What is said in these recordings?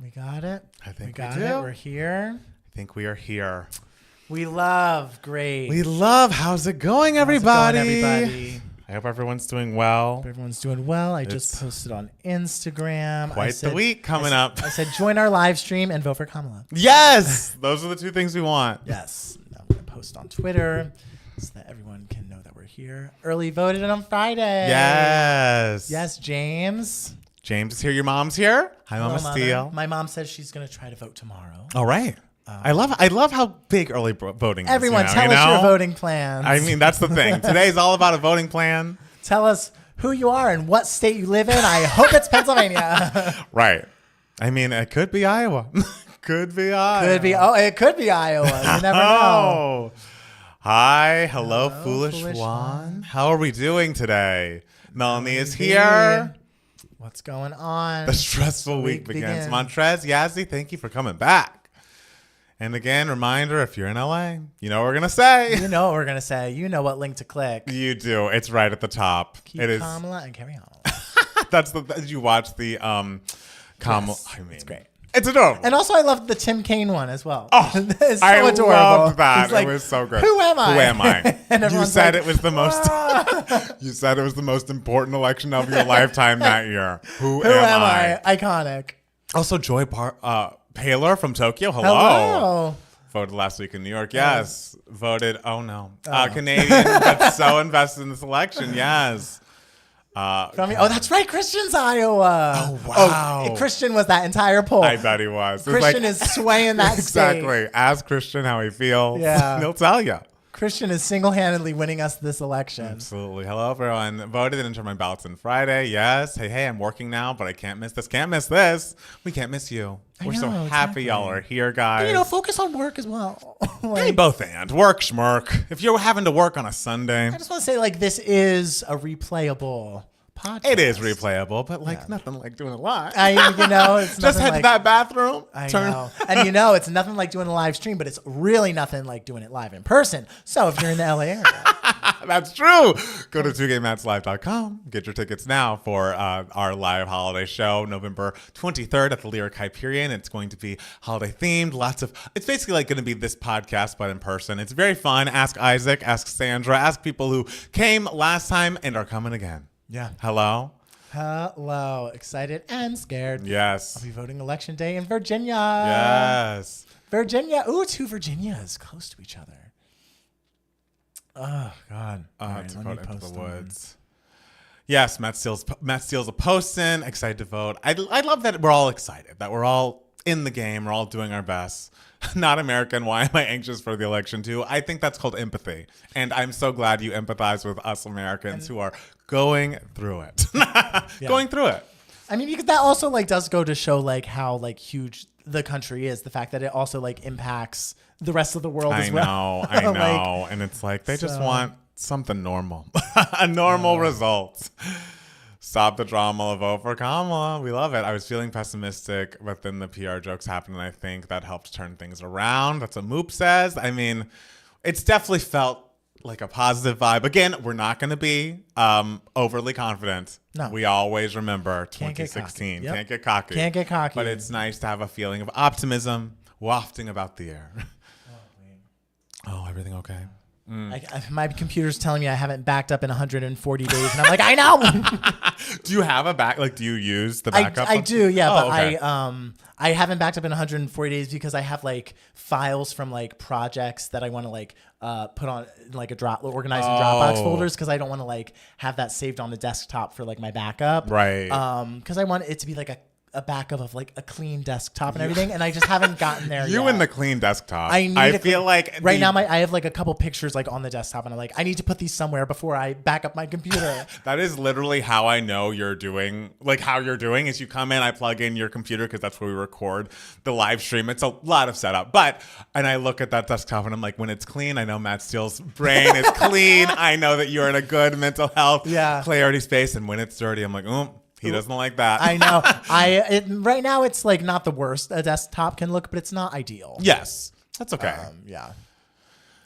We got it. I think we got do. it. We're here. I think we are here. We love. Great. We love. How's it going, everybody? How's it going, everybody? I hope everyone's doing well. Everyone's doing well. I just posted on Instagram. Quite the week coming up. I said, join our live stream and vote for Kamala. Yes. Those are the two things we want. Yes. I'm going to post on Twitter so that everyone can know that we're here. Early voted on Friday. Yes. Yes, James. James is here. Your mom's here. Hi, Hello, Mama Steele. My mom says she's going to try to vote tomorrow. All right. I love how big early voting is. Everyone, tell us your voting plans. I mean, that's the thing. Today's all about a voting plan. Tell us who you are and what state you live in. I hope it's Pennsylvania. Right. I mean, it could be Iowa. Could be Iowa. It could be Iowa. You never know. Hi. Hello, Foolish One. How are we doing today? Melanie is here. What's going on? The stressful week begins. Montrez, Yazzie, thank you for coming back. And again, reminder, if you're in LA, you know what we're going to say. You know what we're going to say. You know what link to click. You do. It's right at the top. Keep it is Kamala and carry on. Did you watch the Kamala? Yes, I mean, it's great. It's adorable. And also I love the Tim Kaine one as well. Oh, it's so I adorable. loved that. Like, it was so good. Who am I? Who am I? And you said like, it was the most. You said it was the most important election of your lifetime that year. Who am I? Iconic. Also, Joy Paler from Tokyo. Hello. Voted last week in New York. Yes. Voted. Oh no. Canadian. That's so invested in this election. Yes. That's right. Christian's Iowa. Oh, wow. Oh, Christian was that entire poll. I bet he was. Christian is swaying that exactly. state. Ask Christian how he feels. Yeah. He'll tell you. Christian is single-handedly winning us this election. Absolutely. Hello, everyone. Voted and entered my ballots on Friday. Yes. Hey, I'm working now, but I can't miss this. Can't miss this. We can't miss you. We're so happy y'all are here, guys. And, focus on work as well. Hey, both and. Work, schmirk. If you're having to work on a Sunday. I just want to say, this is a replayable podcast. It is replayable, but nothing like doing it live. It's just head to that bathroom. I know. And it's nothing like doing a live stream, but it's really nothing like doing it live in person. So if you're in the LA area. That's true. Go to 2GayMatsLive.com. Get your tickets now for our live holiday show, November 23rd at the Lyric Hyperion. It's going to be holiday themed. It's basically going to be this podcast, but in person. It's very fun. Ask Isaac, ask Sandra, ask people who came last time and are coming again. Yeah. Hello. Excited and scared. Yes. I'll be voting election day in Virginia. Yes. Virginia. Ooh, two Virginias close to each other. Oh, God. To vote into the woods. Yes, Matt Steele's a posting. Excited to vote. I love that we're all excited, that we're all in the game. We're all doing our best. Not American. Why am I anxious for the election too? I think that's called empathy. And I'm so glad you empathize with us Americans who are going through it. Going through it. I mean, because that also does go to show how huge the country is. The fact that it also impacts the rest of the world as well. I know. And it's they just want something normal. A normal result. Stop the drama, vote for Kamala. We love it. I was feeling pessimistic, but then the PR jokes happened, and I think that helped turn things around. That's what Moop says. I mean, it's definitely felt like a positive vibe. Again, we're not going to be overly confident. No. We always remember 2016. Can't get cocky. Can't get cocky. But it's nice to have a feeling of optimism wafting about the air. Oh, everything okay? My computer's telling me I haven't backed up in 140 days, and I'm I know. Do you have a do you use the backup? I do, yeah, but okay. I haven't backed up in 140 days because I have files from projects that I want to put on organized in Dropbox folders because I don't want to have that saved on the desktop for my backup. Right. Because I want it to be a backup of a clean desktop and everything, and I just haven't gotten there yet. And the clean desktop. I feel right now I have a couple pictures on the desktop, and I'm I need to put these somewhere before I back up my computer. That is literally how I know you're doing. How you're doing is you come in, I plug in your computer because that's where we record the live stream. It's a lot of setup, and I look at that desktop and I'm when it's clean, I know Matt Steele's brain is clean. I know that you're in a good mental health clarity space, and when it's dirty, I'm he doesn't like that. I know. Right now it's not the worst a desktop can look, but it's not ideal. Yes, that's okay. Yeah.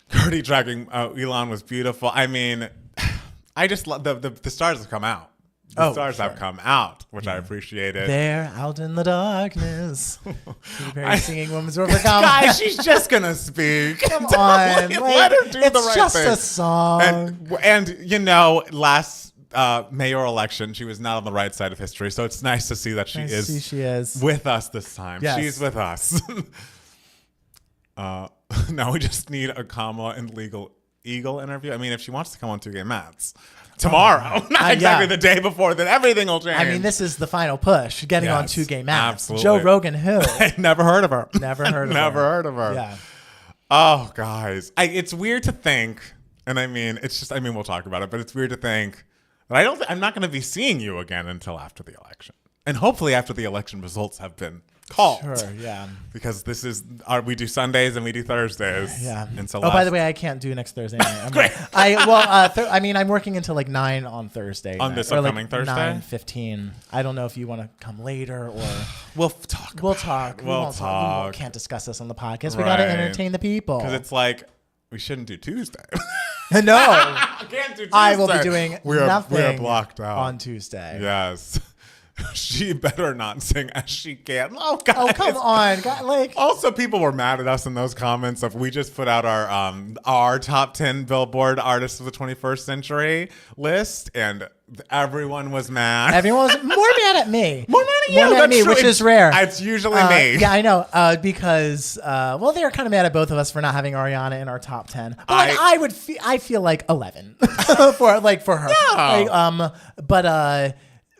Gertie dragging Elon was beautiful. I mean, I just love the stars have come out. The stars have come out, which I appreciated. They're out in the darkness. Katy Perry singing Women's War for Kamala. Guys, she's just going to speak. Come on. Let her do the right thing. It's just a song. And last mayoral election, she was not on the right side of history. So it's nice to see that she is with us this time. Yes. She's with us. Now we just need a Kamala and Legal Eagle interview. I mean, if she wants to come on 2 Gay Mats tomorrow, not exactly the day before, then everything will change. I mean, this is the final push, getting on 2 Gay Mats. Absolutely. Joe Rogan, who? Never heard of her. Never heard of her. Yeah. Oh, guys. It's weird to think, and I mean, we'll talk about it, but it's weird to think that I'm not going to be seeing you again until after the election. And hopefully after the election results have been called. Sure, yeah. Because we do Sundays and we do Thursdays. Yeah. And so by the way, I can't do next Thursday night. Great. I'm working until like 9 on Thursday. On this upcoming Thursday? 9:15. I don't know if you want to come later or... We'll talk. We'll talk. We can't discuss this on the podcast. Right. We got to entertain the people. Because it's like, we shouldn't do Tuesday. No. I can't do Tuesday. I will be doing nothing we are blocked out on Tuesday. Yes. She better not sing as she can. Oh, guys. Oh, come on. God, also, people were mad at us in those comments of we just put out our top 10 Billboard artists of the 21st century list, and everyone was mad. Everyone was more mad at me. More mad at you. More mad at me, which is rare. It's usually me. Yeah, I know. Because, they were kind of mad at both of us for not having Ariana in our top 10. But I feel like 11 for her. Yeah.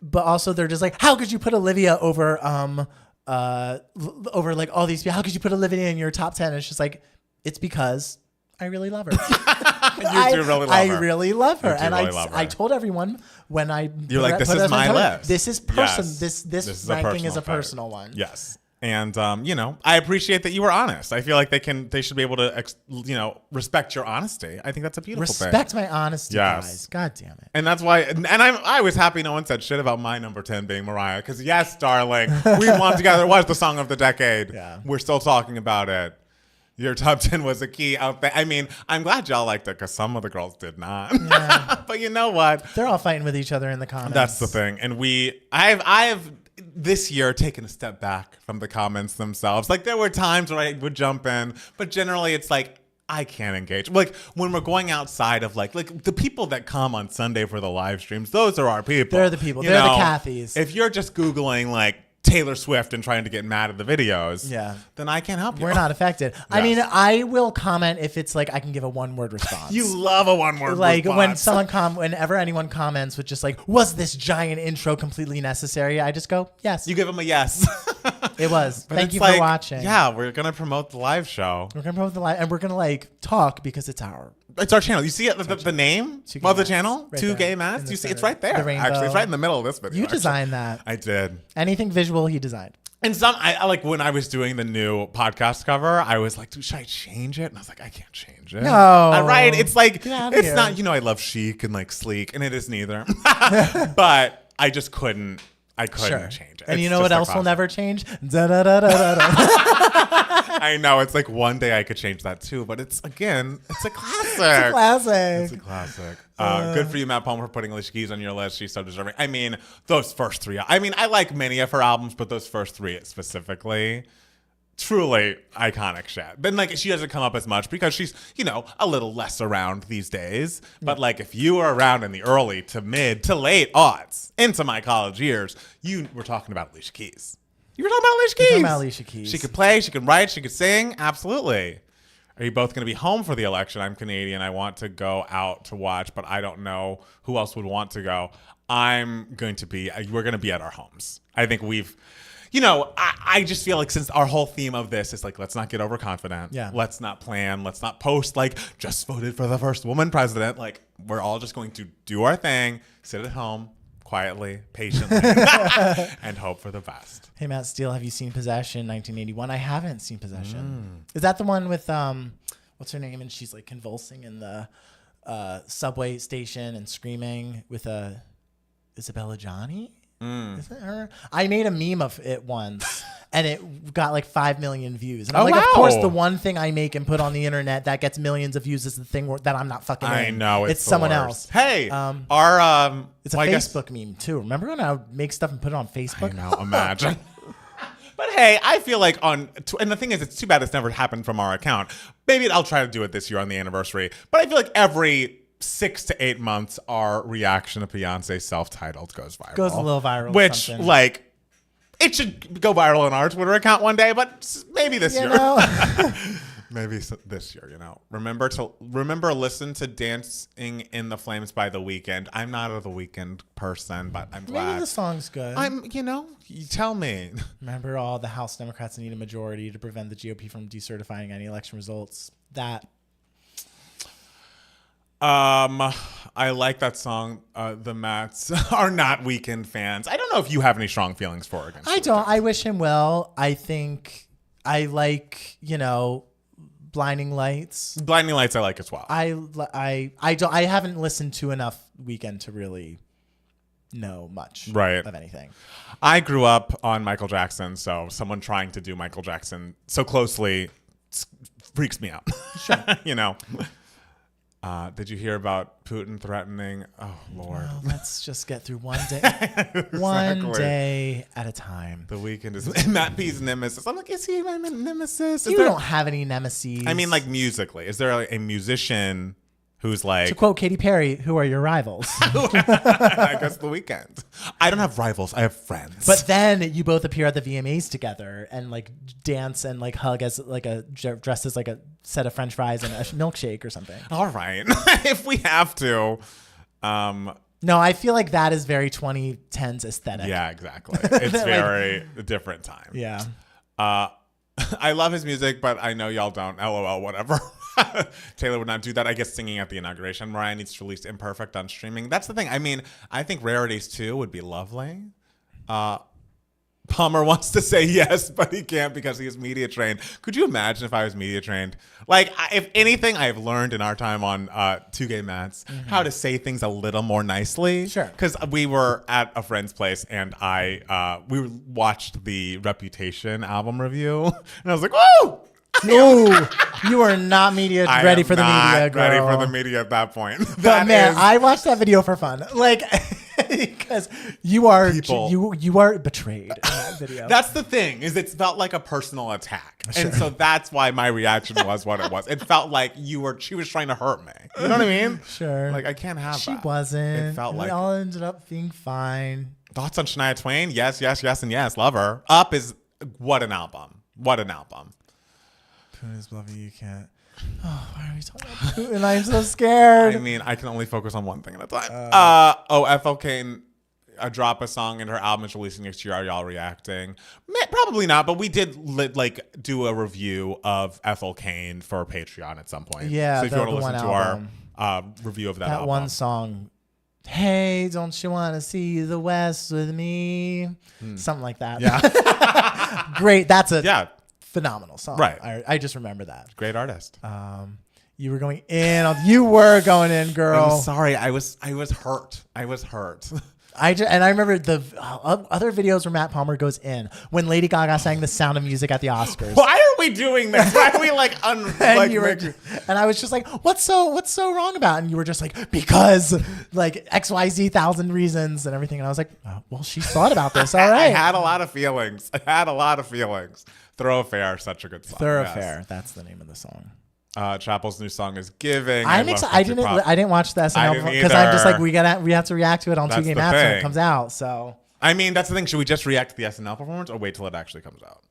But also they're just like, how could you put Olivia over like all these people? How could you put Olivia in your top 10? And it's just like, it's because I really love her. You do really love her. I really love her. And really love her. I told everyone when you're like, this is my list. This is personal. Yes. This ranking is a personal one. Yes. And, I appreciate that you were honest. I feel like they should be able to, respect your honesty. I think that's a beautiful thing. Respect my honesty, guys. God damn it. And that's why, and I was happy no one said shit about my number 10 being Mariah. Because yes, darling, we won together. It was the song of the decade. Yeah. We're still talking about it. Your top 10 was a key out there. I mean, I'm glad y'all liked it because some of the girls did not. Yeah. But you know what? They're all fighting with each other in the comments. That's the thing. And I've this year taken a step back from the comments themselves. Like there were times where I would jump in, but generally it's like, I can't engage. Like when we're going outside of like the people that come on Sunday for the live streams, those are our people. They're the people. They're the Cathys. If you're just Googling like Taylor Swift and trying to get mad at the videos, then I can't help you. We're not affected. Yes. I mean, I will comment if it's like I can give a 1-word response. You love a 1-word response. When whenever anyone comments with just like, was this giant intro completely necessary? I just go, yes. You give them a yes. It was. Thank you for watching. Yeah, we're gonna promote the live show. We're gonna promote the live, and we're gonna talk because it's our channel. You see it, the name of the channel, right 2 Gay Mats. You see, it's right there. Actually, it's right in the middle of this video. You designed that. I did. Anything visual, he designed. And I like when I was doing the new podcast cover, I was like, should I change it? And I was like, I can't change it. No. Right? It's like, it's here. not, I love chic and like sleek, and it is neither. But I just couldn't. I couldn't change it. And you know what else will never change? I know. It's like one day I could change that too, but it's a classic. It's a classic. It's a classic. Good for you, Matt Palmer, for putting Alicia Keys on your list. She's so deserving. I mean, those first 3. I mean, I like many of her albums, but those first 3 specifically, truly iconic shit. Then she doesn't come up as much because she's, a little less around these days. But if you were around in the early to mid to late aughts into my college years, you were talking about Alicia Keys. You were talking about Alicia Keys. Talking about Alicia Keys. She could play, she could write, she could sing. Absolutely. Are you both going to be home for the election? I'm Canadian. I want to go out to watch, but I don't know who else would want to go. We're going to be at our homes. I think I just feel like since our whole theme of this is let's not get overconfident. Yeah. Let's not plan. Let's not post just voted for the first woman president. We're all just going to do our thing, sit at home, quietly, patiently, and hope for the best. Hey, Matt Steele, have you seen Possession 1981? I haven't seen Possession. Is that the one with, what's her name? And she's convulsing in the subway station and screaming with Isabella Gianni? Is it her? I made a meme of it once. and it got like 5 million views. And I'm Oh, like, wow. of course, the one thing I make and put on the internet that gets millions of views is the thing that I'm not fucking I in. know It's the someone worst. else. Hey, It's a well, I guess- Facebook meme too. Remember when I would make stuff and put it on Facebook? I know, imagine. But hey, I feel like and the thing is, it's too bad it's never happened from our account. Maybe I'll try to do it this year on the anniversary. But I feel like every 6 to 8 months, our reaction to Beyonce's self-titled goes viral. Goes a little viral. Which, something. like, it should go viral on our Twitter account one day, but maybe this year. Maybe this year, remember listen to Dancing in the Flames by The Weeknd. I'm not a The Weeknd person, but I'm glad. Maybe the song's good. You tell me. Remember all the House Democrats need a majority to prevent the GOP from decertifying any election results. That. I like that song. The Mats are not Weeknd fans. I don't know if you have any strong feelings for or against. I don't. I wish him well. I think I like, Blinding Lights. Blinding Lights I like as well. I haven't listened to enough Weeknd to really know much of anything. I grew up on Michael Jackson, so someone trying to do Michael Jackson so closely freaks me out. Sure. Did you hear about Putin threatening? Oh, Lord. Well, let's just get through one day. Exactly. One day at a time. The Weeknd is Matt P's nemesis. I'm like, is he my nemesis? You don't have any nemesis. I mean, like, musically. Is there a musician who's like... To quote Katy Perry, who are your rivals? I guess The Weeknd. I don't have rivals. I have friends. But then you both appear at the VMAs together and like dance and like hug as like dressed as like a set of French fries and a milkshake or something. All right. If we have to. No, I feel like that is very 2010s aesthetic. Yeah, exactly. It's very different time. Yeah. I love his music, but I know y'all don't. LOL, whatever. Taylor would not do that. I guess singing at the inauguration. Mariah needs to release Imperfect on streaming. That's the thing. I mean, I think Rarities 2 would be lovely. Palmer wants to say yes, but he can't because he is media trained. Could you imagine if I was media trained? Like, if anything I've learned in our time on Two Gay Mats, how to say things a little more nicely. Sure. Because we were at a friend's place and we watched the Reputation album review, and I was like, woo! No, you are not ready for the media, girl. Ready for the media at that point. But man, I watched that video for fun, like because you are betrayed in that video. That's the thing, is it felt like a personal attack, and so that's why my reaction was what it was. It felt like she was trying to hurt me. You know what I mean? Sure. Like I can't have that. She wasn't. It felt like we all ended up being fine. Thoughts on Shania Twain? Yes, yes, yes, and yes. Love her. Up is what an album. What an album. Putin's bluffing. You can't. Oh, why are we talking about Putin? I'm so scared. I mean, I can only focus on one thing at a time. FL Kane drop a song in her album is releasing next year. Are y'all reacting? Probably not, but we did do a review of FL Kane for Patreon at some point. Yeah, so if you want to listen to album. our review of that album. One song. Hey, don't you want to see the West with me? Something like that. Yeah. Great. That's a phenomenal song. Right. I just remember that. Great artist. You were going in. You were going in, girl. I'm sorry. I was hurt. I was hurt. I remember the other videos where Matt Palmer goes in when Lady Gaga sang The Sound of Music at the Oscars. Why are we doing this? Why are we and I was just like, what's so wrong about it? And you were just like, because like XYZ thousand reasons and everything. And I was like, oh, well, she thought about this. All right. I had a lot of feelings. Thoroughfare, such a good song. Thoroughfare. Yes. That's the name of the song. Chapel's new song is Giving. I'm excited. I didn't watch the SNL because I'm just like we have to react to it on Two Gay Mats when it comes out. So I mean, that's the thing. Should we just react to the SNL performance or wait till it actually comes out?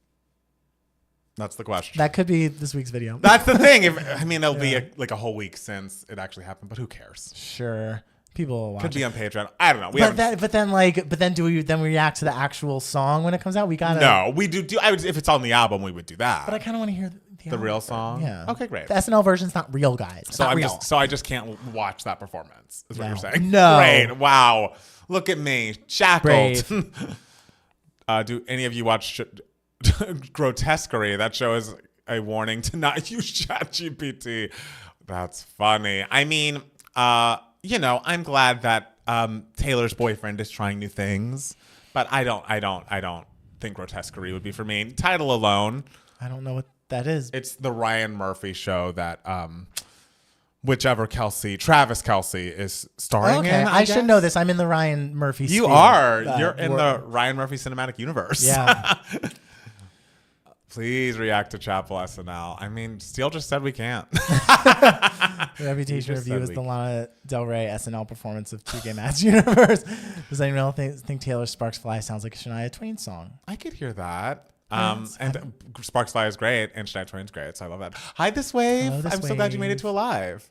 That's the question. That could be this week's video. That's the thing. It'll be a whole week since it actually happened, but who cares? Sure. People will watch. Could be on Patreon. I don't know. But then do we react to the actual song when it comes out? We gotta. No, we do. If it's on the album, we would do that. But I kind of want to hear the real song. Yeah. Okay, great. The SNL version's not real, guys. It's not real. So I just can't watch that performance. Is what you're saying? No. Great. Wow. Look at me, shackled. Do any of you watch Grotesquerie? That show is a warning to not use ChatGPT. That's funny. I mean, I'm glad that Taylor's boyfriend is trying new things, but I don't think grotesquerie would be for me. Title alone. I don't know what that is. It's the Ryan Murphy show that whichever Travis Kelce is starring in. I should know this. I'm in the Ryan Murphy You sphere. are. You're in the Ryan Murphy cinematic universe. Yeah. Please react to Chapel SNL. I mean, Steele just said we can't. The Reputation review is the Lana Del Rey SNL performance of Two Gay Mats Universe. Does anyone else think Taylor Sparks Fly sounds like a Shania Twain song? I could hear that. And Sparks Fly is great, and Shania Twain's great, so I love that. Hi, This Wave. Hello, I'm so glad you made it to Alive.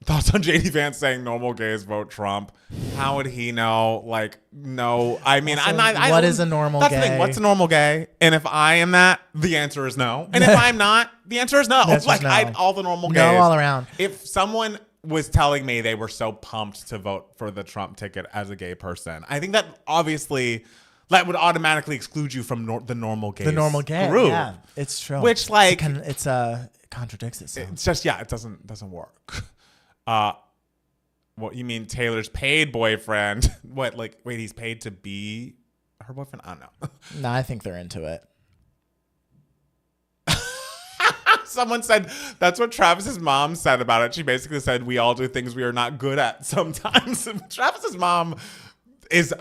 Thoughts on JD Vance saying normal gays vote Trump? How would he know? Like, no. I mean, Also, I'm not. what is a normal that's gay? The thing. What's a normal gay? And if I am that, the answer is no. And if I'm not, the answer is no. Like, no. all the normal gays. No all around. If someone was telling me they were so pumped to vote for the Trump ticket as a gay person, I think that obviously that would automatically exclude you from the normal gays. The normal gay group. Yeah, it's true. Which, like, it contradicts itself. It's just, it doesn't work. What you mean Taylor's paid boyfriend? What, like, wait, he's paid to be her boyfriend? I don't know. No, I think they're into it. Someone said that's what Travis's mom said about it. She basically said we all do things we are not good at sometimes. Travis's mom is,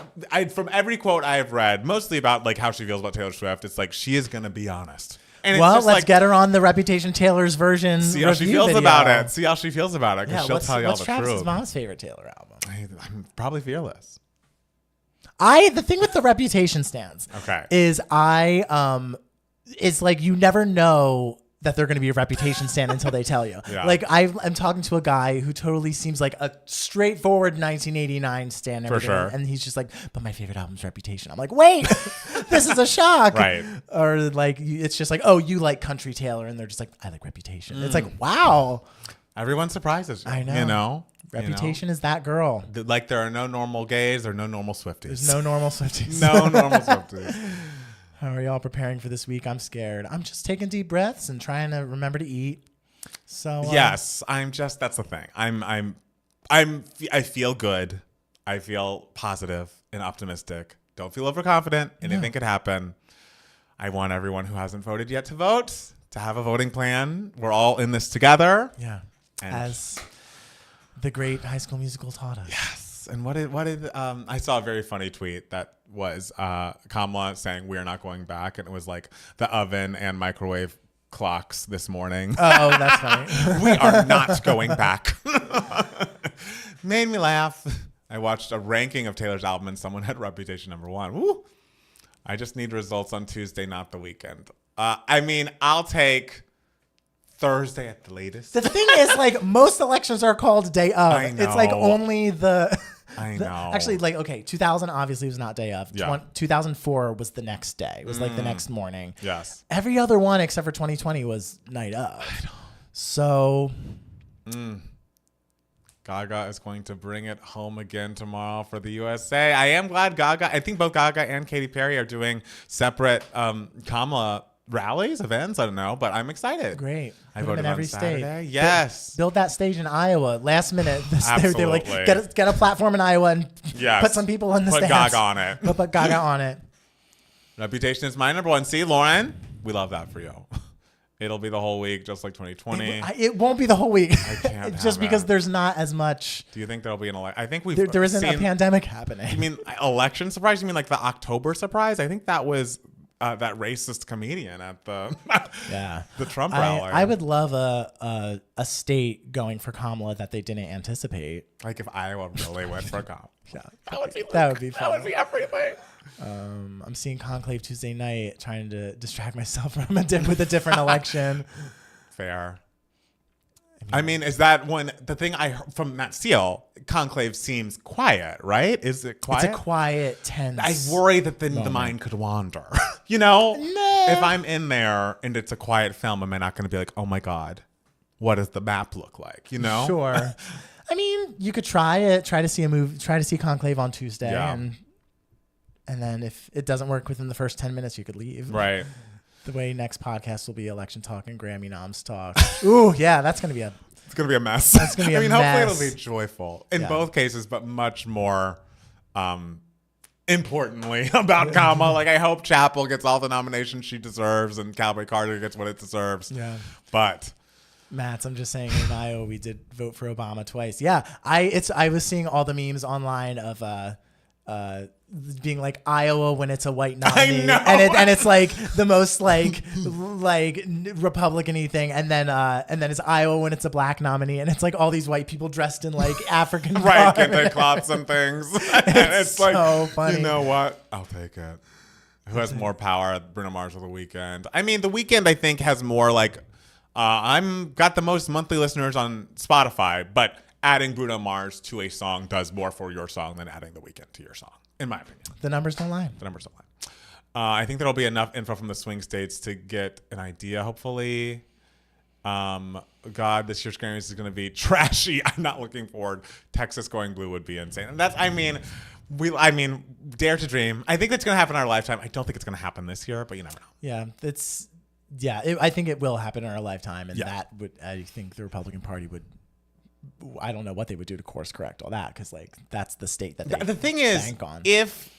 from every quote I have read, mostly about like how she feels about Taylor Swift, it's like she is gonna be honest. And well, let's get her on the Reputation Taylor's version. See how she feels about it. See how she feels about it, because she'll tell you all the truth. What's Travis's mom's favorite Taylor album? I'm probably Fearless. The thing with the Reputation stands, is it's like you never know that they're going to be a Reputation stand until they tell you. Yeah. Like I'm talking to a guy who totally seems like a straightforward 1989 stand. For sure. And he's just like, but my favorite album's Reputation. I'm like, wait, this is a shock. Right. Or like, it's just like, oh, you like country Taylor. And they're just like, I like Reputation. It's like, wow. Everyone surprises you. I know. You know? Reputation is that girl. Like there are no normal gays or no normal Swifties. There's no normal Swifties. No normal Swifties. How are y'all preparing for this week? I'm scared. I'm just taking deep breaths and trying to remember to eat. So yes, that's the thing. I feel good. I feel positive and optimistic. Don't feel overconfident. Anything could happen. I want everyone who hasn't voted yet to vote, to have a voting plan. We're all in this together. Yeah. As the great High School Musical taught us. Yes. And what did I saw a very funny tweet that was Kamala saying we are not going back, and it was like the oven and microwave clocks this morning. Oh, that's funny. We are not going back. Made me laugh. I watched a ranking of Taylor's album and someone had Reputation #1. Woo! I just need results on Tuesday, not the weekend. I mean, I'll take Thursday at the latest. The thing is, like, most elections are called day of. I know. It's like only the... I know. Actually, like, okay, 2000 obviously was not day of. Yeah. 2004 was the next day. It was like the next morning. Yes. Every other one except for 2020 was night of. I know. So... Gaga is going to bring it home again tomorrow for the USA. I am glad I think both Gaga and Katy Perry are doing separate Kamala rallies, events. I don't know, but I'm excited. Great. I voted in on every Saturday. state. Yes. Build that stage in Iowa. Last minute. They were like, Absolutely. get a platform in Iowa and put some people in the stands. Put Gaga on it. Put Gaga on it. Reputation is my #1. See, Lauren, we love that for you. It'll be the whole week, just like 2020. It won't be the whole week. I can't just because there's not as much. Do you think there'll be an election? I think there isn't a pandemic happening. You mean election surprise? You mean like the October surprise? I think that was that racist comedian at the the Trump rally. I would love a state going for Kamala that they didn't anticipate. Like if Iowa really went for Kamala. Yeah, that would be fun. That would be everything. I'm seeing Conclave Tuesday night, trying to distract myself from with a different election. Fair. I mean, is that when the thing I heard from Matt Steele, Conclave seems quiet, right? Is it quiet? It's a quiet, tense. I worry that then the mind could wander. You know? Nah. If I'm in there and it's a quiet film, am I not going to be like, oh my God, what does the map look like? You know? Sure. I mean, you could try it. Try to see a movie. Try to see Conclave on Tuesday. Yeah. And then if it doesn't work within the first 10 minutes, you could leave. Right. The way next podcast will be election talk and Grammy noms talk. Ooh, yeah, that's going to be It's going to be a mess. That's going to be hopefully it'll be joyful in Yeah. both cases, but much more importantly about Kamala. Like, I hope Chapel gets all the nominations she deserves and Cowboy Carter gets what it deserves. Yeah. But Matt's, I'm just saying, in Iowa we did vote for Obama twice. Yeah, I was seeing all the memes online of being like Iowa when it's a white nominee, I know. and it's like the most like Republican-y thing, and then it's Iowa when it's a black nominee, and it's like all these white people dressed in like African right, garb. kente cloths and things. And it's like, so funny. You know what? I'll take it. Who has more power, Bruno Mars or The Weeknd? I mean, The Weeknd, I think, has more like, I'm got the most monthly listeners on Spotify, but adding Bruno Mars to a song does more for your song than adding The Weeknd to your song, in my opinion. The numbers don't lie. The numbers don't lie. I think there'll be enough info from the swing states to get an idea, hopefully. God, this year's Grammys is going to be trashy. I'm not looking forward. Texas going blue would be insane. And that's, I mean, dare to dream. I think that's going to happen in our lifetime. I don't think it's going to happen this year, but you never know. Yeah, I think it will happen in our lifetime, and that would, I think the Republican Party would, I don't know what they would do to course correct all that, because like that's the state that they the thing is, bank on. If,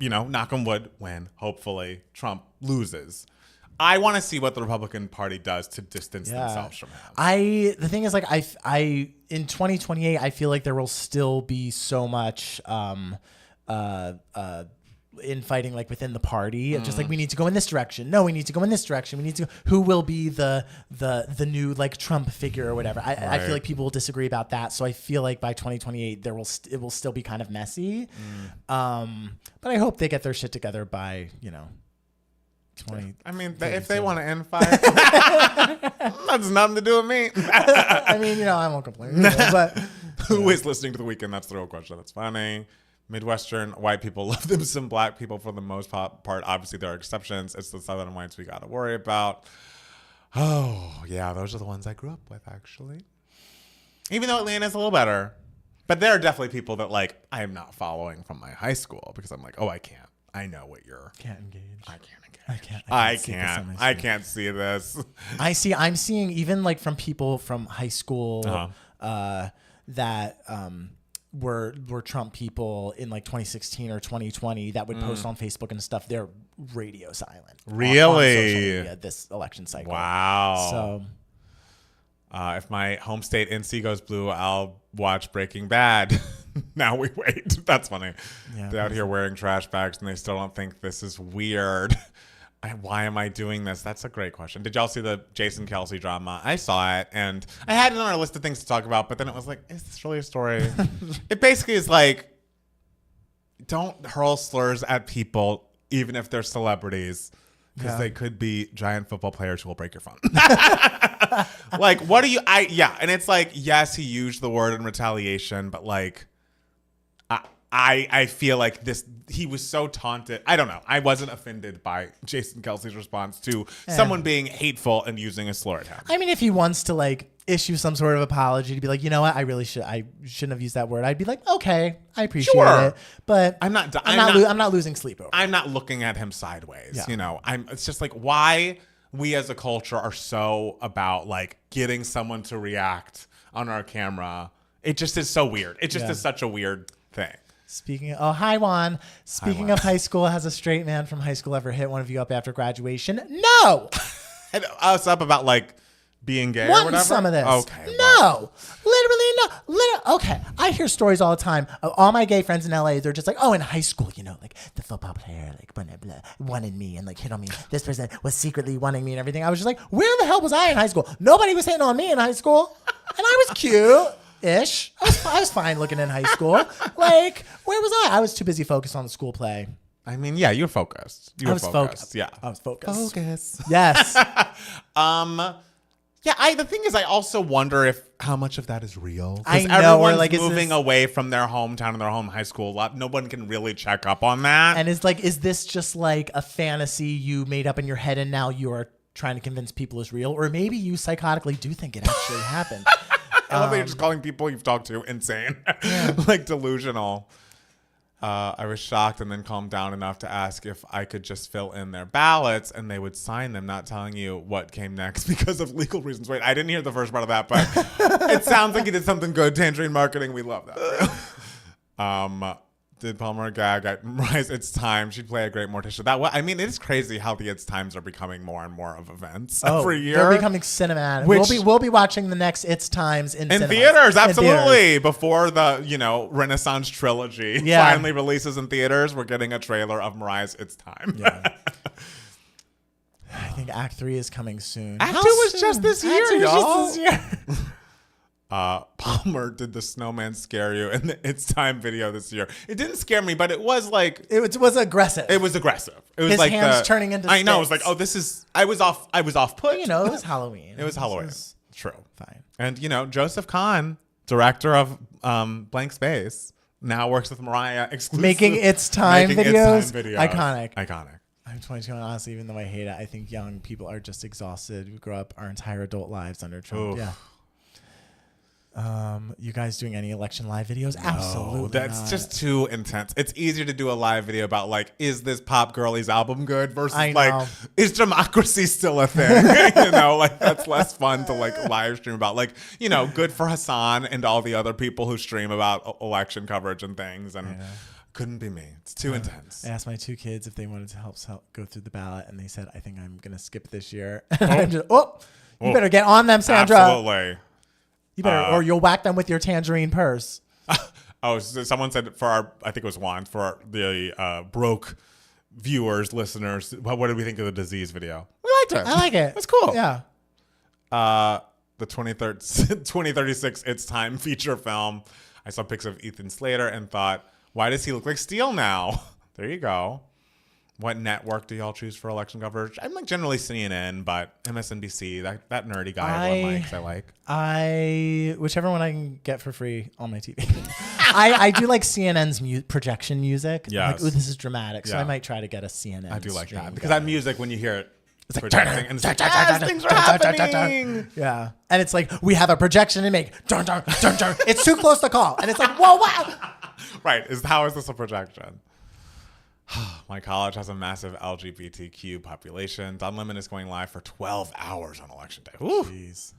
knock on wood, when hopefully Trump loses, I want to see what the Republican Party does to distance themselves from him. The thing is, like, I in 2028, I feel like there will still be so much infighting, like within the party, just like we need to go in this direction. No, we need to go in this direction. We need to. Who will be the new like Trump figure or whatever? I feel like people will disagree about that. So I feel like by 2028, it will still be kind of messy. But I hope they get their shit together by 20. I mean, if they want to end fire, that's nothing to do with me. I mean, I won't complain. But who is listening to The Weeknd? That's the real question. That's funny. Midwestern white people love them some black people for the most part. Obviously, there are exceptions. It's the Southern whites we got to worry about. Oh, yeah, those are the ones I grew up with, actually. Even though Atlanta's a little better. But there are definitely people that, like, I am not following from my high school because I'm like, oh, I can't. I know what you're. Can't engage. I can't engage. I can't see this. I'm seeing even like from people from high school that were Trump people in like 2016 or 2020 that would post on Facebook and stuff. They're radio silent. Really? On social media this election cycle. Wow. So if my home state NC goes blue, I'll watch Breaking Bad. Now we wait. That's funny. Yeah, they're out here wearing trash bags and they still don't think this is weird. Why am I doing this? That's a great question. Did y'all see the Jason Kelsey drama? I saw it, and I had it on our list of things to talk about, but then it was like, is this really a story? It basically is like, don't hurl slurs at people, even if they're celebrities, because they could be giant football players who will break your phone. Like, what do you, and it's like, yes, he used the word in retaliation, but like, I feel like he was so taunted. I don't know. I wasn't offended by Jason Kelsey's response to someone being hateful and using a slur at him. I mean, if he wants to like issue some sort of apology to be like, you know what, I shouldn't have used that word. I'd be like, okay, I appreciate it, but I'm not losing sleep over it. I'm not looking at him sideways. Yeah. It's just like why we as a culture are so about like getting someone to react on our camera. It just is so weird. It just is such a weird thing. Hi Juan. Speaking of high school, has a straight man from high school ever hit one of you up after graduation? No. And us up about like being gay Want or whatever? Some of this. Okay. No. Literally no. Okay. I hear stories all the time. All my gay friends in LA, they're just like, oh, in high school, like the football player, like blah, blah, wanted me and like hit on me. This person was secretly wanting me and everything. I was just like, where the hell was I in high school? Nobody was hitting on me in high school. And I was cute. Ish. I was fine looking in high school. Like, where was I? I was too busy focused on the school play. I mean, yeah, you're focused. I was focused. Yeah. I was focused. Focus. Yes. The thing is, I also wonder how much of that is real. I know. Everyone's like, moving away from their hometown and their home high school. A lot. No one can really check up on that. And is this just like a fantasy you made up in your head and now you're trying to convince people is real? Or maybe you psychotically do think it actually happened. I love that you're just calling people you've talked to insane, like delusional. I was shocked and then calmed down enough to ask if I could just fill in their ballots and they would sign them, not telling you what came next because of legal reasons. Wait, I didn't hear the first part of that, but it sounds like you did something good. Tangerine marketing, we love that. did Palmer gag at Mariah's It's Time. She'd play a great Morticia. I mean, it is crazy how the It's Times are becoming more and more of events every year. They're becoming cinematic. We'll be watching the next It's Times in theaters. Absolutely. Before the Renaissance trilogy finally releases in theaters, we're getting a trailer of Mariah's It's Time. Yeah. I think Act 3 is coming soon. Act 2 was just this year, y'all. Just this year. Palmer did the snowman scare you in the It's Time video this year. It didn't scare me, but it was like it was aggressive. It was aggressive. It was his like hands turning into I know. It sticks. was like, oh, this is. I was off put. It was Halloween. It was Halloween. True. Fine. And Joseph Kahn, director of Blank Space, now works with Mariah exclusively. Making It's Time videos. Iconic. I'm 22 and honestly, even though I hate it, I think young people are just exhausted. We grew up our entire adult lives under Trump. Oof. Yeah. You guys doing any election live videos? No, Absolutely that's not. just too intense. It's easier to do a live video about is this Pop Girlie's album good versus is democracy still a thing? That's less fun to live stream about. Good for Hassan and all the other people who stream about election coverage and things. And couldn't be me. It's too intense. I asked my 2 kids if they wanted to help go through the ballot, and they said, "I think I'm gonna skip this year." You better get on them, Sandra. Absolutely. You better, or you'll whack them with your tangerine purse. Someone said I think it was Juan, for the broke viewers, listeners, what did we think of the disease video? We liked it. I like it. It's cool. Yeah. The 2036 It's Time feature film. I saw pics of Ethan Slater and thought, why does he look like steel now? There you go. What network do y'all choose for election coverage? I'm generally CNN, but MSNBC, that nerdy guy everyone likes, I like. Whichever one I can get for free on my TV. I do like CNN's projection music. Yes. This is dramatic, so I might try to get a CNN. I do like that because that music, when you hear it, it's like projecting, and it's like, yes, things are happening. Yeah, and it's like we have a projection to make. It's too close to call, and it's like, whoa, wow. Right? How is this a projection? My college has a massive LGBTQ population. Don Lemon is going live for 12 hours on election day. Ooh. Jeez.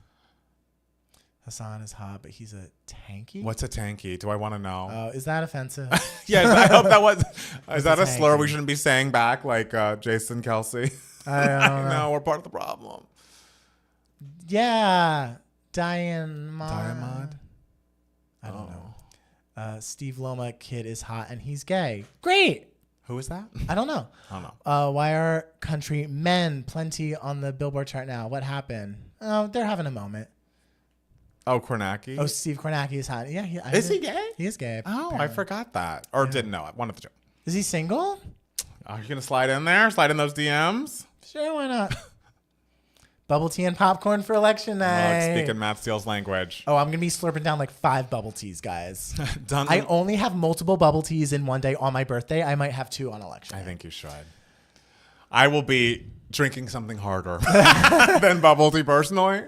Hassan is hot, but he's a tanky. What's a tanky? Do I want to know? Is that offensive? Yes, I hope that was. Is that a slur we shouldn't be saying back, like Jason Kelsey? I don't know. No, we're part of the problem. Yeah, Diamond. I don't know. Steve Loma kid is hot and he's gay. Great. Who is that? I don't know. Why are country men plenty on the Billboard chart now? What happened? Oh, they're having a moment. Oh, Kornacki? Oh, Steve Kornacki is hot. Yeah. Is he gay? He is gay. Oh, apparently. I forgot that. Or didn't know it. One of the two. Is he single? Are you going to slide in there? Slide in those DMs? Sure, why not? Bubble tea and popcorn for election night. Speaking Matt Steele's language. Oh, I'm going to be slurping down 5 bubble teas, guys. I only have multiple bubble teas in one day on my birthday. I might have 2 on election night. I think you should. I will be drinking something harder than bubble tea personally.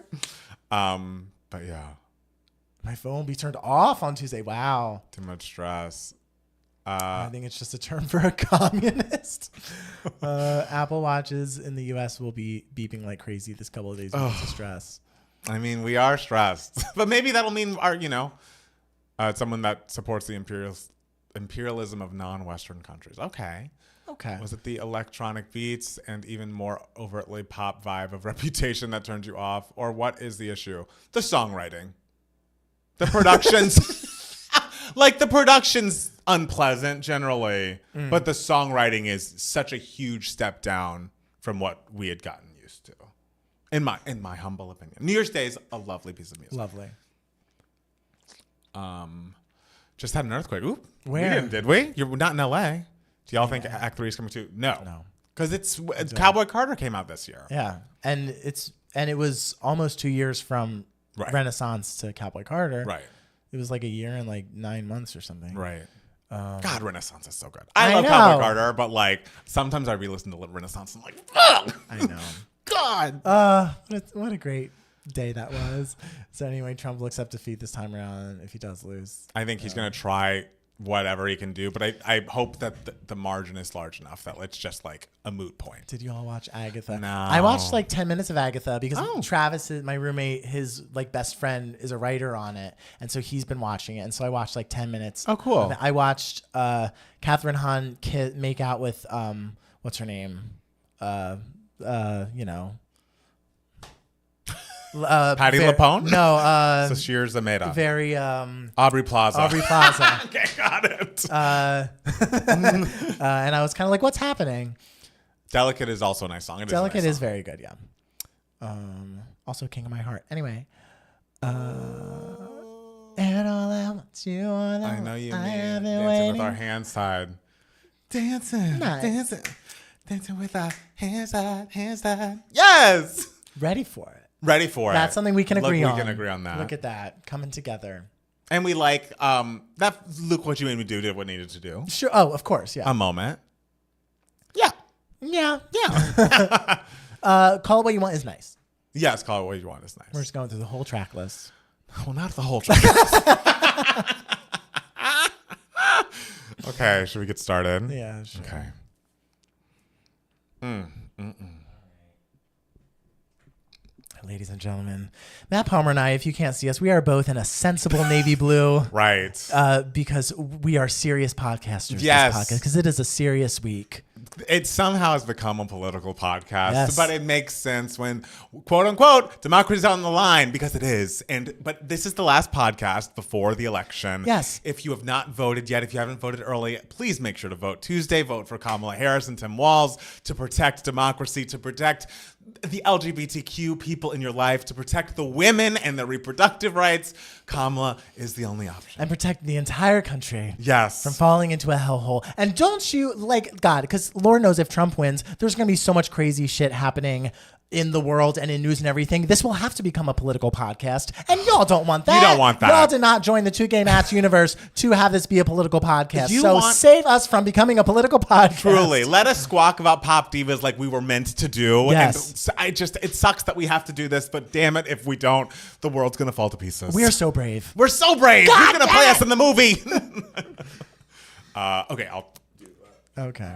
But yeah. My phone will be turned off on Tuesday. Wow. Too much stress. I think it's just a term for a communist. Apple Watches in the U.S. will be beeping like crazy this couple of days because of stress. I mean, we are stressed. But maybe that'll mean someone that supports the imperialism of non-Western countries. Okay. Was it the electronic beats and even more overtly pop vibe of Reputation that turned you off? Or what is the issue? The songwriting. The productions. The production's unpleasant generally, but the songwriting is such a huge step down from what we had gotten used to. In my humble opinion. New Year's Day is a lovely piece of music. Lovely. Just had an earthquake. Ooh. Where? We didn't, did we? You're not in LA. Do y'all think Act 3 is coming too? No. Because Cowboy Carter came out this year. Yeah. And it was almost 2 years from Renaissance to Cowboy Carter. Right. It was like a year and 9 months or something. Right. God, Renaissance is so good. I love Cowboy Carter, but sometimes I re-listen to Renaissance and I'm like, fuck. I know. God. What a great day that was. So anyway, Trump looks up defeat this time around if he does lose. I think he's going to try whatever he can do. But I hope that the margin is large enough that it's just like a moot point. Did you all watch Agatha? No. I watched like 10 minutes of Agatha because Travis, my roommate, his like best friend is a writer on it. And so he's been watching it. And so I watched like 10 minutes. Oh, cool. I watched Catherine Hahn make out with, what's her name? Patti LuPone? No. So Shears Zameda. Very Aubrey Plaza. Aubrey Plaza. Okay, got it. And I was kind of like, what's happening? Delicate is also a nice song. Delicate is very good, yeah. Also King of My Heart. Anyway. And all I want you on I know you I mean have been dancing waiting. with our hands tied. Dancing, Nice. dancing with our hands tied. Yes! Ready for it. Ready for it. That's something we can agree on. We can agree on that. Look at that. Coming together. And we like, that Look What You Made Me Do did what needed to do. Sure. Oh, of course. Yeah. A moment. Yeah. Yeah. Yeah. Call It What You Want is nice. Yes, Call It What You Want is nice. We're just going through the whole track list. Well, not the whole track. Okay, should we get started? Yeah, sure. Okay. Ladies and gentlemen, Matt Palmer and I, if you can't see us, we are both in a sensible navy blue. Right. Because we are serious podcasters. Yes. Because it is a serious week. It somehow has become a political podcast, Yes. but it makes sense when, quote unquote, democracy is on the line, because it is. But this is the last podcast before the election. Yes. If you have not voted yet, if you haven't voted early, please make sure to vote Tuesday. Vote for Kamala Harris and Tim Walz to protect democracy, to protect the LGBTQ people in your life, to protect the women and their reproductive rights. Kamala is the only option. And protect the entire country. Yes. From falling into a hellhole. And don't you, like, God, because Lord knows if Trump wins, there's going to be so much crazy shit happening in the world and in news and everything. This will have to become a political podcast. And y'all don't want that. You don't want that. Y'all did not join the 2 Gay Mats universe to have this be a political podcast. You so want- save us from becoming a political podcast. Truly, let us squawk about pop divas like we were meant to do. Yes. And it sucks that we have to do this, but damn it, if we don't, the world's gonna fall to pieces. We are so brave. We're so brave. God Who's gonna damn play it. us in the movie? Okay, I'll do that. Okay.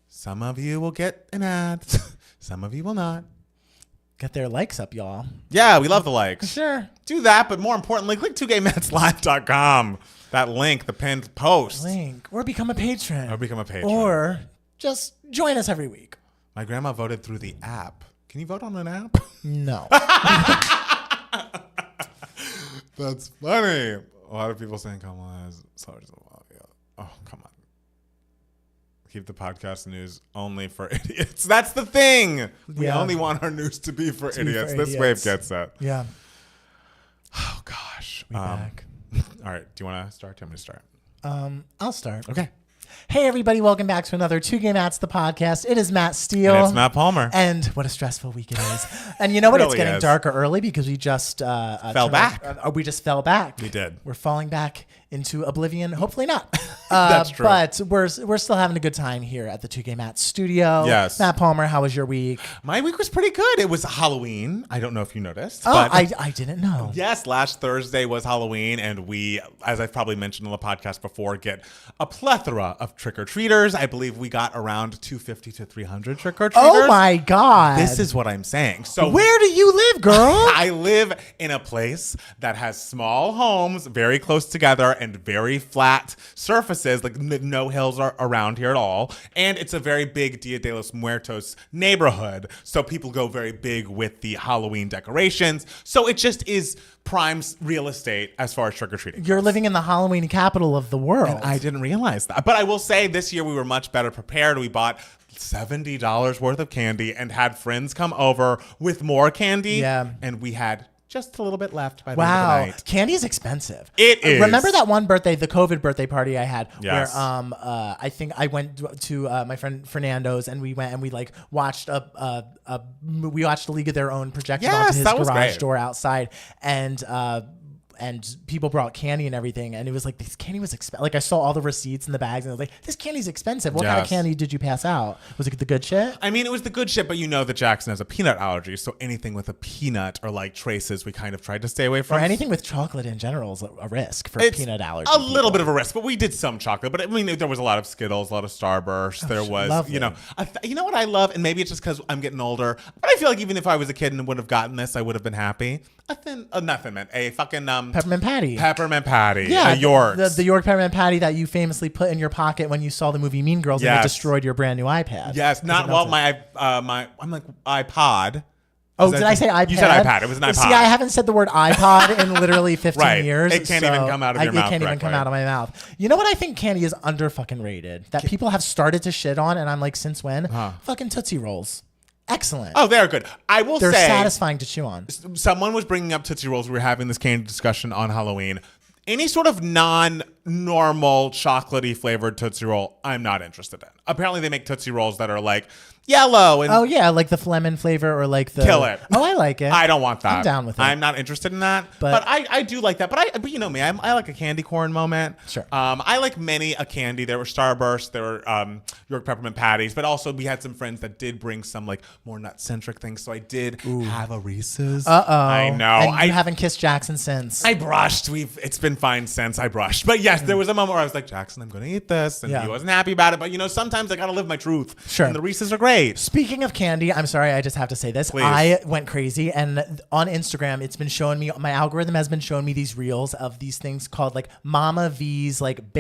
Some of you will get an ad. Some of you will not. Get their likes up, y'all. Yeah, we love the likes. Sure. Do that, but more importantly, click 2gaymatslive.com. That link, the pinned post. Link. Or become a patron. Or become a patron. Or just join us every week. My grandma voted through the app. Can you vote on an app? No. That's funny. A lot of people saying Kamala is so. Oh, come on. Keep the podcast news only for idiots. That's the thing. We Yeah. only want our news to be for To be for idiots. This idiots. wave gets it. Yeah. Oh, gosh. We back. All right. Do you want to start? Tell me to start. I'll start. Okay. Hey, everybody. Welcome back to another 2 Gay Mats, the podcast. It is Matt Steele. And it's Matt Palmer. And what a stressful week it is. And you know what? Really It's getting is. darker early because we just Fell back. We just fell back. We did. We're falling back into oblivion. Hopefully not. That's true. But we're still having a good time here at the 2 Gay Mats studio. Yes. Matt Palmer, how was your week? My week was pretty good. It was Halloween. I don't know if you noticed. Oh, but I didn't know. yes, last Thursday was Halloween, and we, as I've probably mentioned on the podcast before, get a plethora of trick-or-treaters. I believe we got around 250 to 300 trick-or-treaters. Oh my God. This is what I'm saying. So Where do you live, girl? I live in a place that has small homes very close together and very flat surfaces, like no hills are around here at all. And it's a very big Dia de los Muertos neighborhood. So people go very big with the Halloween decorations. So it just is prime real estate as far as trick-or-treating. You're living in the Halloween capital of the world. I didn't realize that. But I will say this year we were much better prepared. We bought $70 worth of candy and had friends come over with more candy. Yeah. And we had just a little bit left by the Wow, end of the night. candy is expensive. It is. Remember that one birthday, the COVID birthday party I had, Yes. where I think I went to my friend Fernando's, and we went and we like watched we watched a League of Their Own projected Yes, onto his that was garage great. door outside, and and people brought candy and everything, and it was like this candy was expensive. Like I saw all the receipts in the bags, and I was like, "This candy's expensive. What kind of candy did you pass out? Was it the good shit?" I mean, it was the good shit, but you know that Jackson has a peanut allergy, so anything with a peanut or like traces, we kind of tried to stay away from. Or anything with chocolate in general is a risk for peanut allergy. A little bit of a risk, but we did some chocolate. But I mean, there was a lot of Skittles, a lot of Starburst. There was, lovely. you know, you know what I love, and maybe it's just because I'm getting older, but I feel like even if I was a kid and would have gotten this, I would have been happy. A fucking peppermint patty. Peppermint patty. Yeah, York. The York peppermint patty that you famously put in your pocket when you saw the movie Mean Girls and it destroyed your brand new iPad. Yes, not well. My iPod. Oh, did I say iPad? You said iPad. It was an iPod. See, I haven't said the word iPod in literally 15 years. It can't even come out of your mouth. It can't even come out of my mouth. You know what I think candy is under fucking rated? That people have started to shit on, and I'm like, since when? Fucking Tootsie Rolls. Excellent. Oh, they're good. I will say. They're satisfying to chew on. Someone was bringing up Tootsie Rolls. We were having this candy discussion on Halloween. Any sort of non-normal chocolatey flavored Tootsie Roll, I'm not interested in. Apparently, they make Tootsie Rolls that are like yellow. And oh, yeah, like the lemon flavor or like the... Kill it. Oh, I like it. I don't want that. I'm down with it. I'm not interested in that. But I do like that. But you know me. I like a candy corn moment. Sure. I like many a candy. There were Starburst. There were York peppermint patties. But also we had some friends that did bring some like more nut-centric things. So I did have a Reese's. Uh-oh. I know. And you haven't kissed Jackson since. I brushed. It's been fine since I brushed. But yes, there was a moment where I was like, Jackson, I'm going to eat this. And he wasn't happy about it. But you know, sometimes I got to live my truth. Sure. And the Reese's are great. Speaking of candy, I'm sorry, I just have to say this. Please. I went crazy, and on Instagram, it's been showing me, my algorithm has been showing me these reels of these things called like Mama V's like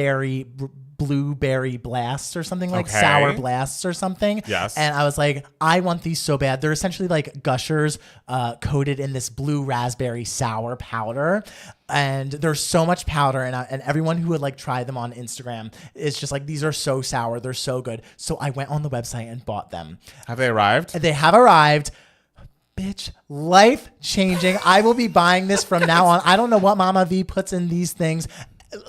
blueberry blasts or something, like sour blasts or something. Yes. And I was like, I want these so bad. They're essentially like Gushers coated in this blue raspberry sour powder. And there's so much powder, and everyone who would like try them on Instagram is just like, these are so sour, they're so good. So I went on the website and bought them. Have they arrived? They have arrived. Bitch, life changing. I will be buying this from now on. I don't know what Mama V puts in these things.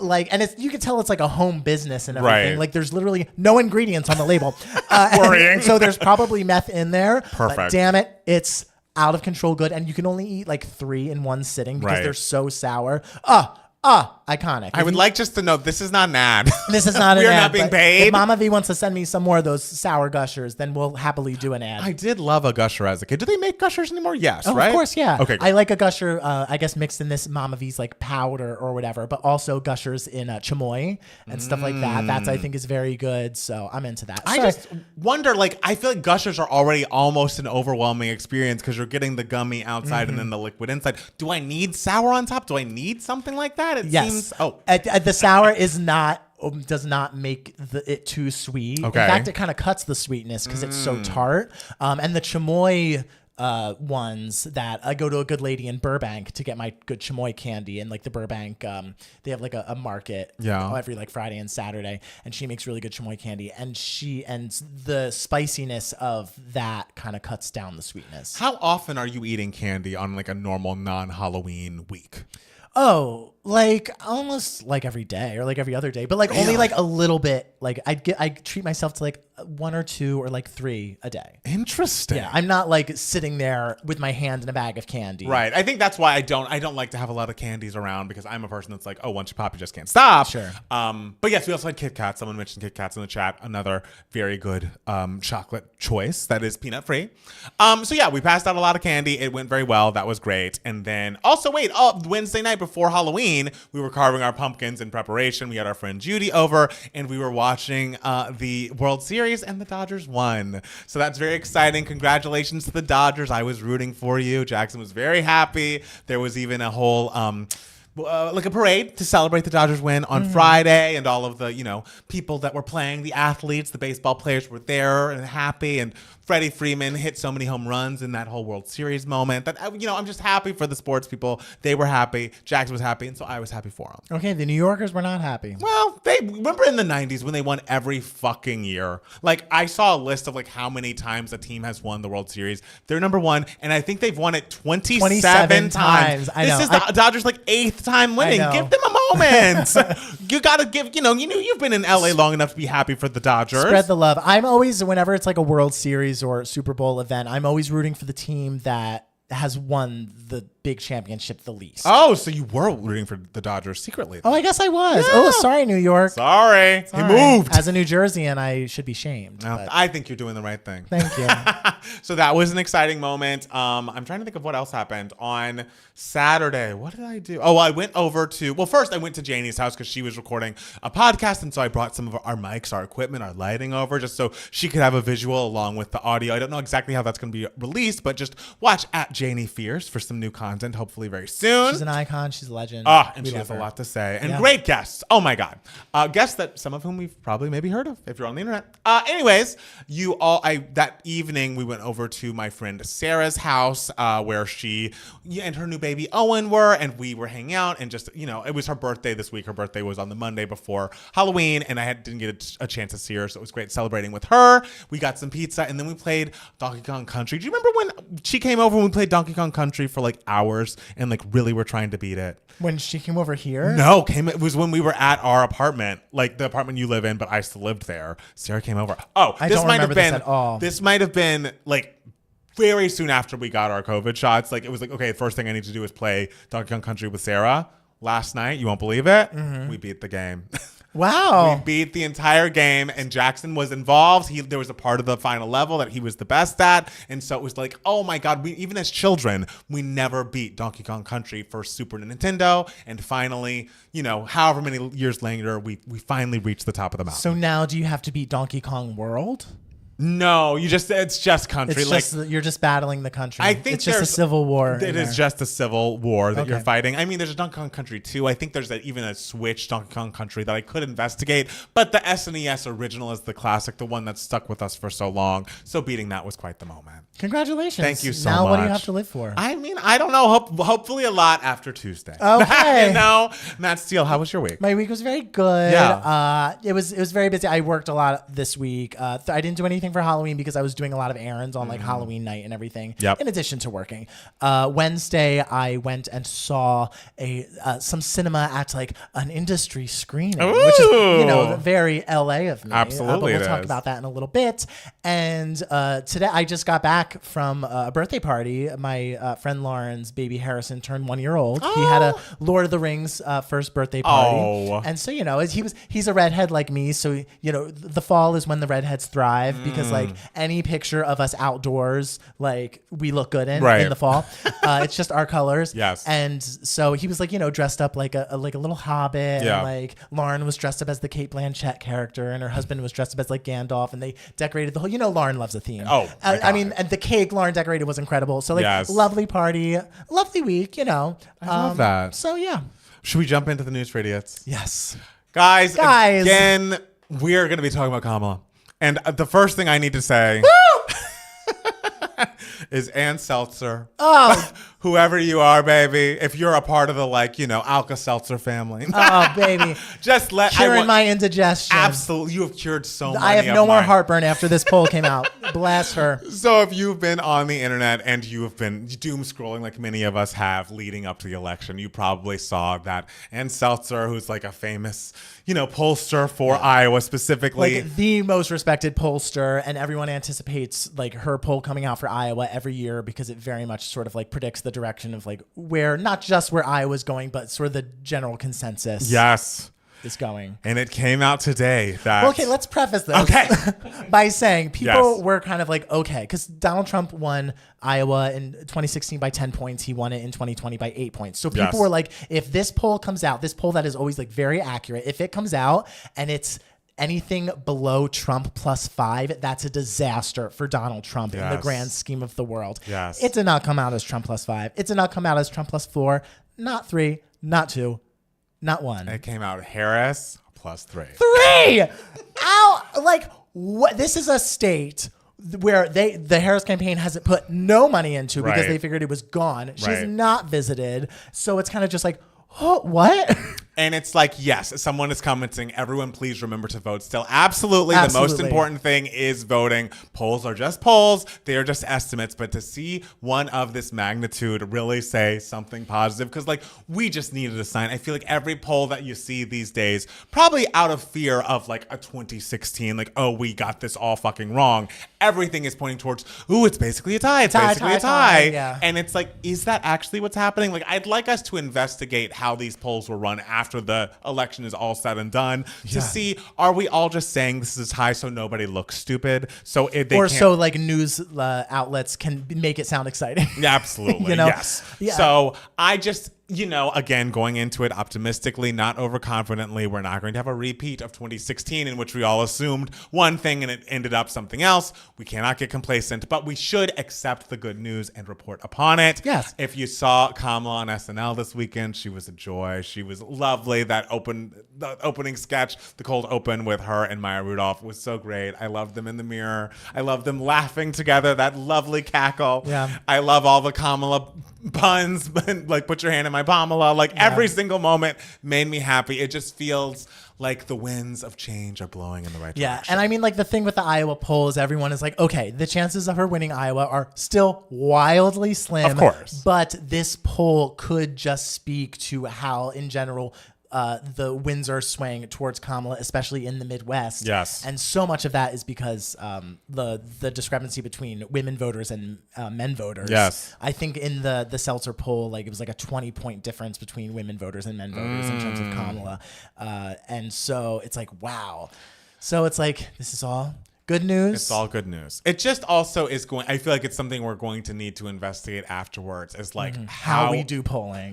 Like, and you can tell it's like a home business and everything. Right. Like, there's literally no ingredients on the label. Worrying. So there's probably meth in there. Perfect. But damn it, it's out of control good, and you can only eat like 3 in one sitting because they're so sour. Iconic. I would like just to know this is not an ad. This is not an ad. We're not being paid. If Mama V wants to send me some more of those sour Gushers, then we'll happily do an ad. I did love a Gusher as a kid. Do they make Gushers anymore? Yes, right? right? Of course, yeah. Okay, I like a Gusher, I guess mixed in this Mama V's like powder or whatever, but also Gushers in chamoy and stuff like that. That's, I think, is very good. So I'm into that. I just wonder, like, I feel like Gushers are already almost an overwhelming experience because you're getting the gummy outside and then the liquid inside. Do I need sour on top? Do I need something like that? It seems... The sour does not make it too sweet. Okay. In fact, it kind of cuts the sweetness because it's so tart. And the chamoy ones that I go to a good lady in Burbank to get my good chamoy candy, and like the Burbank, they have like a market every like Friday and Saturday, and she makes really good chamoy candy, and the spiciness of that kind of cuts down the sweetness. How often are you eating candy on like a normal non-Halloween week? Oh, like almost like every day or like every other day, but like only like a little bit. Like I treat myself to like 1 or 2 or like 3 a day. Interesting. Yeah, I'm not like sitting there with my hand in a bag of candy. Right. I think that's why I don't like to have a lot of candies around, because I'm a person that's like, oh, once you pop, you just can't stop. Sure. But yes, we also had Kit Kats. Someone mentioned Kit Kats in the chat. Another very good chocolate choice that is peanut free. So yeah, we passed out a lot of candy. It went very well. That was great. And then also Wednesday night before Halloween, we were carving our pumpkins in preparation. We had our friend Judy over, and we were watching the World Series, and the Dodgers won. So that's very exciting. Congratulations to the Dodgers. I was rooting for you. Jackson was very happy. There was even a whole like a parade to celebrate the Dodgers win on Friday, and all of the people that were playing, the athletes, the baseball players were there and happy, and Freddie Freeman hit so many home runs in that whole World Series moment that I'm just happy for the sports people. They were happy, Jackson was happy, and so I was happy for him. Okay, the New Yorkers were not happy. Well, they remember in the 90s when they won every fucking year. Like, I saw a list of like how many times a team has won the World Series. They're number 1, and I think they've won it 27 times. I know. This is the Dodgers' like 8th time winning. Give them a moment. You gotta give. You've been in LA long enough to be happy for the Dodgers. Spread the love. I'm always, whenever it's like a World Series or Super Bowl event, I'm always rooting for the team that has won the big championship the least. Oh, so you were rooting for the Dodgers secretly. Oh, I guess I was. Yeah. Oh, sorry, New York. Sorry. He moved. As a New Jerseyan, I should be shamed. No, I think you're doing the right thing. Thank you. So that was an exciting moment. I'm trying to think of what else happened on Saturday. What did I do? Oh, I went over to, well, first I went to Janie's house because she was recording a podcast. And so I brought some of our mics, our equipment, our lighting over just so she could have a visual along with the audio. I don't know exactly how that's going to be released, but just watch at Janie Fierce for some new content, hopefully very soon. She's an icon. She's a legend. And she has a lot to say. And great guests. Oh my God. Guests that some of whom we've probably maybe heard of if you're on the internet. Anyways, that evening we went over to my friend Sarah's house where she and her new baby Owen were, and we were hanging out and just, it was her birthday this week. Her birthday was on the Monday before Halloween, and I didn't get a chance to see her, so it was great celebrating with her. We got some pizza, and then we played Donkey Kong Country. Do you remember when she came over and we played Donkey Kong Country for like hours and like really were trying to beat it? When she came over here? No, it was when we were at our apartment, like the apartment you live in, but I still lived there. Sarah came over. Oh, I don't remember this at all. This might have been like very soon after we got our COVID shots. Like it was like, okay, the first thing I need to do is play Donkey Kong Country with Sarah. Last night, you won't believe it, we beat the game. Wow. We beat the entire game, and Jackson was involved. There was a part of the final level that he was the best at, and so it was like, oh my God, even as children, we never beat Donkey Kong Country for Super Nintendo, and finally, however many years later, we finally reached the top of the mountain. So now do you have to beat Donkey Kong World? No, it's just country. You're just battling the country. I think it's just a civil war. It is just a civil war that you're fighting. I mean, there's a Donkey Kong Country 2. I think there's even a Switch Donkey Kong Country that I could investigate. But the SNES original is the classic, the one that stuck with us for so long. So beating that was quite the moment. Congratulations. Thank you so much. Now what do you have to live for? I mean, I don't know. Hopefully a lot after Tuesday. Okay. Matt Steele, how was your week? My week was very good. Yeah. It was very busy. I worked a lot this week. I didn't do anything for Halloween because I was doing a lot of errands on like Halloween night and everything. Yep. In addition to working. Wednesday, I went and saw some cinema at like an industry screening, which is very LA of me. Absolutely, but we'll talk about that in a little bit. And today, I just got back from a birthday party. My friend Lauren's baby Harrison turned 1 year old. He had a Lord of the Rings first birthday party. And so he's a redhead like me. So the fall is when the redheads thrive because like any picture of us outdoors, like we look good in the fall. It's just our colors. Yes. And so he was like, dressed up like a little hobbit. Yeah. And like Lauren was dressed up as the Cate Blanchett character, and her husband was dressed up as like Gandalf, and they decorated the whole. Lauren loves a theme. Oh, I mean, and the cake Lauren decorated was incredible. So like, lovely party, lovely week. I love that. So yeah. Should we jump into the news for idiots? Yes. Guys, again, we're going to be talking about Kamala. And the first thing I need to say is Ann Seltzer. Oh. Whoever you are, baby, if you're a part of the Alka-Seltzer family. Oh, baby. Just curing my indigestion. Absolutely. You have cured so many. I have no more heartburn after this poll came out. Bless her. So if you've been on the internet and you have been doom scrolling like many of us have leading up to the election, you probably saw that Ann Seltzer, who's like a famous, pollster for Iowa specifically. Like the most respected pollster, and everyone anticipates like her poll coming out for Iowa every year because it very much sort of like predicts the direction of like not just where Iowa's going, but sort of the general consensus. Yes. Is going. And it came out today that... Okay, let's preface this by saying people were kind of like, okay, because Donald Trump won Iowa in 2016 by 10 points. He won it in 2020 by 8 points. So people were like, if this poll comes out, this poll that is always like very accurate, if it comes out and it's anything below Trump +5, that's a disaster for Donald Trump in the grand scheme of the world. Yes. It did not come out as Trump +5. It did not come out as Trump +4, not 3, not 2, not 1. It came out Harris +3. 3! Ow! Like, what? This is a state where the Harris campaign hasn't put no money into because they figured it was gone. She's not visited. So it's kind of just like, oh, what? And it's like, yes, someone is commenting, everyone please remember to vote still. Absolutely. The most important thing is voting. Polls are just polls. They are just estimates. But to see one of this magnitude really say something positive, because like we just needed a sign. I feel like every poll that you see these days, probably out of fear of like a 2016, like, oh, we got this all fucking wrong. Everything is pointing towards, ooh, it's basically a tie. It's basically a tie. Yeah. And it's like, is that actually what's happening? Like, I'd like us to investigate how these polls were run after the election is all said and done to see, are we all just saying this is high so nobody looks stupid? So like news outlets can make it sound exciting. Yeah, absolutely. Yes. Yeah. So I just, again, going into it optimistically, not overconfidently, we're not going to have a repeat of 2016 in which we all assumed one thing and it ended up something else. We cannot get complacent, but we should accept the good news and report upon it. Yes. If you saw Kamala on SNL this weekend, she was a joy. She was lovely. The opening sketch, the cold open with her and Maya Rudolph was so great. I loved them in the mirror. I loved them laughing together, that lovely cackle. Yeah. I love all the Kamala puns, like put your hand in my Pamela. Like every single moment made me happy. It just feels like the winds of change are blowing in the right direction. Yeah, and I mean, like the thing with the Iowa polls, everyone is like, okay, the chances of her winning Iowa are still wildly slim. Of course. But this poll could just speak to how, in general, the winds are swaying towards Kamala, especially in the Midwest. Yes. And so much of that is because the discrepancy between women voters and men voters. Yes. I think in the Seltzer poll, like it was like a 20-point difference between women voters and men voters in terms of Kamala. And so it's like, wow. So it's like, this is all good news. It's all good news. It just also is I feel like it's something we're going to need to investigate afterwards, is like how we do polling.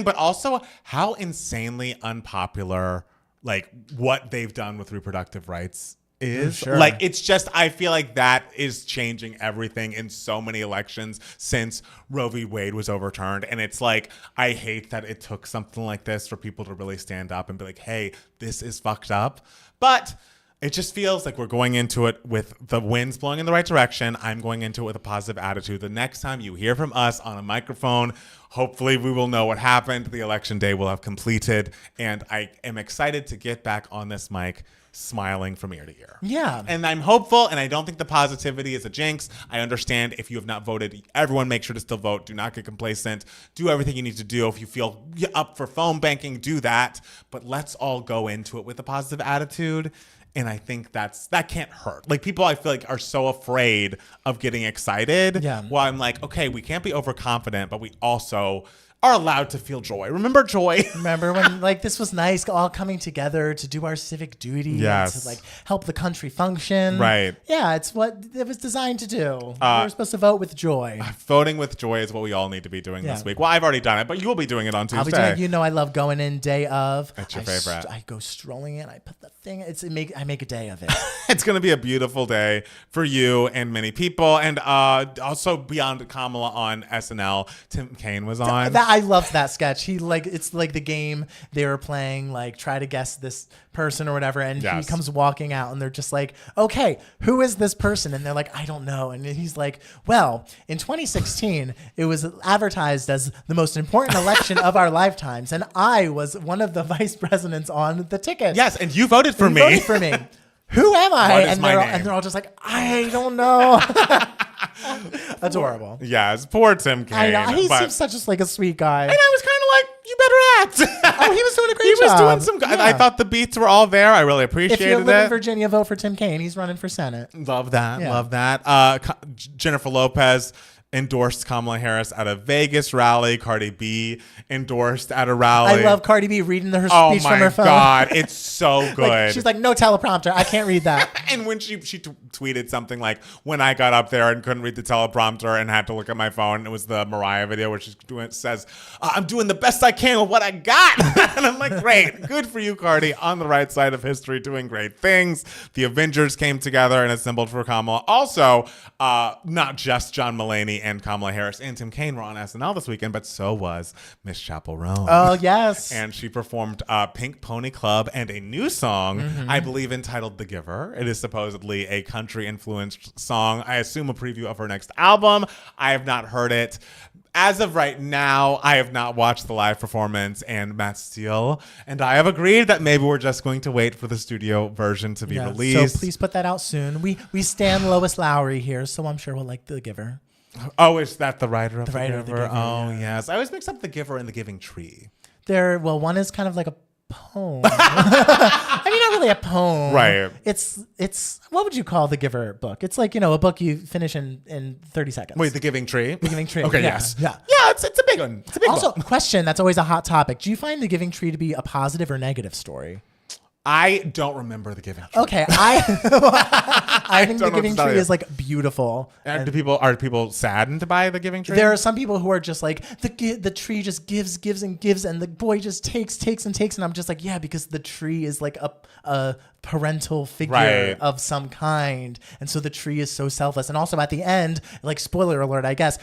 But also how insanely unpopular, like what they've done with reproductive rights is. Sure. Like, it's just, I feel like that is changing everything in so many elections since Roe v. Wade was overturned. And it's like, I hate that it took something like this for people to really stand up and be like, hey, this is fucked up. But it just feels like we're going into it with the winds blowing in the right direction. I'm going into it with a positive attitude. The next time you hear from us on a microphone, hopefully we will know what happened. The election day will have completed. And I am excited to get back on this mic smiling from ear to ear. Yeah. And I'm hopeful, and I don't think the positivity is a jinx. I understand if you have not voted, everyone make sure to still vote. Do not get complacent. Do everything you need to do. If you feel up for phone banking, do that. But let's all go into it with a positive attitude. And I think that can't hurt. Like, people, I feel like, are so afraid of getting excited. Yeah. Well, I'm like, okay, we can't be overconfident, but we also are allowed to feel joy. Remember joy? Remember when like this was nice, all coming together to do our civic duty, yes, and to like help the country function. Right. Yeah, it's what it was designed to do. We're supposed to vote with joy. Voting with joy is what we all need to be doing this week. Well, I've already done it, but you will be doing it on Tuesday. I'll be doing it. You know, I love going in day of. That's your favorite. I go strolling in. I put the thing. I make a day of it. It's going to be a beautiful day for you and many people. And also beyond Kamala on SNL, Tim Kaine was on. I loved that sketch. It's like the game they were playing, like try to guess this person or whatever. And he comes walking out and they're just like, okay, who is this person? And they're like, I don't know. And he's like, well, in 2016, it was advertised as the most important election of our lifetimes. And I was one of the vice presidents on the ticket. Yes. And you voted for me. Voted for me. Who am I? What is my name? And they're all just like, I don't know. Adorable. Yes, poor Tim Kaine. I know. He seems such a sweet guy. And I was kind of like, you better act. Oh, he was doing a great job. He was doing some good. I thought the beats were all there. I really appreciated it. If you live in Virginia, vote for Tim Kaine. He's running for Senate. Love that. Yeah. Love that. Jennifer Lopez endorsed Kamala Harris at a Vegas rally. Cardi B endorsed at a rally. I love Cardi B reading her speech from her phone. Oh my God, it's so good. Like, she's like, no teleprompter. I can't read that. And when she tweeted something like, when I got up there and couldn't read the teleprompter and had to look at my phone, it was the Mariah video where she says, I'm doing the best I can with what I got. And I'm like, great. Good for you, Cardi. On the right side of history, doing great things. The Avengers came together and assembled for Kamala. Also, not just John Mulaney and Kamala Harris and Tim Kaine were on SNL this weekend, but so was Miss Chappell Roan. Oh, yes. And she performed Pink Pony Club and a new song, I believe, entitled The Giver. It is supposedly a country-influenced song. I assume a preview of her next album. I have not heard it. as of right now, I have not watched the live performance, and Matt Steele and I have agreed that maybe we're just going to wait for the studio version to be released. So please put that out soon. We stand Lois Lowry here, so I'm sure we'll like The Giver. Oh, is that the writer of The writer Giver? of The Giver, Oh, yeah. yes. I always mix up The Giver and The Giving Tree. One is kind of like a poem. I mean, not really a poem. Right. It's what would you call The Giver book? It's like, a book you finish in 30 seconds. Wait, The Giving Tree? The Giving Tree. Okay, yeah, yes. Yeah. Yeah, it's a big one. It's a big Also, one. question that's always a hot topic. Do you find The Giving Tree to be a positive or negative story? I don't remember The Giving Tree. Okay, I think The Giving Tree is like beautiful. And are people saddened by The Giving Tree? There are some people who are just like the tree just gives and gives, and the boy just takes and takes, and I'm just like, yeah, because the tree is like a parental figure of some kind, and so the tree is so selfless. And also at the end, like spoiler alert, I guess,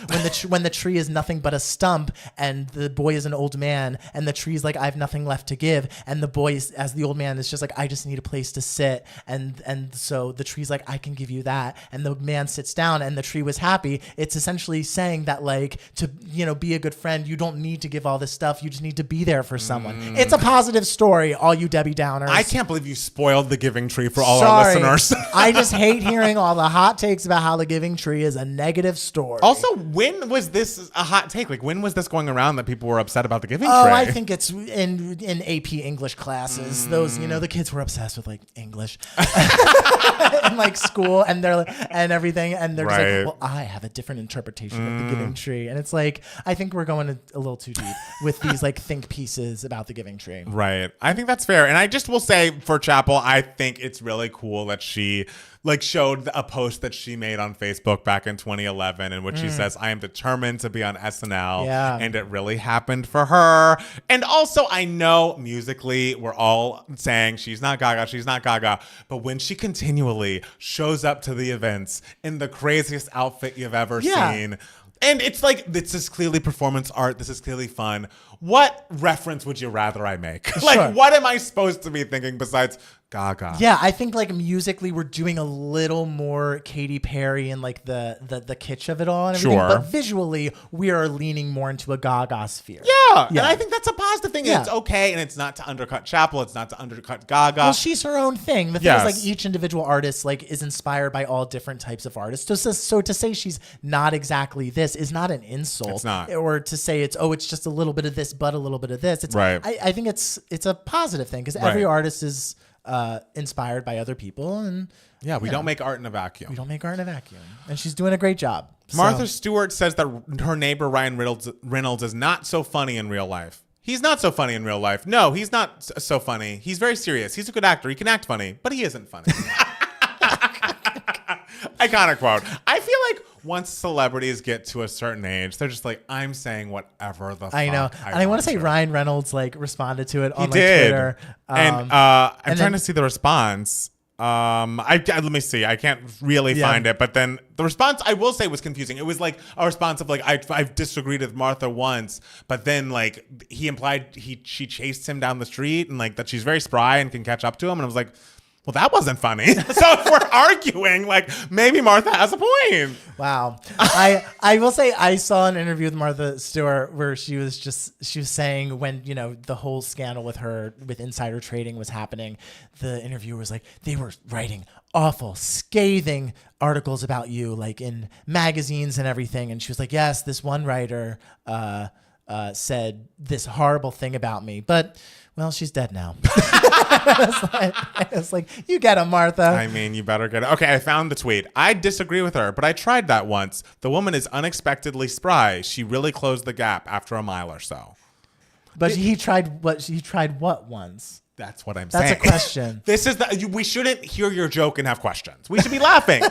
when the tree is nothing but a stump, and the boy is an old man, and the tree's like, I have nothing left to give, and the boy as the old man is just like, I just need a place to sit, and so the tree's like, I can give you that, and the man sits down, and the tree was happy. It's essentially saying that, like, to be a good friend, you don't need to give all this stuff, you just need to be there for someone. It's a positive story, all you Debbie Downers. I can't believe you spoiled The Giving Tree for all our listeners. I just hate hearing all the hot takes about how The Giving Tree is a negative story. Also, when was this a hot take? Like, when was this going around that people were upset about The Giving Tree? Oh, I think it's in AP English classes. Those, the kids were obsessed with like English in like school, and they're like, and everything, and they're just like, well, I have a different interpretation of The Giving Tree, and it's like, I think we're going a little too deep with these like think pieces about The Giving Tree. Right. I think that's fair. And I just will say for Chapel, I think it's really cool that she showed a post that she made on Facebook back in 2011 in which she says, I am determined to be on SNL. Yeah. And it really happened for her. And also, I know musically we're all saying she's not Gaga. But when she continually shows up to the events in the craziest outfit you've ever seen, and it's like, this is clearly performance art. This is clearly fun. What reference would you rather I make? Like, what am I supposed to be thinking besides Gaga? Yeah, I think like musically we're doing a little more Katy Perry and like the kitsch of it all and everything. But visually we are leaning more into a Gaga sphere. Yeah. And I think that's a positive thing. Yeah. It's okay, and it's not to undercut Chapel. It's not to undercut Gaga. Well, she's her own thing. The thing is, like, each individual artist like is inspired by all different types of artists. So to say she's not exactly this is not an insult. It's not. Or to say it's just a little bit of this, but a little bit of this. It's I think it's a positive thing because every artist is inspired by other people, and we don't make art in a vacuum. We don't make art in a vacuum, and she's doing a great job. Martha Stewart says that her neighbor Ryan Reynolds is not so funny in real life. He's not so funny in real life. No, he's not so funny. He's very serious. He's a good actor. He can act funny, but he isn't funny. Iconic quote. I feel like once celebrities get to a certain age, they're just like, I'm saying whatever the fuck I know. And I want to say Ryan Reynolds like responded to it on Twitter. I'm trying to see the response. Let me see. I can't really find it, but then the response I will say was confusing. It was like a response of like I've disagreed with Martha once, but then like he implied she chased him down the street and like that she's very spry and can catch up to him, and I was like, well, that wasn't funny. So if we're arguing, like maybe Martha has a point. Wow. I will say I saw an interview with Martha Stewart where she was saying when, the whole scandal with insider trading was happening, the interviewer was like, they were writing awful, scathing articles about you, like in magazines and everything. And she was like, yes, this one writer said this horrible thing about me, but well, she's dead now. I was like, you get him, Martha. I mean, you better get it. Okay, I found the tweet. I disagree with her, but I tried that once. The woman is unexpectedly spry. She really closed the gap after a mile or so. But he tried what once? That's what I'm saying. That's a question. This is we shouldn't hear your joke and have questions. We should be laughing.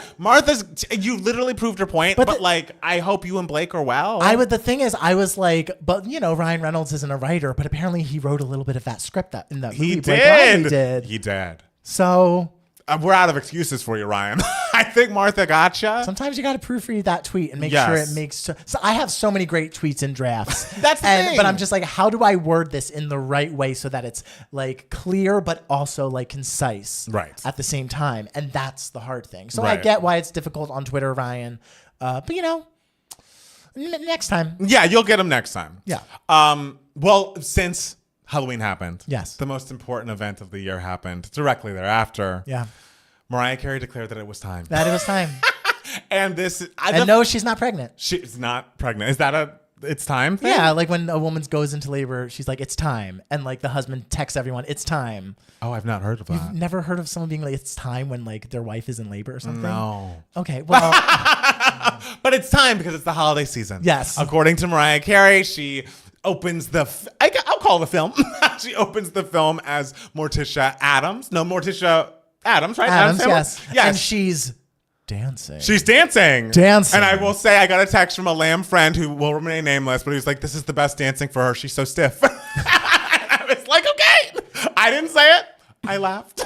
You literally proved your point, but like, I hope you and Blake are well. The thing is, I was like, but Ryan Reynolds isn't a writer, but apparently he wrote a little bit of that script in that movie. He did. He did. So we're out of excuses for you, Ryan. I think Martha gotcha. Sometimes you got to proofread that tweet and make sure it makes. So I have so many great tweets and drafts. That's the thing. But I'm just like, how do I word this in the right way so that it's like clear but also like concise, at the same time? And that's the hard thing. So I get why it's difficult on Twitter, Ryan. But Next time. Yeah, you'll get them next time. Yeah. Well, since Halloween happened, Yes. the most important event of the year happened directly thereafter. Yeah. Mariah Carey declared that it was time. That it was time. And this, And no, she's not pregnant. she's not pregnant. Is that a it's time thing? Yeah, like when a woman goes into labor, she's like, it's time. And like the husband texts everyone, it's time. Oh, I've not heard of that. You've never heard of someone being like, it's time when like their wife is in labor or something? No. Okay, well. But it's time because it's the holiday season. Yes. According to Mariah Carey, she opens I'll call the film. She opens the film as Morticia Adams. No, Morticia Adams, right? Adams, Family? yes. Yes. And she's dancing. She's dancing. Dancing. And I will say, I got a text from a lamb friend who will remain nameless, but he was like, this is the best dancing for her. She's so stiff. And I was like, okay. I didn't say it. I laughed.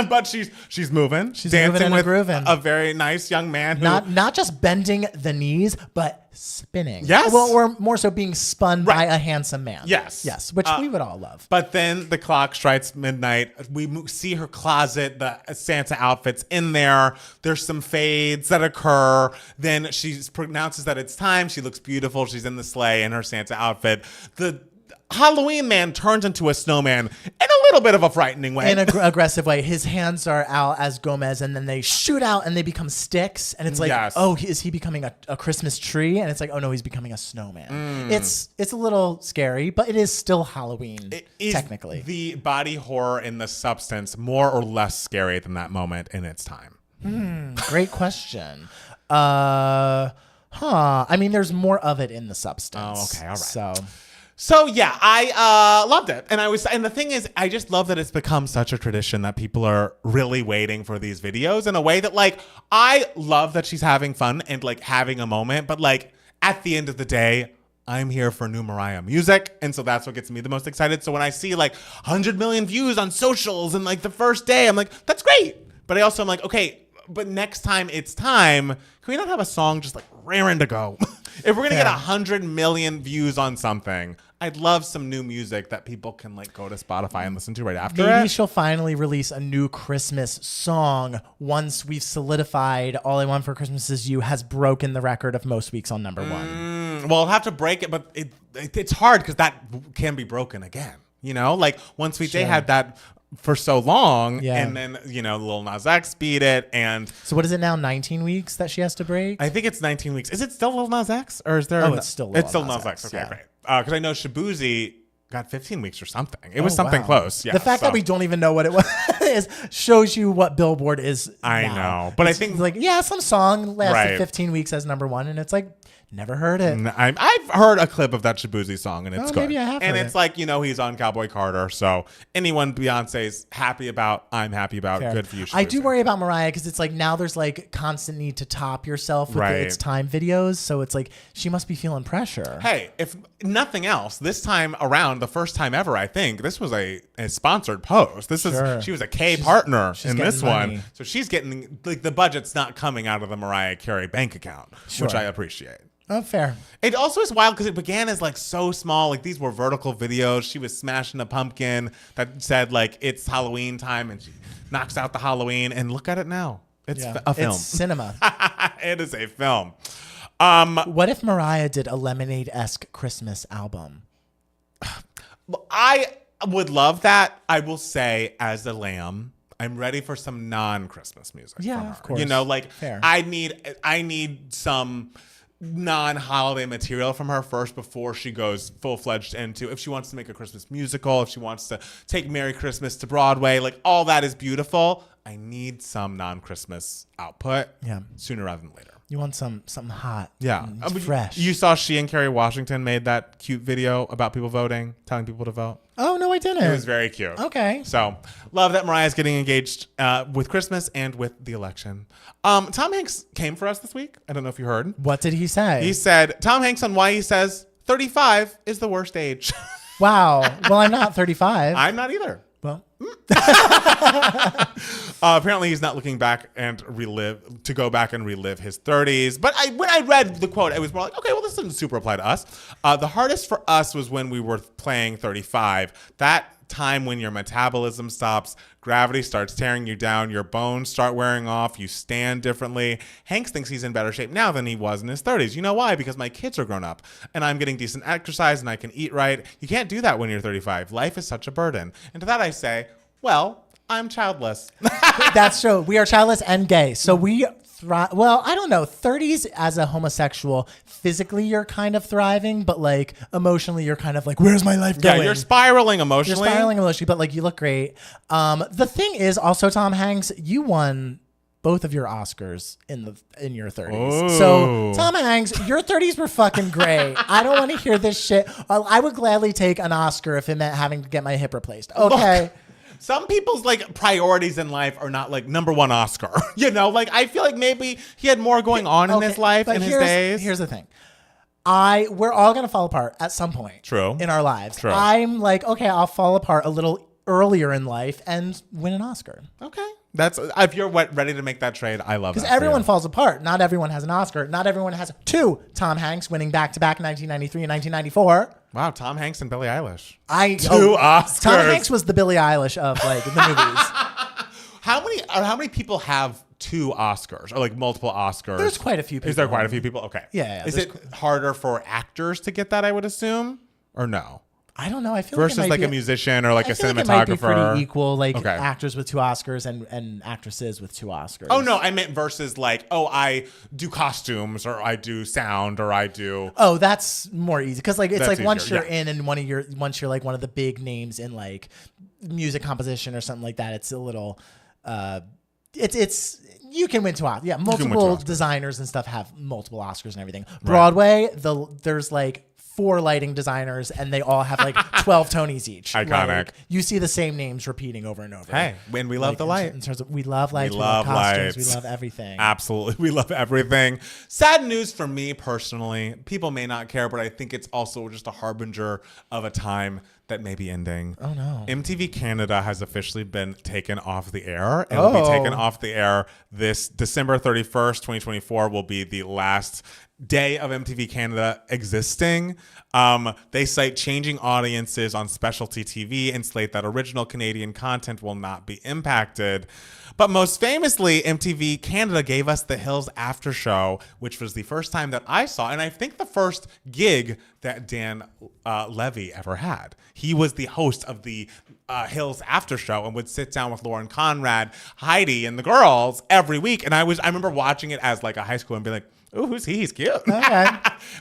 But she's moving. She's dancing moving and with grooving. a very nice young man who Not just bending the knees, but spinning. Yes. Well, or more so being spun by Right. a handsome man. Yes. Yes, which we would all love. But then the clock strikes midnight. We see her closet, the Santa outfits in there. There's some fades that occur. Then she pronounces that it's time. She looks beautiful. She's in the sleigh in her Santa outfit. The Halloween man turns into a snowman in a little bit of a frightening way. In an aggressive way. His hands are out as Gomez, and then they shoot out and they become sticks. And it's like, Yes. oh, is he becoming a Christmas tree? And it's like, oh no, he's becoming a snowman. It's a little scary, but it is still Halloween, Is technically. the body horror in the substance more or less scary than that moment in its time? Great question. I mean, there's more of it in the substance. Oh, okay, all right. So yeah, I loved it, and the thing is, I just love that it's become such a tradition that people are really waiting for these videos in a way that, like, I love that she's having fun and like having a moment, but like at the end of the day, I'm here for new Mariah music, and so that's what gets me the most excited. So when I see like 100 million views on socials and like the first day, I'm like, that's great, but I also am like, okay. But next time it's time, can we not have a song just like raring to go? If we're going to get 100 million views on something, I'd love some new music that people can like go to Spotify and listen to right after maybe it. she'll finally release a new Christmas song once we've solidified All I Want for Christmas Is You has broken the record of most weeks on number one. Well, I'll have to break it, but it's hard because that can be broken again. You know, like One Sweet Day had that for so long, and then Lil Nas X beat it, and so what is it now? 19 weeks that she has to break. I think it's 19 weeks. Is it still Lil Nas X, or is there? Oh, it's still Lil Nas X. Okay, yeah. great. Because I know Shabuzi got 15 weeks or something. It was something close. Yeah. The fact that we don't even know what it was shows you what Billboard is. I now. know, but I think like some song lasted 15 weeks as number one, and it's like. Never heard it. I've heard a clip of that Shabuzi song, and it's good. Maybe I have. And it's like, he's on Cowboy Carter. So anyone Beyonce's happy about, I'm happy about. Fair. Good for you, Shabuzi. I do worry about Mariah because it's like now there's like constant need to top yourself with the It's Time videos. So it's like she must be feeling pressure. Hey, if nothing else, this time around, the first time ever, I think this was a sponsored post. She was a K partner in this money. one. So she's getting like the budget's not coming out of the Mariah Carey bank account, which I appreciate. Oh, fair. It also is wild because it began as like so small. Like these were vertical videos. She was smashing a pumpkin that said like it's Halloween time, and she knocks out the Halloween. And look at it now. It's a film. It's cinema. It is a film. What if Mariah did a Lemonade-esque Christmas album? I would love that. I will say, as a lamb, I'm ready for some non-Christmas music. Yeah, from her. of course. Fair. I need some non-holiday material from her first before she goes full-fledged into, if she wants to make a Christmas musical, if she wants to take Merry Christmas to Broadway, like all that is beautiful. I need some non-Christmas output sooner rather than later. You want something hot. Yeah. Fresh. You saw she and Kerry Washington made that cute video about people voting, telling people to vote. Oh, no, I didn't. It was very cute. Okay. So, love that Mariah's getting engaged with Christmas and with the election. Tom Hanks came for us this week. I don't know if you heard. What did he say? He said, Tom Hanks on why he says 35 is the worst age. Wow. Well, I'm not 35. I'm not either. Well. Apparently he's not looking back and go back and relive his 30s. But when I read the quote, I was more like, okay, well, this doesn't super apply to us. The hardest for us was when we were playing 35. That time when your metabolism stops, gravity starts tearing you down, your bones start wearing off, you stand differently. Hanks thinks he's in better shape now than he was in his 30s. You know why? Because my kids are grown up and I'm getting decent exercise and I can eat right. You can't do that when you're 35. Life is such a burden. And to that I say, well, I'm childless. That's true. We are childless and gay. So we well, I don't know. 30s as a homosexual, physically you're kind of thriving, but like emotionally you're kind of like, where's my life going? Yeah, you're spiraling emotionally. But like you look great. The thing is also, Tom Hanks, you won both of your Oscars in your 30s. Oh. So Tom Hanks, your 30s were fucking great. I don't want to hear this shit. I would gladly take an Oscar if it meant having to get my hip replaced. Okay. Look, some people's like priorities in life are not like number one Oscar. You know, like I feel like maybe he had more going on in his life in his days. Here's the thing. We're all going to fall apart at some point. True. In our lives. True. I'm like, okay, I'll fall apart a little earlier in life and win an Oscar. Okay. That's if you're ready to make that trade, I love that. Because everyone falls apart. Not everyone has an Oscar. Not everyone has two Tom Hanks winning back-to-back 1993 and 1994. Wow, Tom Hanks and Billie Eilish. Two Oscars. Tom Hanks was the Billie Eilish of like the movies. How many people have two Oscars or like multiple Oscars? There's quite a few people. Is there quite a few people? Okay. Yeah. Is it harder for actors to get that, I would assume? Or no? I don't know. I feel versus like a musician or like a cinematographer. It might be pretty equal, like actors with two Oscars and actresses with two Oscars. Oh no, I meant versus like, oh, I do costumes or I do sound or I do. Oh, that's more easy because like it's like once easier, you're in and once you're like one of the big names in like music composition or something like that, it's a little. It's you can win two Oscars. Yeah, multiple designers and stuff have multiple Oscars and everything. Right. Broadway, there's like 4 lighting designers and they all have like 12 Tonys each. Iconic. Like, you see the same names repeating over and over. Hey, when we love the light. In terms of we love lights, we love costumes, we love everything. Absolutely. We love everything. Sad news for me personally. People may not care, but I think it's also just a harbinger of a time that may be ending. Oh no. MTV Canada has officially been taken off the air. It will be taken off the air this December 31st, 2024 will be the last day of MTV Canada existing. They cite changing audiences on specialty TV and slate that original Canadian content will not be impacted. But most famously, MTV Canada gave us the Hills After Show, which was the first time that I saw, and I think the first gig that Dan Levy ever had. He was the host of the Hills After Show and would sit down with Lauren Conrad, Heidi, and the girls every week. And I remember watching it as like a high school and be like, oh, who's he? He's cute. Okay.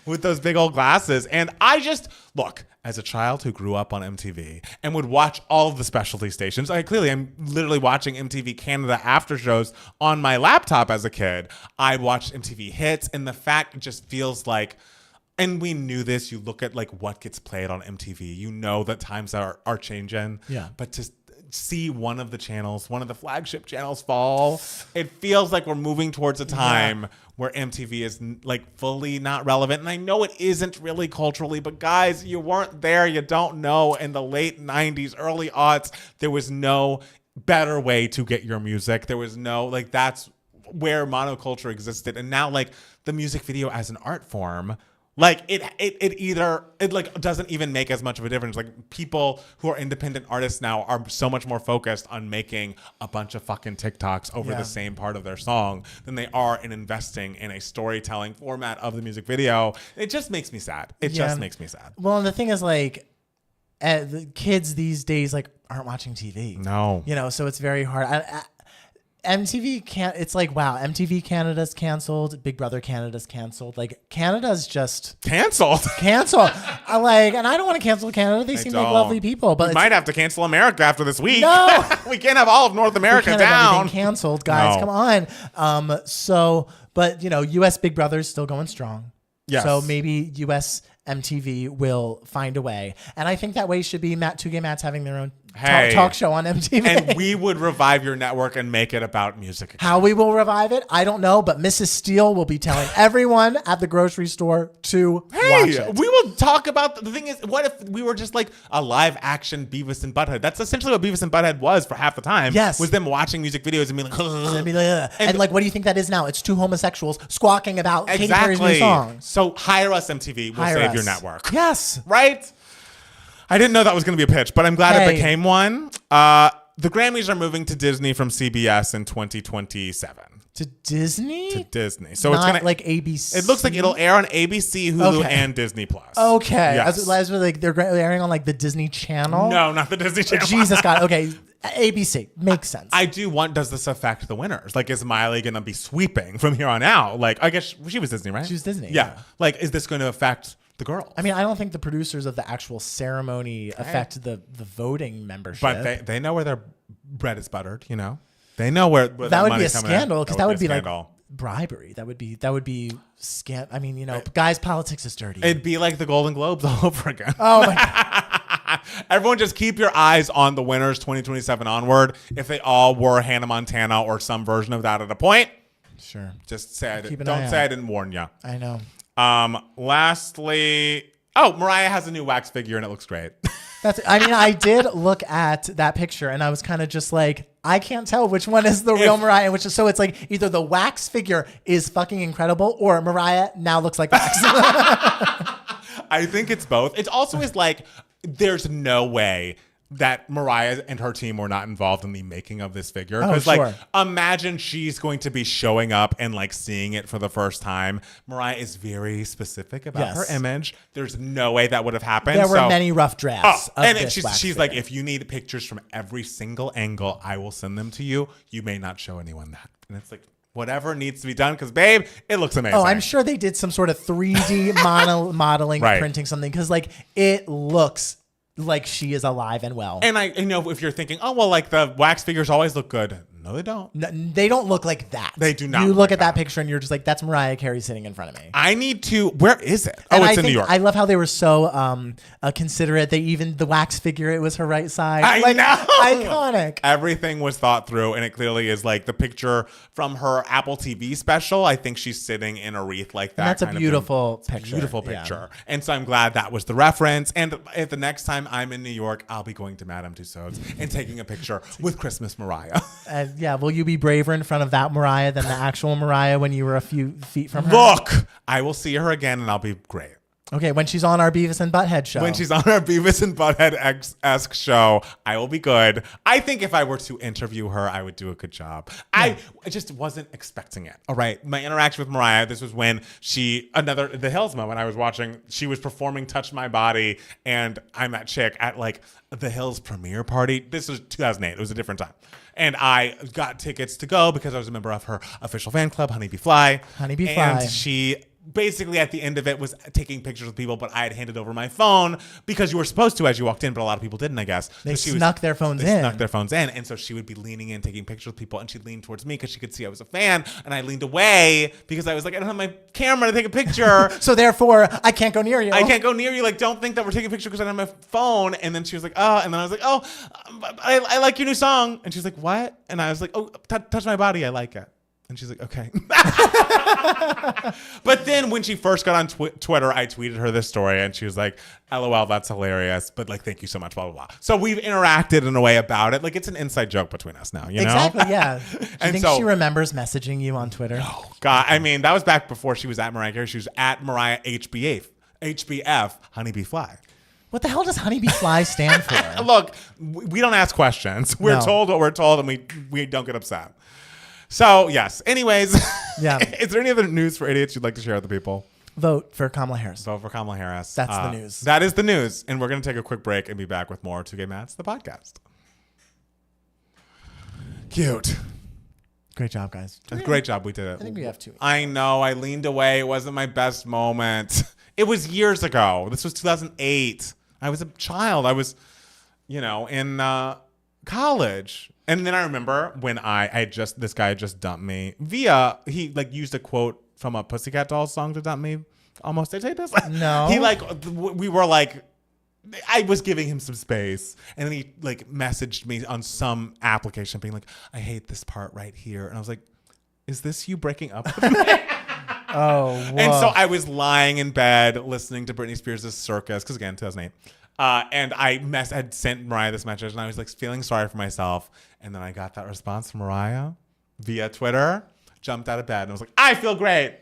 With those big old glasses. And I just, look, as a child who grew up on MTV and would watch all of the specialty stations, I'm literally watching MTV Canada after shows on my laptop as a kid. I watched MTV Hits, and the fact it just feels like, and we knew this, you look at like what gets played on MTV, you know that times are changing. Yeah. But to see one of the flagship channels fall, it feels like we're moving towards a time where MTV is like fully not relevant. And I know it isn't really culturally, but guys, you weren't there. You don't know. In the late 90s, early aughts, there was no better way to get your music. There was no, like, that's where monoculture existed. And now like the music video as an art form, like it doesn't even make as much of a difference. Like people who are independent artists now are so much more focused on making a bunch of fucking TikToks over the same part of their song than they are in investing in a storytelling format of the music video. It just makes me sad. It just makes me sad. Well, and the thing is like, the kids these days like aren't watching TV. No. You know, so it's very hard. MTV can't. It's like, wow, MTV Canada's canceled. Big Brother Canada's canceled. Like Canada's just canceled. And I don't want to cancel Canada. They seem like lovely people, but we might have to cancel America after this week. No, we can't have all of North America we can't down. have everything canceled, guys. No. Come on. But you know, U.S. Big Brother's still going strong. Yes. So maybe U.S. MTV will find a way, and I think that way should be Two Gay Mats having their own talk show on MTV. And we would revive your network and make it about music again. How we will revive it, I don't know, but Mrs. Steele will be telling everyone at the grocery store to watch it. We will talk about, the thing is, what if we were just like a live action Beavis and Butthead? That's essentially what Beavis and Butthead was for half the time. Yes. Was them watching music videos and being like, and like, what do you think that is now? It's two homosexuals squawking about Katy Perry's new song. So hire us, MTV. We'll save your network. Yes. Right? I didn't know that was going to be a pitch, but I'm glad it Hey. became one. The Grammys are moving to Disney from CBS in 2027. To Disney? To Disney. So Not it's going to... like ABC? It looks like it'll air on ABC, Hulu, Okay. and Disney+. Okay. Yes. I was like, they're airing on like the Disney Channel? No, not the Disney Channel. Jesus God. Okay. ABC. Makes sense. I do want, does this affect the winners? Like, is Miley going to be sweeping from here on out? Like, I guess she was Disney, right? She was Disney, Yeah. yeah. Like, is this going to affect the girls? I mean, I don't think the producers of the actual ceremony affect the voting membership. But they know where their bread is buttered, you know? They know where that the would be a money's coming in. scandal because that would be like scandal. bribery. That would be I mean, guys, politics is dirty. It'd be like the Golden Globes all over again. Oh my God. Everyone just keep your eyes on the winners 2027 onward. If they all were Hannah Montana or some version of that at a point, Sure. just say Keep an don't eye say out. I didn't warn you. I know. Lastly, Mariah has a new wax figure and it looks great. I did look at that picture and I was kind of just like, I can't tell which one is the real Mariah, so it's like either the wax figure is fucking incredible or Mariah now looks like wax. I think it's both. It's also is like, there's no way that Mariah and her team were not involved in the making of this figure. Because sure. imagine she's going to be showing up and like seeing it for the first time. Mariah is very specific about her image. There's no way that would have happened. There were many rough drafts. And this she's wax like, figure. if you need pictures from every single angle, I will send them to you. You may not show anyone that. And it's like, whatever needs to be done, because babe, it looks amazing. Oh, I'm sure they did some sort of 3D modeling, Right. printing something, because like it looks like she is alive and well. And I know if you're thinking, oh well, like the wax figures always look good. No, they don't. No, they don't look like that. They do not You look look like at that that. picture and you're just like, that's Mariah Carey sitting in front of me. I need to. Where is it? Oh, And it's I in New York. I love how they were so considerate. They even the wax figure, it was her right side. I know. Iconic. Everything was thought through, and it clearly is like the picture from her Apple TV special. I think she's sitting in a wreath like that. And that's a kind of beautiful thing. picture. Beautiful Yeah. picture. And so I'm glad that was the reference. And if the next time I'm in New York, I'll be going to Madame Tussauds and taking a picture with Christmas Mariah. And yeah, will you be braver in front of that Mariah than the actual Mariah when you were a few feet from her? Look, I will see her again, and I'll be great. Okay, when she's on our Beavis and Butthead show. When she's on our Beavis and Butthead-esque show, I will be good. I think if I were to interview her, I would do a good job. I just wasn't expecting it. All right. My interaction with Mariah, this was when The Hills moment I was watching, she was performing Touch My Body, and I'm that chick at like The Hills premiere party. This was 2008. It was a different time. And I got tickets to go because I was a member of her official fan club, Honeybee Fly. Honeybee Fly. And she basically at the end of it was taking pictures with people, but I had handed over my phone because you were supposed to as you walked in, but a lot of people didn't, I guess. They So snuck their phones in. Snuck their phones in. And so she would be leaning in, taking pictures with people, and she'd lean towards me because she could see I was a fan. And I leaned away because I was like, I don't have my camera to take a picture. So therefore, I can't go near you. I can't go near you. Like, don't think that we're taking a picture because I don't have my phone. And then she was like, oh. And then I was like, oh, I like your new song. And she's like, what? And I was like, oh, Touch My Body. I like it. And she's like, okay. But then when she first got on Twitter, I tweeted her this story and she was like, LOL, that's hilarious. But like, thank you so much, blah, blah, blah. So we've interacted in a way about it. Like it's an inside joke between us now, you know? Exactly, yeah. Do you And think so- she remembers messaging you on Twitter? God, I mean, that was back before she was at Mariah Carey. She was at Mariah HBF, Honeybee Fly. What the hell does Honeybee Fly stand for? Look, we don't ask questions. We're No. told what we're told and we don't get upset. So, yes. Anyways, Yeah. Is there any other news for idiots you'd like to share with the people? Vote for Kamala Harris. Vote for Kamala Harris. That's the news. That is the news. And we're going to take a quick break and be back with more 2 Gay Mats, the podcast. Cute. Great job, guys. Great job. We did it. I think we have 2. I know. I leaned away. It wasn't my best moment. It was years ago. This was 2008. I was a child. I was, in college. And then I remember when this guy just dumped me he like used a quote from a Pussycat Dolls song to dump me. Almost. Did I say this? No. He we were like, I was giving him some space, and then he like messaged me on some application being like, I hate this part right here. And I was like, is this you breaking up with me? Oh, whoa. And so I was lying in bed listening to Britney Spears' Circus, because again, 2008. And I had sent Mariah this message, and I was like feeling sorry for myself. And then I got that response from Mariah via Twitter, jumped out of bed, and I was like, I feel great.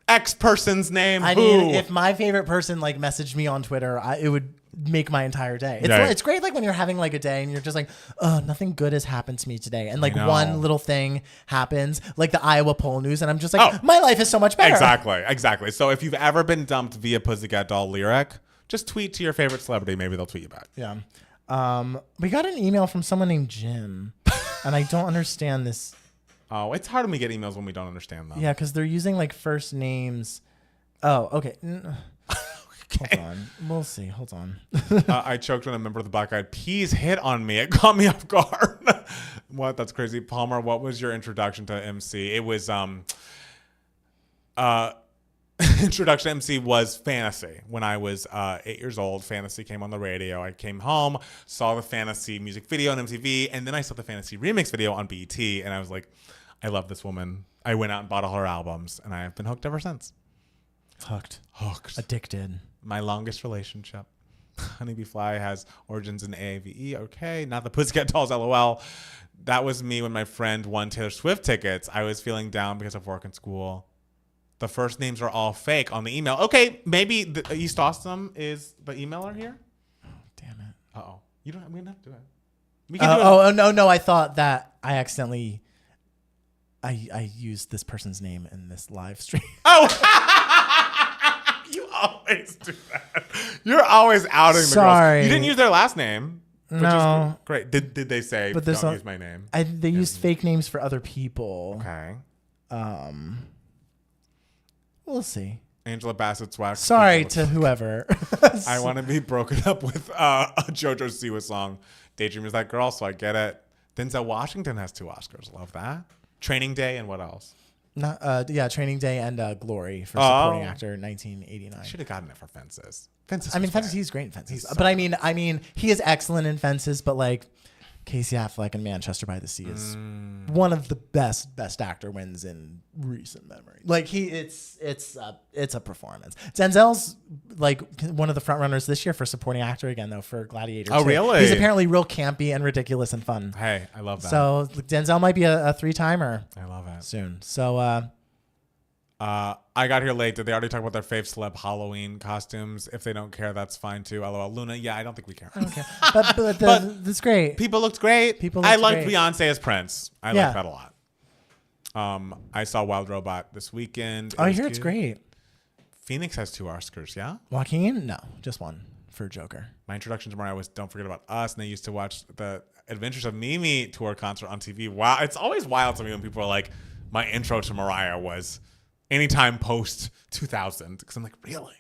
X person's name. I Who? mean, if my favorite person like messaged me on Twitter, it would make my entire day. It's great like when you're having like a day and you're just like, oh, nothing good has happened to me today. And like one little thing happens, like the Iowa poll news, and I'm just like, my life is so much better. Exactly. So if you've ever been dumped via Pussycat Doll lyric, just tweet to your favorite celebrity. Maybe they'll tweet you back. Yeah. We got an email from someone named Jim, and I don't understand this. Oh, it's hard when we get emails when we don't understand them. Yeah, because they're using like first names. Oh, okay. Hold on. We'll see. Hold on. I choked when a member of the Black Eyed Peas hit on me. It caught me off guard. What? That's crazy. Palmer, what was your introduction to MC? It was introduction to MC was Fantasy. When I was 8 years old, Fantasy came on the radio. I came home, saw the Fantasy music video on MTV, and then I saw the Fantasy remix video on BET, and I was like, I love this woman. I went out and bought all her albums, and I have been hooked ever since. Hooked. Addicted. My longest relationship. Honeybee Fly has origins in AAVE. Okay, not the Pussycat Dolls, LOL. That was me when my friend won Taylor Swift tickets. I was feeling down because of work and school. The first names are all fake on the email. Okay, maybe the East Austin is the emailer here. Oh, damn it. Uh-oh. We don't have to do it. We can do it. No. I thought that I accidentally... I used this person's name in this live stream. Oh! You always do that. You're always outing the girls. You didn't use their last name. No. Great. Did they say, don't use my name? They used fake names for other people. Okay. We'll see. Angela Bassett's wax. Sorry to whoever. I want to be broken up with a JoJo Siwa song. Daydream is that girl, so I get it. Denzel Washington has 2 Oscars. Love that. Training Day and what else? Training Day and Glory for supporting actor 1989. Should have gotten it for Fences. Fences. He's great in Fences. But I mean, he is excellent in Fences. But like Casey Affleck in Manchester by the Sea is one of the best actor wins in recent memory. Like it's a performance. Denzel's like one of the front runners this year for supporting actor again though for Gladiator. Oh, really? He's apparently real campy and ridiculous and fun. Hey, I love that. So Denzel might be a 3-timer. I love it. Soon. So I got here late. Did they already talk about their fave celeb Halloween costumes? If they don't care, that's fine too. LOL. Luna, yeah, I don't think we care. I don't care. But that's great. People looked great. I liked Beyonce as Prince. I liked that a lot. I saw Wild Robot this weekend. I hear it's great. Phoenix has 2 Oscars, yeah? Joaquin? No, just one for Joker. My introduction to Mariah was Don't Forget About Us, and I used to watch the Adventures of Mimi tour concert on TV. Wow, it's always wild to me when people are like, my intro to Mariah was anytime post 2000, because I'm like, really?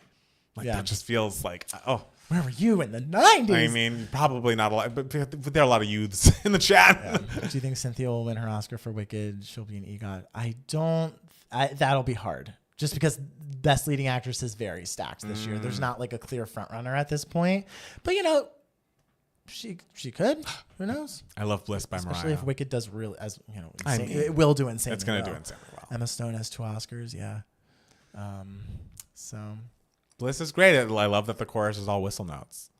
Like that just feels like, oh. Where were you in the 90s? I mean, probably not a lot, but there are a lot of youths in the chat. Yeah. Do you think Cynthia will win her Oscar for Wicked? She'll be an EGOT. That'll be hard. Just because Best Leading Actress is very stacked this year. There's not like a clear front runner at this point. But she could. Who knows? I love Bliss by Especially Mariah. if Wicked does really, insane. It will do insane. It's going to do insanely well. Emma Stone has 2 Oscars. Yeah. So Bliss is great. I love that the chorus is all whistle notes.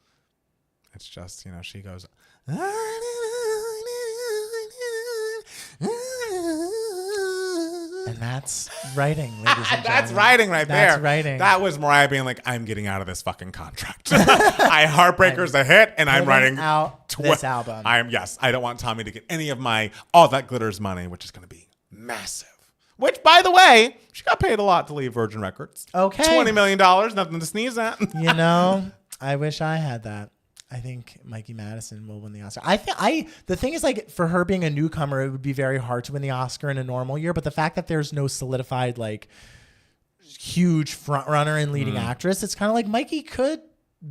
It's just, she goes. And that's writing, ladies and gentlemen. That's writing right there. That's writing. That was Mariah being like, I'm getting out of this fucking contract. Heartbreaker's a hit, and I'm writing out this album. I don't want Tommy to get any of my All That Glitters money, which is going to be massive. Which, by the way, she got paid a lot to leave Virgin Records. Okay. $20 million, nothing to sneeze at. I wish I had that. I think Mikey Madison will win the Oscar. The thing is, like, for her being a newcomer, it would be very hard to win the Oscar in a normal year. But the fact that there's no solidified, like, huge front runner and leading actress, it's kind of like Mikey could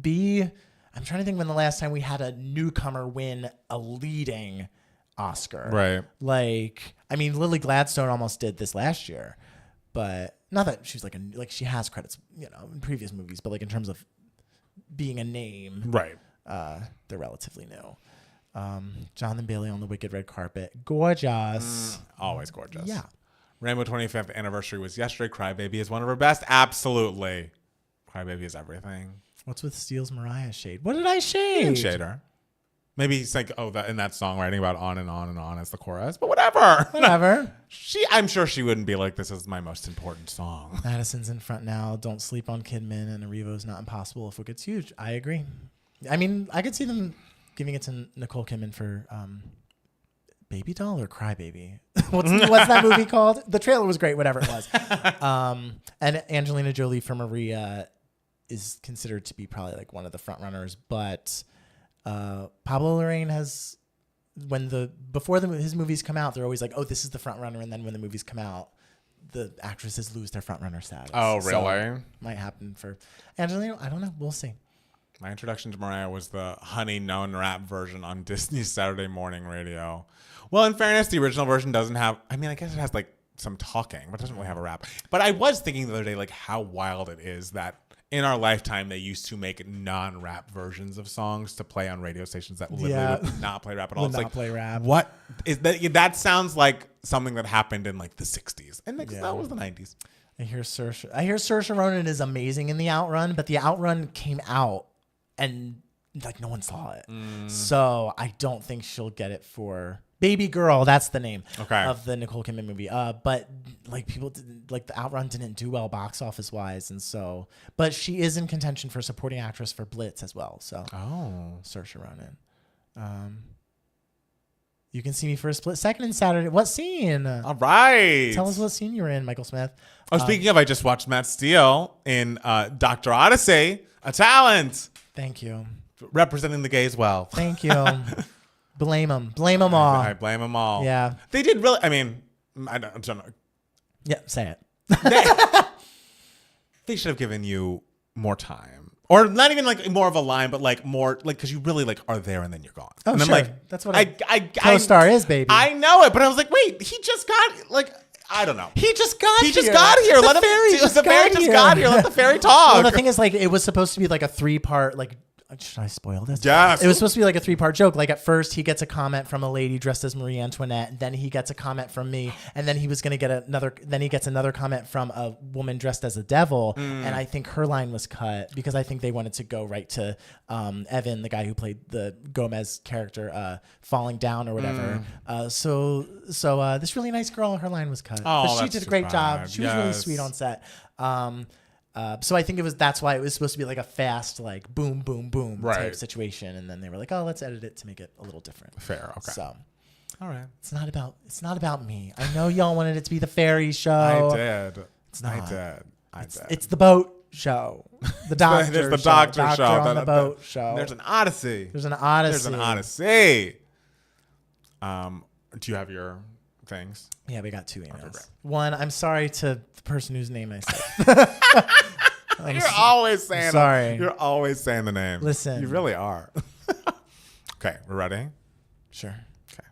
be. I'm trying to think when the last time we had a newcomer win a leading Oscar. Right. Like, I mean, Lily Gladstone almost did this last year, but not that she's like she has credits, in previous movies, but like in terms of being a name, right? They're relatively new. Jonathan Bailey on the Wicked red carpet, gorgeous, always gorgeous. Yeah. Rainbow 25th anniversary was yesterday. Crybaby is one of her best. Absolutely, Crybaby is everything. What's with Steele's Mariah shade? What did I shade? You didn't shade her. Maybe he's like, oh, that in that song writing about on and on and on as the chorus, but whatever. Whatever. I'm sure she wouldn't be like, this is my most important song. Madison's in front now. Don't sleep on Kidman, and Arrivo's not impossible if it gets huge. I agree. I mean, I could see them giving it to Nicole Kidman for Baby Doll or Cry Baby. What's that movie called? The trailer was great, whatever it was. And Angelina Jolie for Maria is considered to be probably like one of the front runners, but Pablo Larraín has, before his movies come out, they're always like, oh, this is the front runner, and then when the movies come out, the actresses lose their front runner status. Oh, really? So, might happen for Angelina. I don't know. We'll see. My introduction to Mariah was the Honey Known Rap version on Disney's Saturday morning radio. Well, in fairness, the original version doesn't have, I mean, I guess it has like some talking, but it doesn't really have a rap. But I was thinking the other day, like how wild it is that in our lifetime, they used to make non-rap versions of songs to play on radio stations that literally would not play rap at all. Would not play rap. What is that? That sounds like something that happened in like the 60s. And that was the 90s. I hear Saoirse Ronan is amazing in the Outrun, but the Outrun came out and like no one saw it. So I don't think she'll get it for Baby Girl. That's the name of the Nicole Kidman movie. But like people didn't, like the Outrun didn't do well box office wise. And so, but she is in contention for supporting actress for Blitz as well. So Saoirse Ronan. You can see me for a split second in Saturday. What scene? All right. Tell us what scene you were in, Michael Smith. Oh, speaking of, I just watched Matt Steele in Dr. Odyssey, a talent. Thank you. Representing the gays well. Thank you. Blame them. Blame them all. I blame them all. Yeah. They did really, I mean, I don't know. Yeah, say it. They should have given you more time. Or not even like more of a line, but like more, like, because you really like are there and then you're gone. Oh, and sure. I'm like, that's what a co-star is, baby. I know it, but I was like, wait, he just got, like, I don't know. He just got here. The fairy just got here. Let the fairy talk. Well, the thing is, like, it was supposed to be like a 3-part, like, should I spoil this? Yes. It was supposed to be like a 3-part joke. Like at first he gets a comment from a lady dressed as Marie Antoinette, and then he gets a comment from me, and then he was going to get he gets another comment from a woman dressed as a devil. And I think her line was cut because I think they wanted to go right to Evan, the guy who played the Gomez character, falling down or whatever. So this really nice girl, her line was cut. But she did a great job. She was really sweet on set. So I think that's why it was supposed to be like a fast, like boom, boom, boom type situation. And then they were like, oh, let's edit it to make it a little different. Fair. Okay. So, all right. It's not about me. I know y'all wanted it to be the fairy show. I did. It's not. I did. It's the boat show. The doctor show. It's the doctor show. On the boat show. There's an Odyssey. There's an Odyssey. Do you have your things? Yeah, we got 2 emails. Okay, one, I'm sorry to the person whose name I said. You're always saying sorry. You're always saying the name. Listen. You really are. Okay, we're ready? Sure. Okay.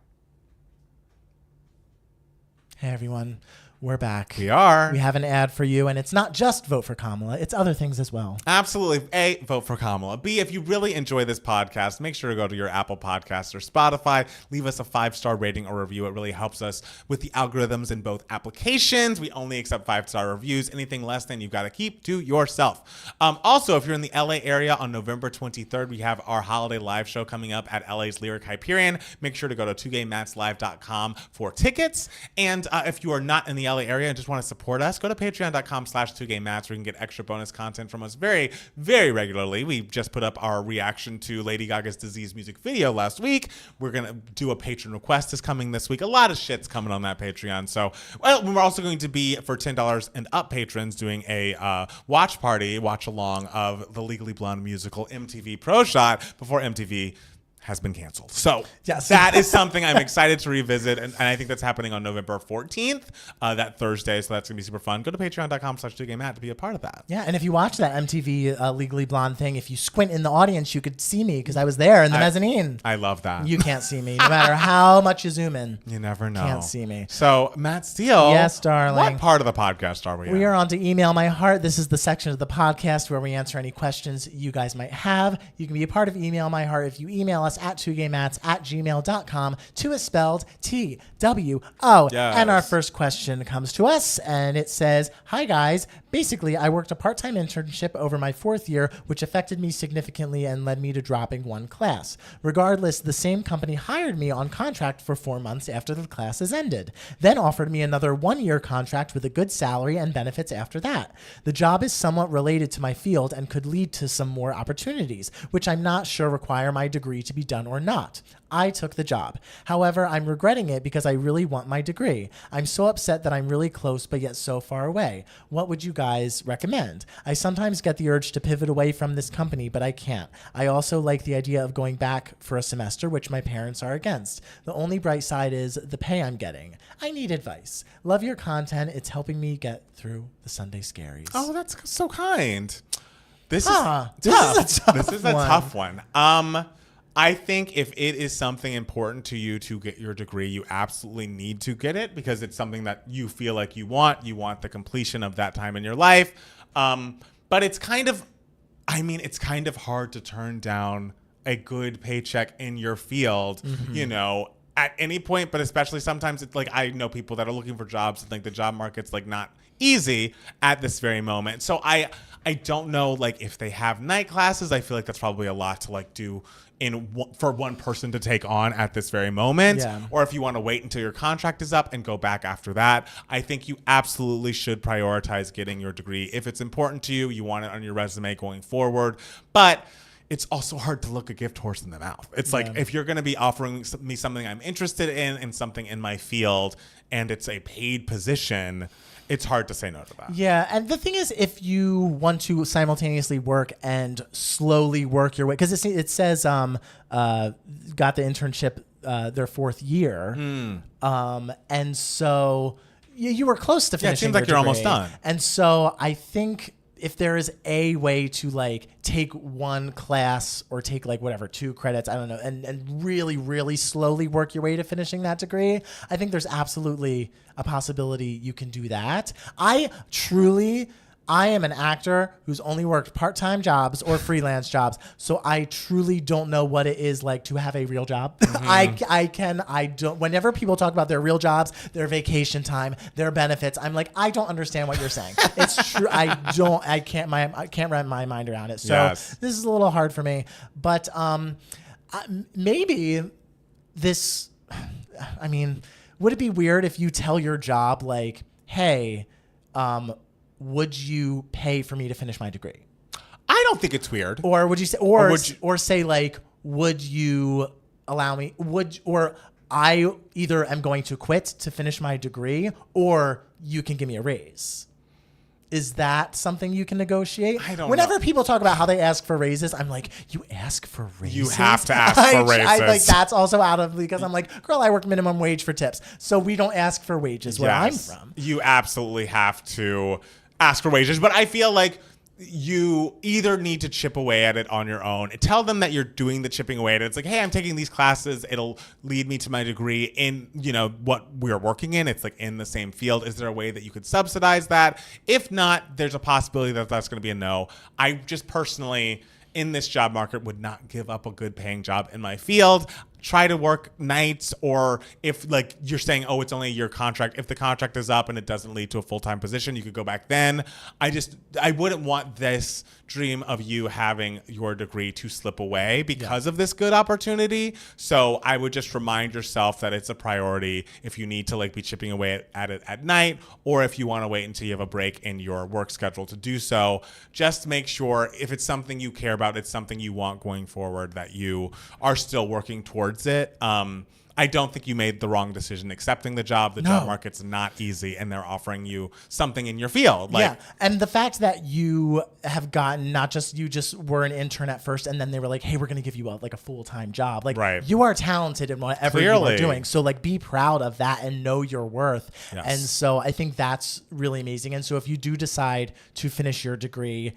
Hey, everyone. We're back. We are. We have an ad for you, and it's not just vote for Kamala. It's other things as well. Absolutely. A, vote for Kamala. B, if you really enjoy this podcast, make sure to go to your Apple Podcasts or Spotify. Leave us a 5-star rating or review. It really helps us with the algorithms in both applications. We only accept 5-star reviews. Anything less than you've got to keep to yourself. Also, if you're in the LA area on November 23rd, we have our holiday live show coming up at LA's Lyric Hyperion. Make sure to go to 2gaymatslive.com for tickets. And if you are not in the LA area and just want to support us, go to patreon.com/2gaymats where you can get extra bonus content from us very, very regularly. We just put up our reaction to Lady Gaga's Disease music video last week. We're going to do a patron request is coming this week. A lot of shit's coming on that Patreon. So, we're also going to be, for $10 and up patrons, doing a watch along of the Legally Blonde musical MTV Pro Shot before MTV has been canceled. So yes. That is something I'm excited to revisit. And I think that's happening on November 14th, that Thursday. So that's going to be super fun. Go to patreon.com/2gaymat to be a part of that. Yeah. And if you watch that MTV Legally Blonde thing, if you squint in the audience, you could see me because I was there in the mezzanine. I love that. You can't see me. No matter how much you zoom in. You never know. Can't see me. So Matt Steele. Yes, darling. What part of the podcast are we in? We are on to Email My Heart. This is the section of the podcast where we answer any questions you guys might have. You can be a part of Email My Heart if you email us us at 2gaymats@gmail.com. 2 is spelled TWO. Yes. And our first question comes to us, and it says, "Hi guys. Basically, I worked a part-time internship over my 4th year, which affected me significantly and led me to dropping one class. Regardless, the same company hired me on contract for 4 months after the classes ended, then offered me another 1-year contract with a good salary and benefits after that. The job is somewhat related to my field and could lead to some more opportunities, which I'm not sure require my degree to be done or not. I took the job. However, I'm regretting it because I really want my degree. I'm so upset that I'm really close but yet so far away. What would you guys recommend? I sometimes get the urge to pivot away from this company, but I can't. I also like the idea of going back for a semester, which my parents are against. The only bright side is the pay I'm getting. I need advice. Love your content. It's helping me get through the Sunday scaries." Oh, that's so kind. This is a tough one. I think if it is something important to you to get your degree, you absolutely need to get it because it's something that you feel like you want. You want the completion of that time in your life. But it's kind of hard to turn down a good paycheck in your field, at any point, but especially sometimes it's like, I know people that are looking for jobs and like the job market's like not easy at this very moment. So I don't know, like if they have night classes, I feel like that's probably a lot to like do for one person to take on at this very moment. Yeah. Or if you want to wait until your contract is up and go back after that, I think you absolutely should prioritize getting your degree. If it's important to you, you want it on your resume going forward. But it's also hard to look a gift horse in the mouth. It's like, if you're going to be offering me something I'm interested in and something in my field, and it's a paid position, it's hard to say no to that. Yeah, and the thing is, if you want to simultaneously work and slowly work your way, because it says got the internship their 4th year, and so you were close to finishing. Yeah, it seems like you're almost done. And so I think if there is a way to like take one class or take like whatever 2 credits, I don't know, and really, really slowly work your way to finishing that degree, I think there's absolutely a possibility you can do that. I am an actor who's only worked part-time jobs or freelance jobs, so I truly don't know what it is like to have a real job. Whenever people talk about their real jobs, their vacation time, their benefits, I'm like, I don't understand what you're saying. It's true. I can't wrap my mind around it. So This is a little hard for me, but maybe this, would it be weird if you tell your job like, hey, would you pay for me to finish my degree? I don't think it's weird. Or would you say, or say like, would you allow me? Or I either am going to quit to finish my degree, or you can give me a raise. Is that something you can negotiate? I don't know. Whenever people talk about how they ask for raises, I'm like, you ask for raises? You have to ask for raises. I like that's also out of, because I'm like, girl, I work minimum wage for tips. So we don't ask for wages where I'm from. You absolutely have to ask for wages. But I feel like you either need to chip away at it on your own. Tell them that you're doing the chipping away at it. It's like, hey, I'm taking these classes. It'll lead me to my degree in, what we're working in. It's like in the same field. Is there a way that you could subsidize that? If not, there's a possibility that that's going to be a no. I just personally, in this job market, would not give up a good paying job in my field. Try to work nights, or if like you're saying, oh, it's only a year contract. If the contract is up and it doesn't lead to a full-time position, you could go back then. I wouldn't want this dream of you having your degree to slip away because of this good opportunity. So I would just remind yourself that it's a priority if you need to like be chipping away at it at night, or if you want to wait until you have a break in your work schedule to do so. Just make sure if it's something you care about, it's something you want going forward, that you are still working towards it. I don't think you made the wrong decision accepting the job. The job market's not easy, and they're offering you something in your field. And the fact that you have gotten, not just you just were an intern at first, and then they were like, hey, we're going to give you a full-time job. You are talented in whatever you are doing. So be proud of that and know your worth. Yes. And so I think that's really amazing. And so if you do decide to finish your degree,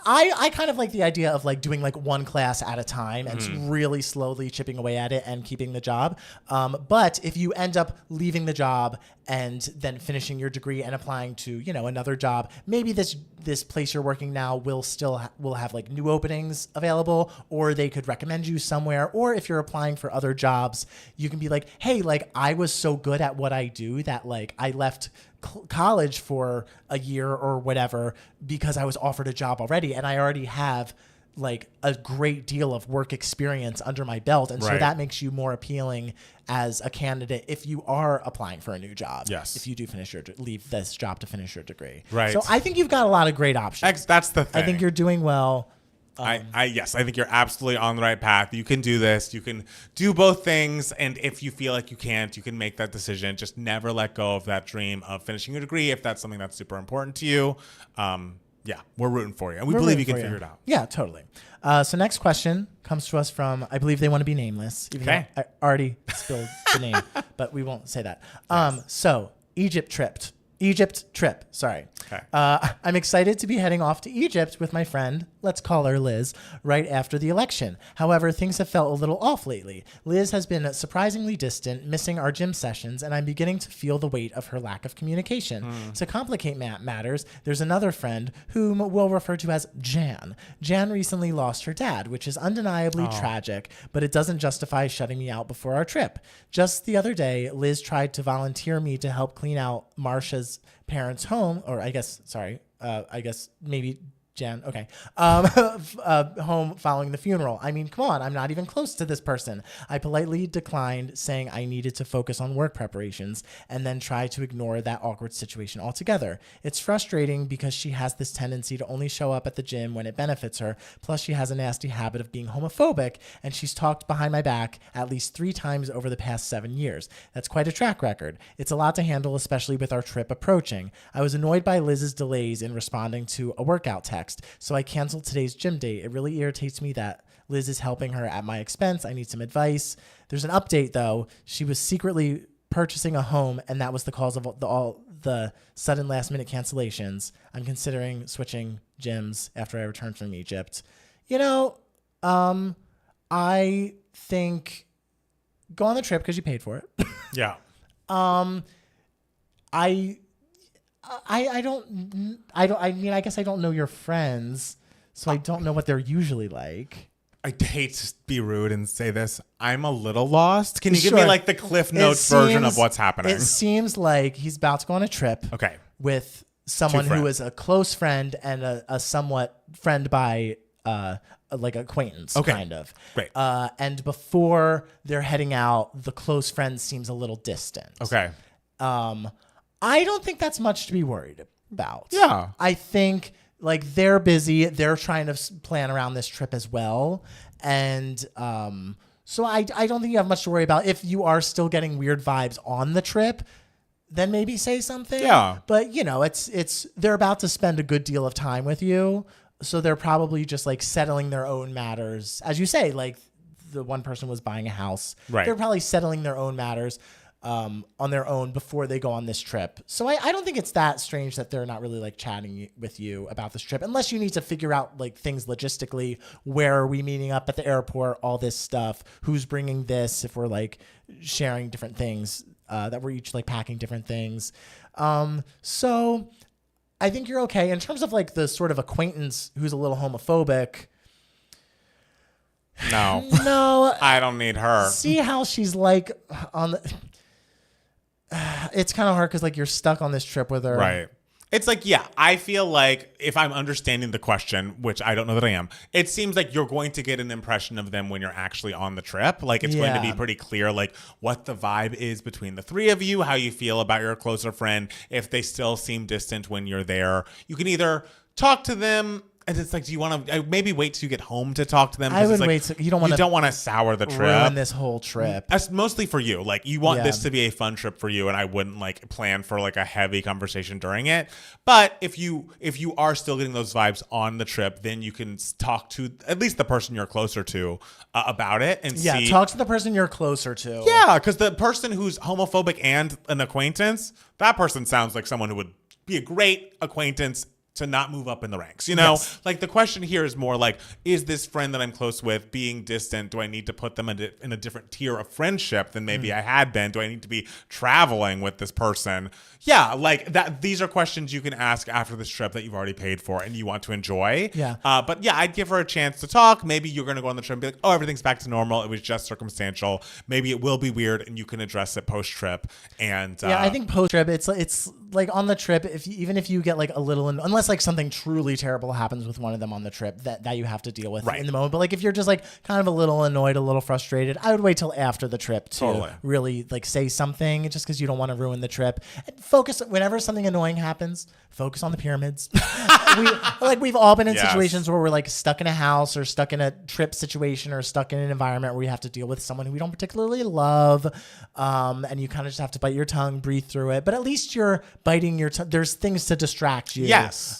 I kind of like the idea of like doing like one class at a time and really slowly chipping away at it and keeping the job. But if you end up leaving the job and then finishing your degree and applying to, another job, maybe this place you're working now will have like new openings available, or they could recommend you somewhere. Or if you're applying for other jobs, you can be like, hey, like I was so good at what I do that like I left college for a year or whatever because I was offered a job already and I already have like a great deal of work experience under my belt, and so that makes you more appealing as a candidate if you are applying for a new job. Yes, if you do leave this job to finish your degree. Right. So I think you've got a lot of great options. That's the thing. I think you're doing well. Yes, I think you're absolutely on the right path. You can do this. You can do both things. And if you feel like you can't, you can make that decision. Just never let go of that dream of finishing your degree if that's something that's super important to you. Yeah, we're rooting for you. And we believe you can figure it out. Yeah, totally. So next question comes to us from, I believe they want to be nameless. Even though I already spilled the name, but we won't say that. So Egypt trip. Sorry. Okay. I'm excited to be heading off to Egypt with my friend, let's call her Liz, right after the election. However, things have felt a little off lately. Liz has been surprisingly distant, missing our gym sessions, and I'm beginning to feel the weight of her lack of communication. To complicate matters, there's another friend whom we'll refer to as Jan. Jan recently lost her dad, which is undeniably tragic, but it doesn't justify shutting me out before our trip. Just the other day, Liz tried to volunteer me to help clean out Marsha's parents' home, or I guess maybe Jan, okay, home following the funeral. I mean, come on, I'm not even close to this person. I politely declined, saying I needed to focus on work preparations, and then tried to ignore that awkward situation altogether. It's frustrating because she has this tendency to only show up at the gym when it benefits her, plus she has a nasty habit of being homophobic, and she's talked behind my back at least 3 times over the past 7 years. That's quite a track record. It's a lot to handle, especially with our trip approaching. I was annoyed by Liz's delays in responding to a workout text, so I canceled today's gym date. It really irritates me that Liz is helping her at my expense. I need some advice. There's an update though. She was secretly purchasing a home, and that was the cause of all the sudden last minute cancellations. I'm considering switching gyms after I return from Egypt. I think go on the trip because you paid for it. Yeah. I guess I don't know your friends, so I don't know what they're usually like. I hate to be rude and say this. I'm a little lost. Can you give me like the Cliff Notes version of what's happening? It seems like he's about to go on a trip. Okay. With someone who is a close friend and a somewhat friend by like acquaintance, kind of. Great. And before they're heading out, the close friend seems a little distant. Okay. I don't think that's much to be worried about. Yeah. I think like they're busy. They're trying to plan around this trip as well. And so I don't think you have much to worry about. If you are still getting weird vibes on the trip, then maybe say something. Yeah. But it's they're about to spend a good deal of time with you. So they're probably just like settling their own matters. As you say, like the one person was buying a house. Right. They're probably settling their own matters on their own before they go on this trip. So I don't think it's that strange that they're not really like chatting with you about this trip, unless you need to figure out like things logistically. Where are we meeting up at the airport? All this stuff. Who's bringing this? If we're like sharing different things, that we're each like packing different things. So I think you're okay. In terms of like the sort of acquaintance who's a little homophobic. No, I don't need her. See how she's like on the. It's kind of hard because like you're stuck on this trip with her. Right. It's like, yeah, I feel like if I'm understanding the question, which I don't know that I am, it seems like you're going to get an impression of them when you're actually on the trip. Like it's going to be pretty clear like what the vibe is between the three of you, how you feel about your closer friend. If they still seem distant when you're there, you can either talk to them. And it's like, do you want to maybe wait till you get home to talk to them? I would like, wait. You don't want to sour the trip. Ruin this whole trip. That's mostly for you. Like you want this to be a fun trip for you, and I wouldn't like plan for like a heavy conversation during it. But if you are still getting those vibes on the trip, then you can talk to at least the person you're closer to about it and see. Talk to the person you're closer to. Yeah, because the person who's homophobic and an acquaintance, that person sounds like someone who would be a great acquaintance to not move up in the ranks. You know, Yes. like the question here is more like, is this friend that I'm close with being distant? Do I need to put them in a different tier of friendship than maybe I had been? Do I need to be traveling with this person? Yeah, like that. These are questions you can ask after this trip that you've already paid for and you want to enjoy. Yeah. But yeah, I'd give her a chance to talk. Maybe you're going to go on the trip and be like, oh, everything's back to normal. It was just circumstantial. Maybe it will be weird and you can address it post-trip. And yeah, I think post-trip, it's like on the trip, even if you get like a little, unless like something truly terrible happens with one of them on the trip that you have to deal with in the moment. But like if you're just like kind of a little annoyed, a little frustrated, I would wait till after the trip to really like say something, just because you don't want to ruin the trip. And focus, whenever something annoying happens, focus on the pyramids. We've all been in situations where we're like stuck in a house or stuck in a trip situation or stuck in an environment where we have to deal with someone who we don't particularly love. And you kind of just have to bite your tongue, breathe through it. But at least you're biting your tongue. There's things to distract you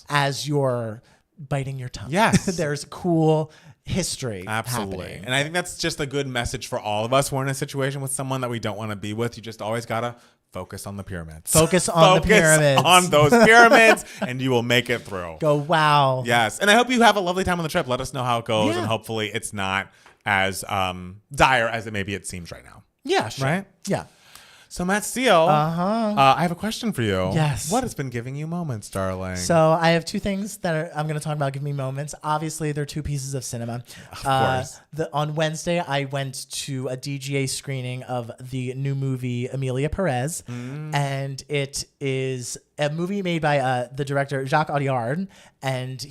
as you're biting your tongue. Yes. There's cool history happening. And I think that's just a good message for all of us. We're in a situation with someone that we don't want to be with. You just always got to focus on the pyramids. Focus on the pyramids. On those pyramids, and you will make it through. Go, wow. Yes. And I hope you have a lovely time on the trip. Let us know how it goes, and hopefully it's not as dire as maybe it seems right now. Yeah, sure. Right? Yeah. So Matt Steele, I have a question for you. Yes. What has been giving you moments, darling? So I have two things that I'm going to talk about. Give me moments. Obviously, they're two pieces of cinema. Of course. On Wednesday, I went to a DGA screening of the new movie Emilia Perez, and it is a movie made by the director Jacques Audiard, and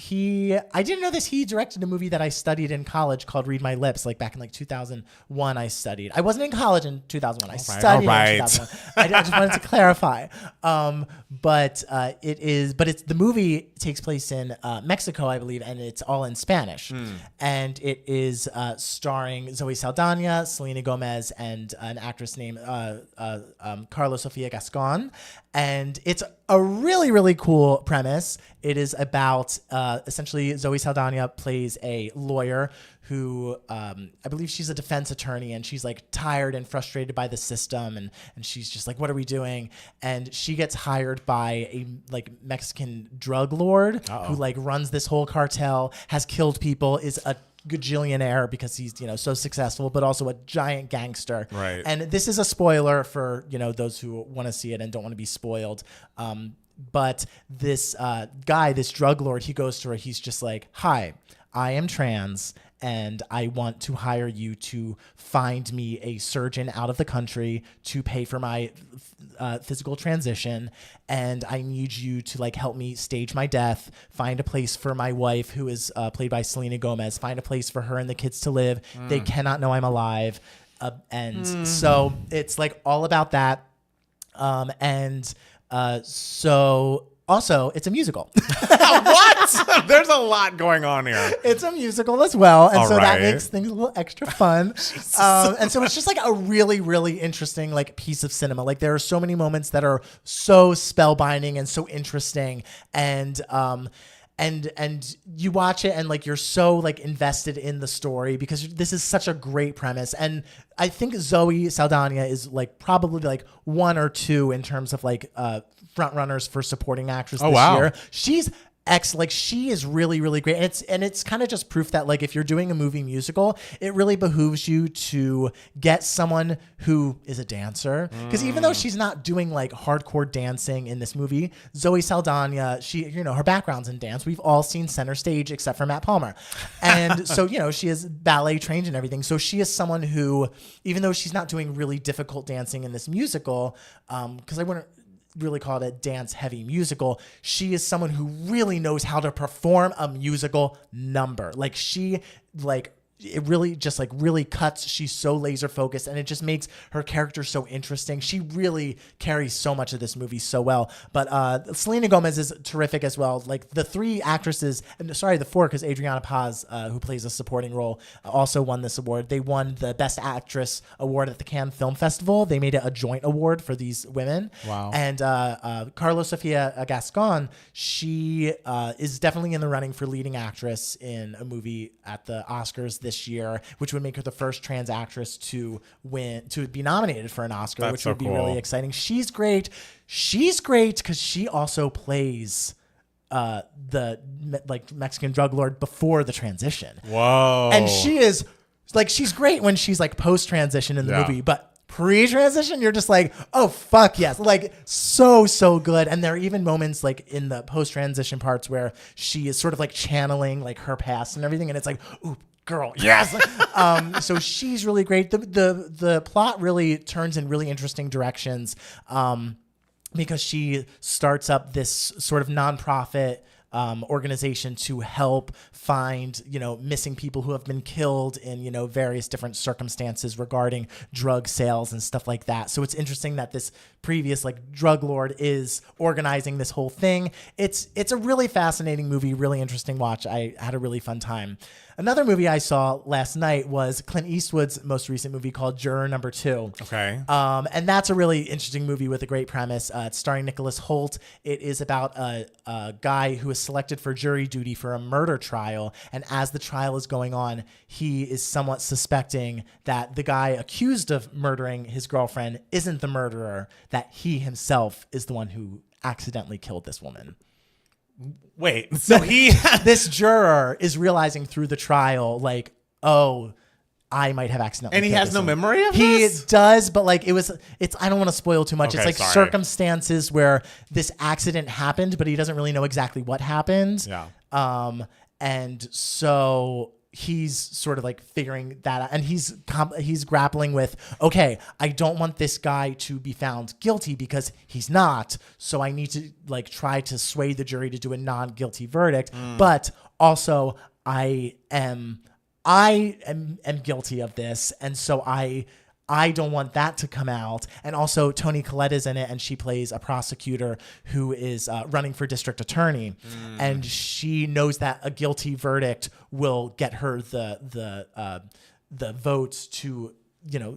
I didn't know this. He directed a movie that I studied in college called Read My Lips, like back in like 2001. I studied. I wasn't in college in 2001. I studied in 2001. I just wanted to clarify. But the movie takes place in Mexico, I believe, and it's all in Spanish, and it is starring Zoe Saldana, Selena Gomez, and an actress named Carla Sofia Gascon. And it's a really, really cool premise. It is about essentially Zoe Saldana plays a lawyer who I believe she's a defense attorney, and she's like tired and frustrated by the system, and she's just like, what are we doing? And she gets hired by a like Mexican drug lord who like runs this whole cartel, has killed people, is a gajillionaire because he's so successful, but also a giant gangster. Right. And this is a spoiler for those who want to see it and don't want to be spoiled. But this guy, this drug lord, he goes to her. He's just like, "Hi, I am trans, and I want to hire you to find me a surgeon out of the country to pay for my physical transition. And I need you to like help me stage my death, find a place for my wife, who is played by Selena Gomez, find a place for her and the kids to live. They cannot know I'm alive." So it's like all about that. So also it's a musical. What? There's a lot going on here. It's a musical as well. And that right. makes things a little extra fun. And so it's just like a really, really interesting like piece of cinema. Like there are so many moments that are so spellbinding and so interesting. And you watch it and like you're so like invested in the story because this is such a great premise. And I think Zoe Saldana is like probably like one or two in terms of like front runners for supporting actress this year. She's excellent. Like she is really, really great. And it's kind of just proof that like if you're doing a movie musical, it really behooves you to get someone who is a dancer. Because even though she's not doing like hardcore dancing in this movie, Zoe Saldana, she, her background's in dance. We've all seen Center Stage except for Matt Palmer. And so, she is ballet trained and everything. So she is someone who, even though she's not doing really difficult dancing in this musical, because I wouldn't really call it a dance heavy musical, she is someone who really knows how to perform a musical number. Like she it really just like really cuts. She's so laser focused and it just makes her character so interesting. She really carries so much of this movie so well. But Selena Gomez is terrific as well. Like the the four, because Adriana Paz, who plays a supporting role, also won this award. They won the Best Actress award at the Cannes Film Festival. They made it a joint award for these women. Wow. And Carla Sofia Gascon, she is definitely in the running for leading actress in a movie at the Oscars this year, which would make her the first trans actress to be nominated for an Oscar, which would be really exciting. She's great. She's great because she also plays like Mexican drug lord before the transition. Whoa. And she is like, she's great when she's like post transition in the movie, but pre-transition, you're just like, oh fuck yes, like so good. And there are even moments like in the post-transition parts where she is sort of like channeling like her past and everything, and it's like, ooh, girl, yes. So she's really great. The plot really turns in really interesting directions, because she starts up this sort of nonprofit organization to help find, missing people who have been killed in, various different circumstances regarding drug sales and stuff like that. So it's interesting that this previous like drug lord is organizing this whole thing. It's a really fascinating movie, really interesting watch. I had a really fun time. Another movie I saw last night was Clint Eastwood's most recent movie called Juror Number 2. Okay. And that's a really interesting movie with a great premise. It's starring Nicholas Hoult. It is about a guy who is selected for jury duty for a murder trial. And as the trial is going on, he is somewhat suspecting that the guy accused of murdering his girlfriend isn't the murderer, that he himself is the one who accidentally killed this woman. Wait, so this juror is realizing through the trial, like, oh, I might have accidentally. And he has no memory of this? He does, but like it's. I don't want to spoil too much. Okay, it's like sorry. Circumstances where this accident happened, but he doesn't really know exactly what happened. Yeah. And so he's sort of like figuring that out, and he's grappling with, okay, I don't want this guy to be found guilty because he's not, so I need to like try to sway the jury to do a non-guilty verdict, but also I am guilty of this, and so I don't want that to come out. And also Toni Collette is in it, and she plays a prosecutor who is running for district attorney, and she knows that a guilty verdict will get her the votes to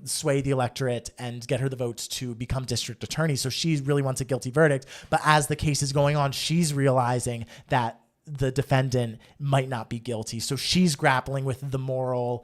sway the electorate and get her the votes to become district attorney. So she really wants a guilty verdict, but as the case is going on, she's realizing that the defendant might not be guilty. So she's grappling with the moral,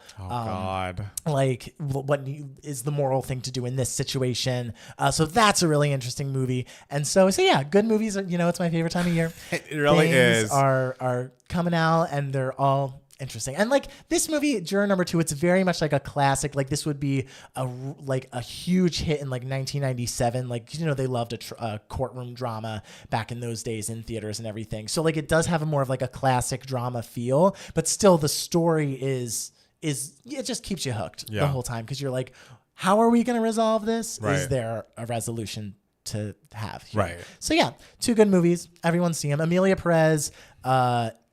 like what is the moral thing to do in this situation. So that's a really interesting movie. And so yeah, good movies are, it's my favorite time of year. It really is. Are coming out, and they're all interesting. And like this movie, Juror Number 2, it's very much like a classic. Like this would be a huge hit in like 1997. Like, they loved a courtroom drama back in those days in theaters and everything. So like it does have a more of like a classic drama feel, but still the story is it just keeps you hooked the whole time, because you're like, how are we going to resolve this? Right. Is there a resolution to have here? Right. So yeah, 2 good movies. Everyone see them. Amelia Perez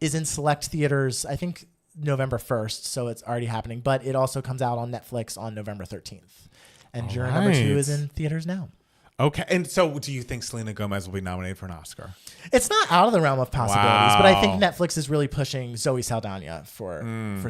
is in select theaters, I think November 1st, so it's already happening, but it also comes out on Netflix on November 13th. And Juror Number 2 is in theaters now. Okay. And so do you think Selena Gomez will be nominated for an Oscar? It's not out of the realm of possibilities, but I think Netflix is really pushing Zoe Saldana for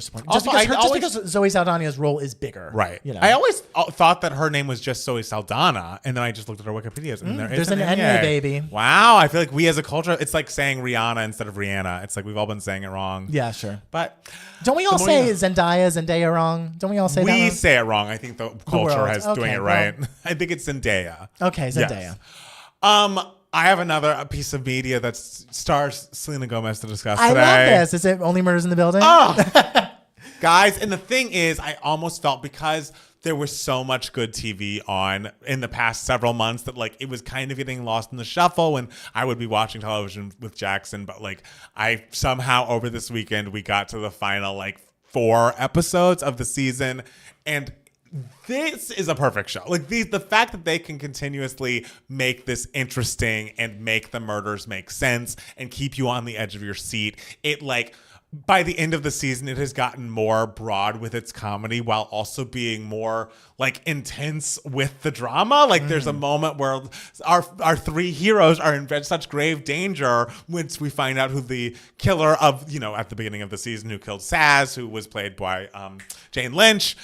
support. Just because Zoe Saldana's role is bigger. Right. I always thought that her name was just Zoe Saldana, and then I just looked at her Wikipedia, and there's an Enya, baby. Wow. I feel like we as a culture, it's like saying Rihanna instead of Rihanna. It's like we've all been saying it wrong. Yeah, sure. But don't we all say Zendaya wrong? Don't we all say that wrong? We say it wrong. I think the culture has doing it right. I think it's Zendaya. Okay, Zendaya. Yes. I have another piece of media that stars Selena Gomez to discuss today. I love this. Is it Only Murders in the Building? Oh, guys. And the thing is, I almost felt, because there was so much good TV on in the past several months, that like it was kind of getting lost in the shuffle when I would be watching television with Jackson. But like I somehow over this weekend, we got to the final like 4 episodes of the season, and this is a perfect show. Like the fact that they can continuously make this interesting and make the murders make sense and keep you on the edge of your seat. It like by the end of the season, it has gotten more broad with its comedy while also being more like intense with the drama. Like there's a moment where our 3 heroes are in such grave danger once we find out who the killer of, at the beginning of the season, who killed Saz, who was played by Jane Lynch.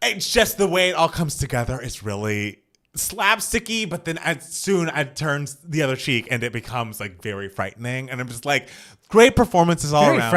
It's just the way it all comes together is really slapsticky, but then as soon it turns the other cheek and it becomes like very frightening. And I'm just like, great performances all around.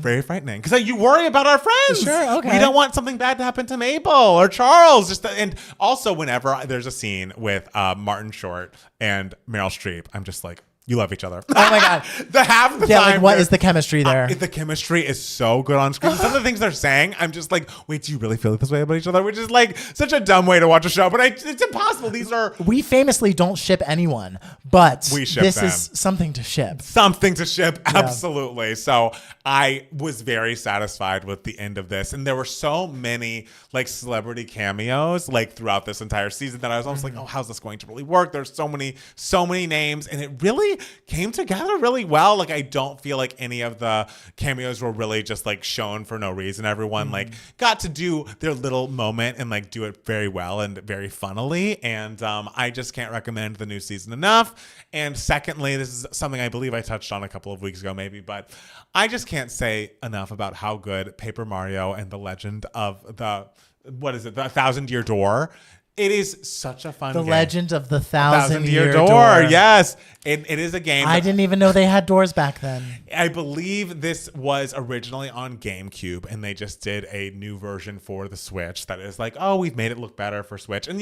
Very frightening. Because you worry about our friends. Sure, okay. We don't want something bad to happen to Mabel or Charles. And also whenever there's a scene with Martin Short and Meryl Streep, I'm just like, You love each other. Oh my God. The half the Yeah, time. like what is the chemistry there? The chemistry is so good on screen. Some of the things they're saying, I'm just like, wait, do you really feel this way about each other? Which is like such a dumb way to watch a show, but it's impossible. These are... We famously don't ship anyone, but We ship this them. is something to ship. Something to ship, absolutely. So I was very satisfied with the end of this, and there were so many like celebrity cameos like throughout this entire season that I was almost like, oh, how's this going to really work? There's so many names, and it really came together really well. Like I don't feel like any of the cameos were really just like shown for no reason. Everyone like got to do their little moment and like do it very well and very funnily, and I just can't recommend the new season enough. And secondly, this is something I believe I touched on a couple of weeks ago maybe, but I just can't say enough about how good Paper Mario and the Legend of the 1,000-Year Door. It is such a fun game. The Legend of the Thousand-Year Door. Yes. It is a game. I didn't even know they had doors back then. I believe this was originally on GameCube, and they just did a new version for the Switch that is like, oh, we've made it look better for Switch. And,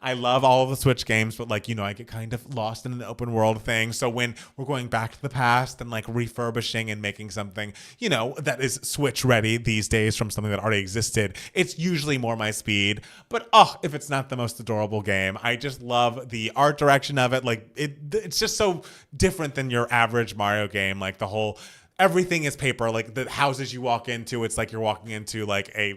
I love all of the Switch games, but, like, I get kind of lost in an open world thing. So when we're going back to the past and, like, refurbishing and making something, that is Switch ready these days from something that already existed, it's usually more my speed. But, if it's not the most adorable game, I just love the art direction of it. Like, it's just so different than your average Mario game. Like everything is paper. Like the houses you walk into, it's like you're walking into like a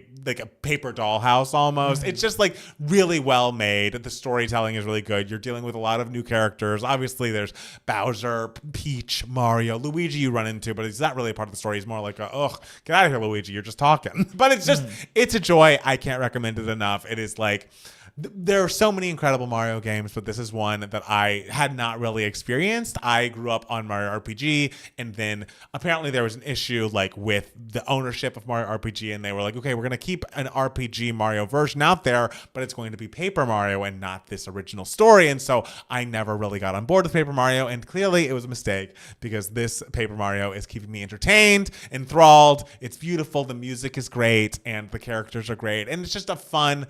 paper doll house almost. It's just like really well made. The storytelling is really good. You're dealing with a lot of new characters. Obviously there's Bowser, Peach, Mario, Luigi you run into, but he's not really a part of the story. He's more like get out of here, Luigi. You're just talking. But it's just, it's a joy. I can't recommend it enough. It is like, there are so many incredible Mario games, but this is one that I had not really experienced. I grew up on Mario RPG, and then apparently there was an issue like with the ownership of Mario RPG, and they were like, okay, we're going to keep an RPG Mario version out there, but it's going to be Paper Mario and not this original story. And so I never really got on board with Paper Mario, and clearly it was a mistake because this Paper Mario is keeping me entertained, enthralled. It's beautiful. The music is great, and the characters are great, and it's just a fun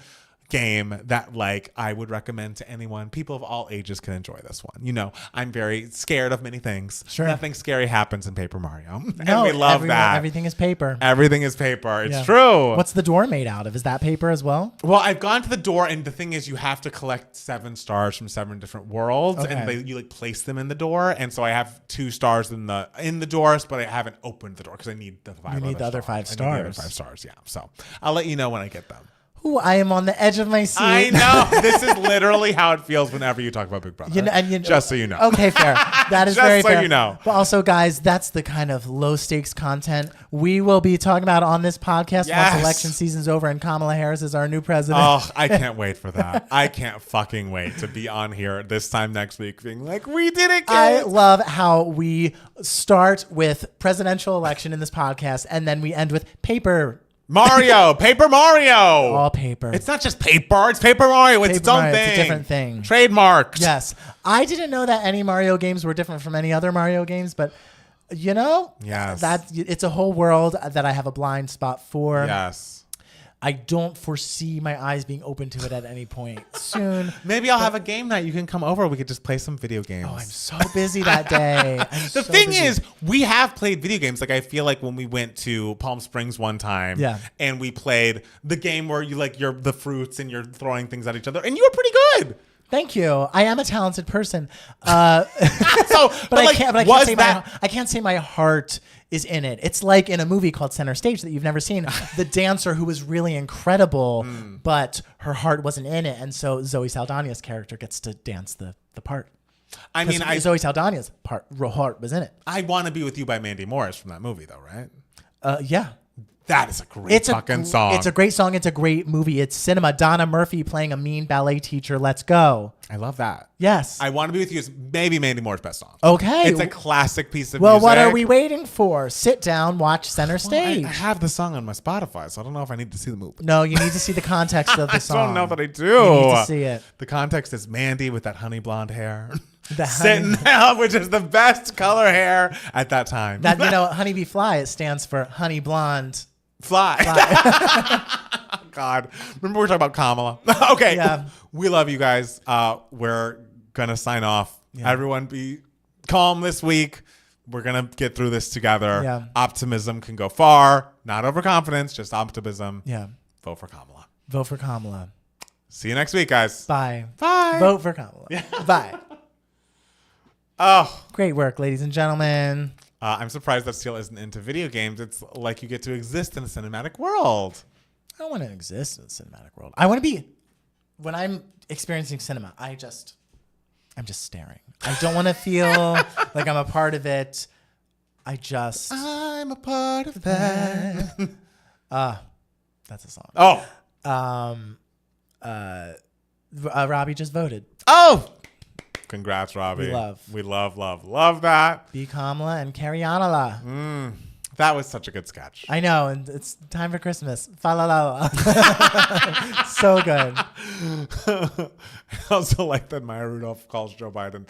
game that like I would recommend to anyone. People of all ages can enjoy this one. I'm very scared of many things. Sure. Nothing scary happens in Paper Mario. No, and we love that. Everything is paper. Everything is paper. It's true. What's the door made out of? Is that paper as well? Well, I've gone to the door, and the thing is you have to collect 7 stars from 7 different worlds, and you like place them in the door. And so I have 2 stars in the doors, but I haven't opened the door because I need the 5 You need the other 5 stars. I need the other 5 stars, yeah. So I'll let you know when I get them. Ooh, I am on the edge of my seat. I know. This is literally how it feels whenever you talk about Big Brother. Just so you know. Okay, fair. That is very fair. Just so you know. But also, guys, that's the kind of low stakes content we will be talking about on this podcast once election season's over and Kamala Harris is our new president. Oh, I can't wait for that. I can't fucking wait to be on here this time next week being like, we did it, I kids. love how we start with presidential election in this podcast and then we end with Paper Mario. All paper. It's not just paper. It's Paper Mario. It's its own thing. It's a different thing. Trademarked. Yes. I didn't know that any Mario games were different from any other Mario games, but yes, it's a whole world that I have a blind spot for. Yes. I don't foresee my eyes being open to it at any point soon. Maybe I'll have a game night. You can come over. We could just play some video games. Oh, I'm so busy that day. The thing is, we have played video games. Like I feel like when we went to Palm Springs one time, and we played the game where you're the fruits and you're throwing things at each other, and you were pretty good. Thank you. I am a talented person. But I can't say my heart is in it. It's like in a movie called Center Stage that you've never seen. The dancer who was really incredible, but her heart wasn't in it. And so Zoe Saldana's character gets to dance the part. I mean, Zoe Saldana's heart was in it. I Want to Be With You by Mandy Morris from that movie, though, right? Yeah. That is a great fucking song. It's a great song. It's a great movie. It's cinema. Donna Murphy playing a mean ballet teacher. Let's go. I love that. Yes. I Want to Be With You is maybe Mandy Moore's best song. Okay. It's a classic piece of music. Well, what are we waiting for? Sit down, watch Center Stage. I have the song on my Spotify, so I don't know if I need to see the movie. No, you need to see the context of the song. I don't know that I do. You need to see it. The context is Mandy with that honey blonde hair. Sitting out, which is the best color hair at that time. That, Honeybee Fly, it stands for honey blonde. Fly. God. Remember we were talking about Kamala. Okay. Yeah. We love you guys. We're going to sign off. Yeah. Everyone be calm this week. We're going to get through this together. Yeah. Optimism can go far. Not overconfidence, just optimism. Yeah. Vote for Kamala. Vote for Kamala. See you next week, guys. Bye. Bye. Vote for Kamala. Bye. Oh. Great work, ladies and gentlemen. I'm surprised that Steele isn't into video games. It's like you get to exist in a cinematic world. I don't want to exist in the cinematic world. I want to be, when I'm experiencing cinema, I'm just staring. I don't want to feel like I'm a part of it. I'm a part of that. That's a song. Oh. Robbie just voted. Oh. Congrats, Robbie. We love that. Be Kamala and carry on. That was such a good sketch. I know, and it's time for Christmas. Fa la la. So good. I also like that Maya Rudolph calls Joe Biden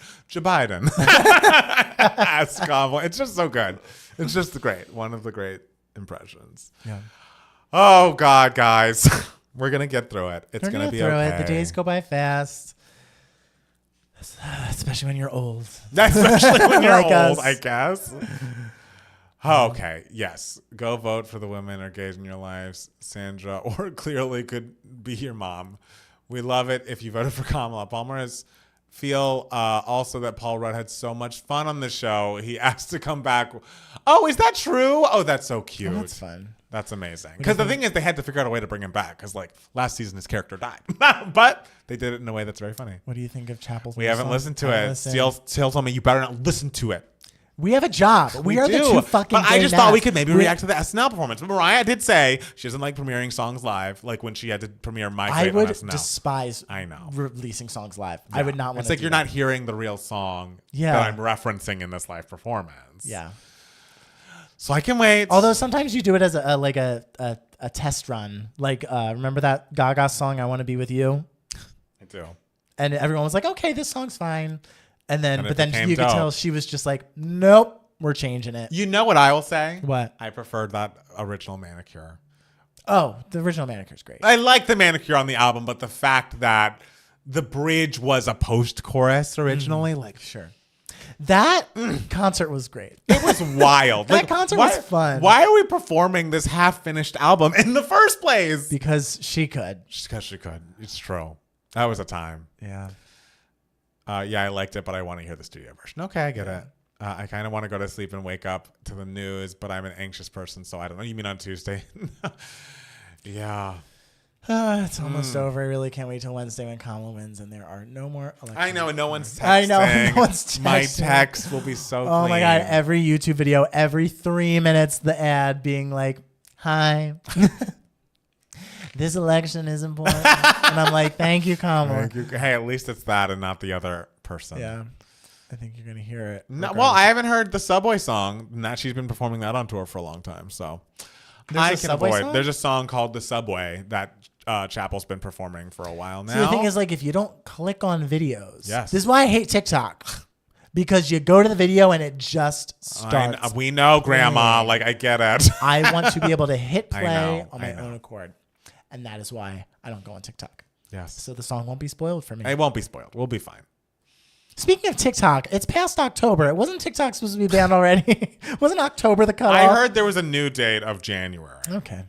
as Kamala. It's just so good. It's just great. One of the great impressions. Yeah. Oh God, guys, we're gonna get through it. It's gonna be okay. The days go by fast, especially when you're old. Especially when you're Like old, us. I guess. Okay, yes. Go vote for the women or gays in your lives, Sandra, or clearly could be your mom. We love it if you voted for Kamala. Palmer's feel also that Paul Rudd had so much fun on the show. He asked to come back. Oh, is that true? Oh, that's so cute. Oh, that's fun. That's amazing. Because the thing is, they had to figure out a way to bring him back. Because like last season, his character died, but they did it in a way that's very funny. What do you think of Chapel's? We haven't listened to it. Steele told me you better not listen to it. We have a job. We are the two fucking. But I just thought we could maybe react to the SNL performance. But Mariah did say she doesn't like premiering songs live, like when she had to premiere My I Great would on SNL. despise. I know. Releasing songs live. Yeah. I would not want. It's like you're not hearing the real song Yeah. that I'm referencing in this live performance. Yeah. So I can wait. Although sometimes you do it as a test run. Like remember that Gaga song "I Want to Be with You"? I do. And everyone was like, "Okay, this song's fine." And then, And but then became you could dope. tell she was just like, "Nope, we're changing it." You know what I will say? What? I preferred that original manicure. Oh, the original manicure's great. I like the manicure on the album, but the fact that the bridge was a post-chorus originally, like Sure. That concert was great. it was wild. That concert was fun. Why are we performing this half-finished album in the first place? Because she could. Just because she could. It's true. That was a time. Yeah. Yeah, I liked it, but I want to hear the studio version. Okay, I get it. I kind of want to go to sleep and wake up to the news, but I'm an anxious person, so I don't know. You mean on Tuesday? Yeah. It's almost over. I really can't wait till Wednesday when Kamala wins and there are no more elections. I know, and no one's texting. I know, no one's My texting. text will be so Oh clean. my God. Every YouTube video, every 3 minutes, the ad being like, "Hi. This election is important." And I'm like, "Thank you, Kamala." Thank you. Hey, at least it's that and not the other person. Yeah. I think you're going to hear it. No, well, I haven't heard the Subway song. Not she's been performing that on tour for a long time, so There's I a can Subway avoid. song? There's a song called "The Subway" that Chapel's been performing for a while now. See, the thing is, like, if you don't click on videos, Yes. this is why I hate TikTok. Because you go to the video and it just starts. We know, Grandma. Like, I get it. I want to be able to hit I play know, on I my know. own accord. And that is why I don't go on TikTok. Yes. So the song won't be spoiled for me. It won't be spoiled. We'll be fine. Speaking of TikTok, it's past October. Wasn't TikTok supposed to be banned already? Wasn't October the cutoff? I heard there was a new date of January. Okay.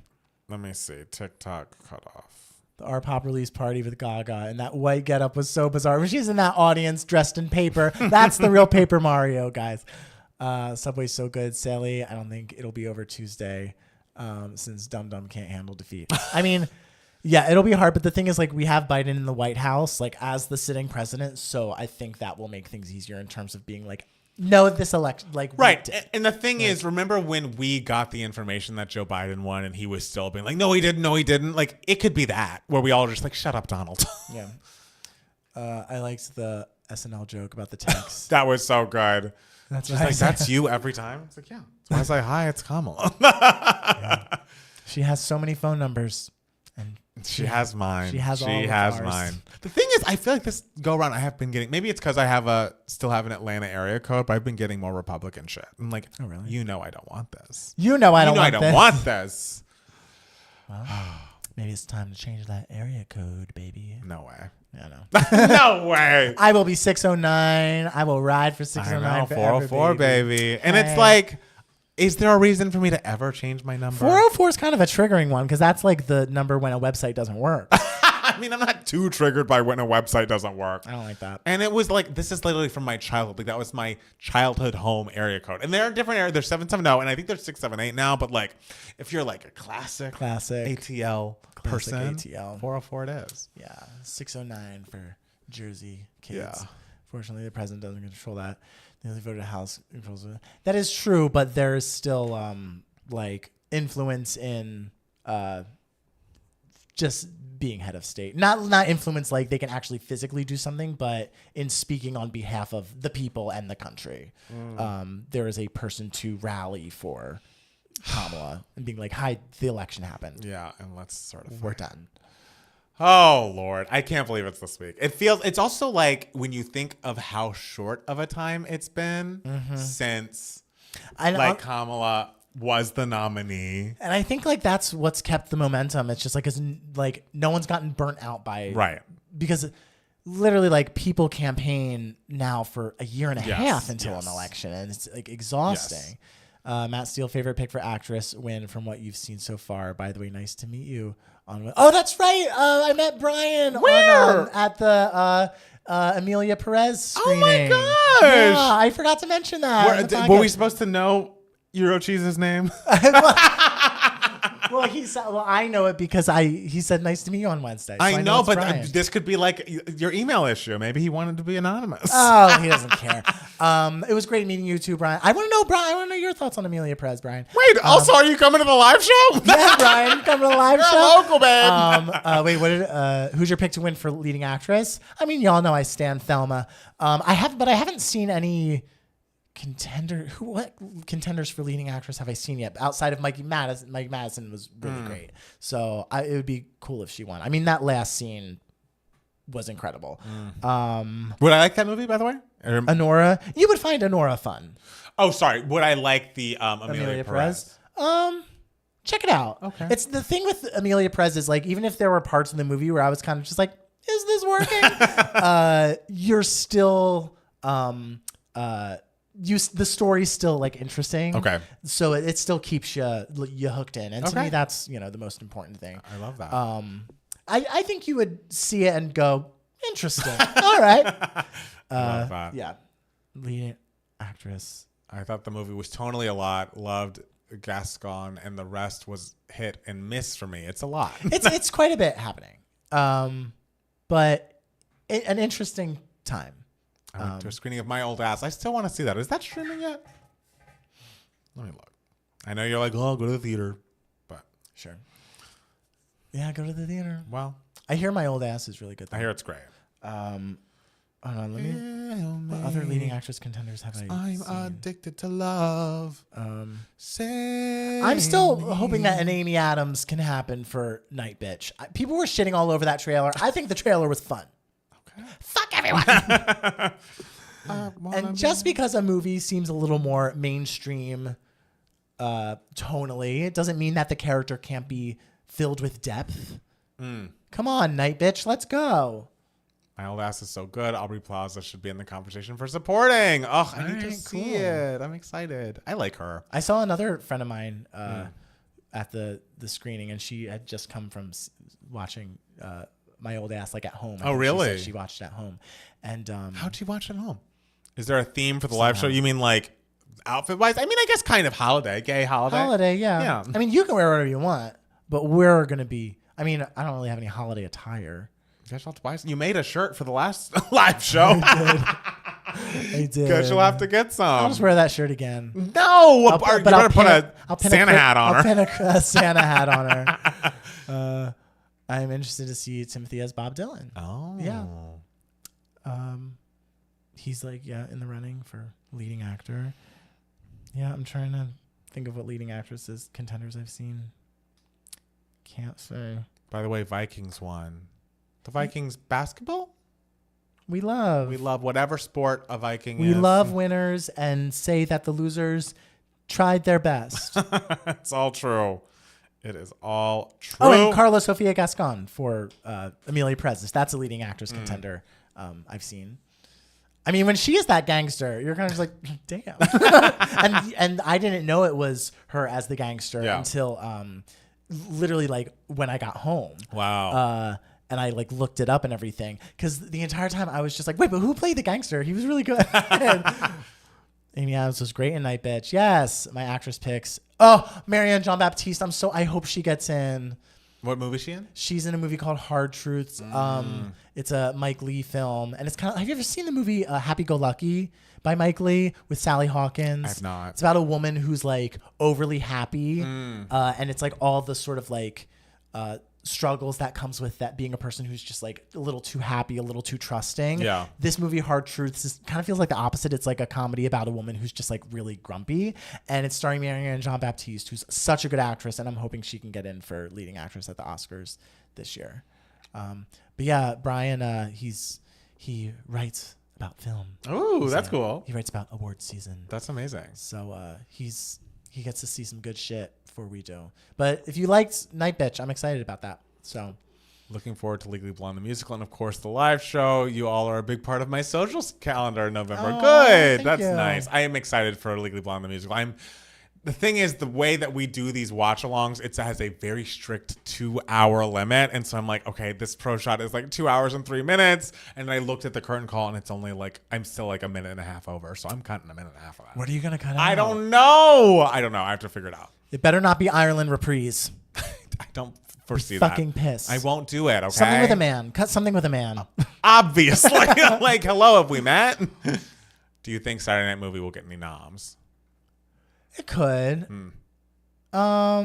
Let me see. TikTok cutoff. The R Pop release party with Gaga and that white getup was so bizarre. When she's in that audience dressed in paper, that's the real Paper Mario, guys. Subway's so good. Sally, I don't think it'll be over Tuesday since Dum Dum can't handle defeat. I mean, yeah, it'll be hard. But the thing is, like, we have Biden in the White House, like, as the sitting president. So I think that will make things easier in terms of being like, no, this election, like, Right. And the thing is, remember when we got the information that Joe Biden won and he was still being like, no, he didn't. No, he didn't. Like, it could be that where we all are just like, shut up, Donald. Yeah. I liked the SNL joke about the text. That was so good. That's She's what I like, said. that's you every time? It's like, yeah. So I was like, hi, it's Kamala. She has so many phone numbers. And She has mine. She has all of ours. mine. The thing is, I feel like this go around, I have been getting, maybe it's because I still have an Atlanta area code, but I've been getting more Republican shit. I'm like, Oh, really? you know I don't want this. you know I don't I want don't this. want this. Maybe it's time to change that area code, baby. No way. I know. No way. I will be 609. I will ride for I 609 know, forever, 404, baby. And it's Hey. like, is there a reason for me to ever change my number? 404 is kind of a triggering one because that's like the number when a website doesn't work. I mean, I'm not too triggered by when a website doesn't work. I don't like that. And it was like, this is literally from my childhood. Like, that was my childhood home area code. And there are different areas. There's 770, and I think there's 678 now. But like, if you're like a classic ATL person, ATL. 404 it is. Yeah, 609 for Jersey kids. Yeah. Fortunately, the president doesn't control that. The only voted House controls it. That is true, but there's still like influence in just being head of state. Not influence like they can actually physically do something, but in speaking on behalf of the people and the country. There is a person to rally for Kamala and being like, hi, the election happened. Yeah, and let's sort of We're done. Oh Lord, I can't believe it's this week. It's also like when you think of how short of a time it's been since Kamala was the nominee. And I think like that's what's kept the momentum. It's just like no one's gotten burnt out by Right. Because literally like people campaign now for a year and a half until an election, and it's like exhausting. Matt Steele, favorite pick for actress win from what you've seen so far. By the way, nice to meet you. Oh, that's right. I met Brian Where? at the Amelia Perez screening. Oh my gosh. Yeah, I forgot to mention that. Were we supposed to know Eurocheese's name? Well, I know it because he said nice to meet you on Wednesday. So I know, it's but Brian. this could be like your email issue. Maybe he wanted to be anonymous. Oh, he doesn't care. It was great meeting you too, Brian. I want to know, Brian. I want to know your thoughts on Amelia Perez, Brian. Wait, also, are you coming to the live show? Yeah, Brian, you come to the live You're show. a local, man. Wait, who's your pick to win for leading actress? I mean, y'all know I stan Thelma. I haven't seen any what contenders for leading actress have I seen yet outside of Mike Madison? Mike Madison was really great, so it would be cool if she won. I mean, that last scene was incredible. Would I like that movie, by the way? Honora, you would find Honora fun. Oh, sorry. Would I like the Amelia Perez? Check it out. Okay. It's the thing with Amelia Perez is like, even if there were parts in the movie where I was kind of just like, is this working? You're still the story's still like interesting. Okay. So it still keeps you hooked in. And to Okay. me, that's, the most important thing. I love that. I think you would see it and go, interesting. All right. love that. Yeah. Lead actress. I thought the movie was tonally a lot. Loved Gascon, and the rest was hit and miss for me. It's a lot. It's quite a bit happening. But an interesting time. I went to a screening of My Old Ass. I still want to see that. Is that streaming yet? Let me look. I know you're like, oh, I'll go to the theater, but Sure. Yeah, go to the theater. well, I hear My Old Ass is really good. I hear it's great. Hold on, let me. What other leading actress contenders have I I'm seen? addicted to love. Say I'm still hoping that an Amy Adams can happen for Night Bitch. People were shitting all over that trailer. I think the trailer was fun. Okay. Fuck everyone. And just because a movie seems a little more mainstream tonally, it doesn't mean that the character can't be filled with depth. Come on, Night Bitch, let's go. My Old Ass is so good. Aubrey Plaza should be in the conversation for supporting. Oh, I need to see it. I'm excited. I like her. I saw another friend of mine at the screening, and she had just come from watching My Old Ass like at home. Oh, really? She watched at home. And How'd you watch at home? Is there a theme for the live show? You mean like outfit wise? I mean, I guess kind of holiday, gay holiday. Holiday, yeah. Yeah. I mean, you can wear whatever you want, but we're going to be, I mean, I don't really have any holiday attire. You guys will have to buy some. You made a shirt for the last live show. I did. Guess you'll have to get some. I'll just wear that shirt again. No, you I'll better put pin a Santa hat on her. I'll pin a Santa hat on her. I'm interested to see Timothy as Bob Dylan. Oh. Yeah. He's like, in the running for leading actor. Yeah, I'm trying to think of what leading actresses contenders I've seen. Can't say. By the way, Vikings won. The Vikings basketball? We love whatever sport a Viking is. We love winners and say that the losers tried their best. It's all true. It is all true. Oh, and Carla Sofia Gascon for Amelia Perez. That's a leading actress contender I've seen. I mean, when she is that gangster, you're kind of just like, damn. and I didn't know it was her as the gangster until literally like when I got home. Wow. And I like looked it up and everything because the entire time I was just like, wait, but who played the gangster? He was really good. Amy Adams was great in Night Bitch. Yes, my actress picks. Oh, Marianne Jean-Baptiste. I hope she gets in. What movie is she in? She's in a movie called Hard Truths. It's a Mike Leigh film, and it's kind of. Have you ever seen the movie Happy Go Lucky by Mike Leigh with Sally Hawkins? I've not. It's about a woman who's like overly happy, and it's like all the sort of like struggles that comes with that being a person who's just like a little too happy, a little too trusting. Yeah. This movie, Hard Truths, kind of feels like the opposite. It's like a comedy about a woman who's just like really grumpy, and it's starring Marianne Jean-Baptiste, who's such a good actress, and I'm hoping she can get in for leading actress at the Oscars this year. But yeah, Brian, he writes about film. Oh, that's cool. He writes about award season. That's amazing. So he gets to see some good shit before we do. But if you liked Night Bitch, I'm excited about that. So looking forward to Legally Blonde the musical and of course the live show. You all are a big part of my social calendar in November. Oh, good. thank That's you. nice. I am excited for Legally Blonde the musical. The thing is, the way that we do these watch-alongs, it has a very strict 2-hour limit. And so I'm like, okay, this pro shot is like 2 hours and 3 minutes. And I looked at the curtain call and it's only like, I'm still like a minute and a half over. So I'm cutting a minute and a half of that. what are you going to cut out? I don't know. I have to figure it out. It better not be Ireland reprise. I don't foresee Fucking that. piss. I won't do it, okay? Something with a man. Cut something with a man. Obviously. Like, hello, have we met? Do you think Saturday Night Movie will get any noms? It could. I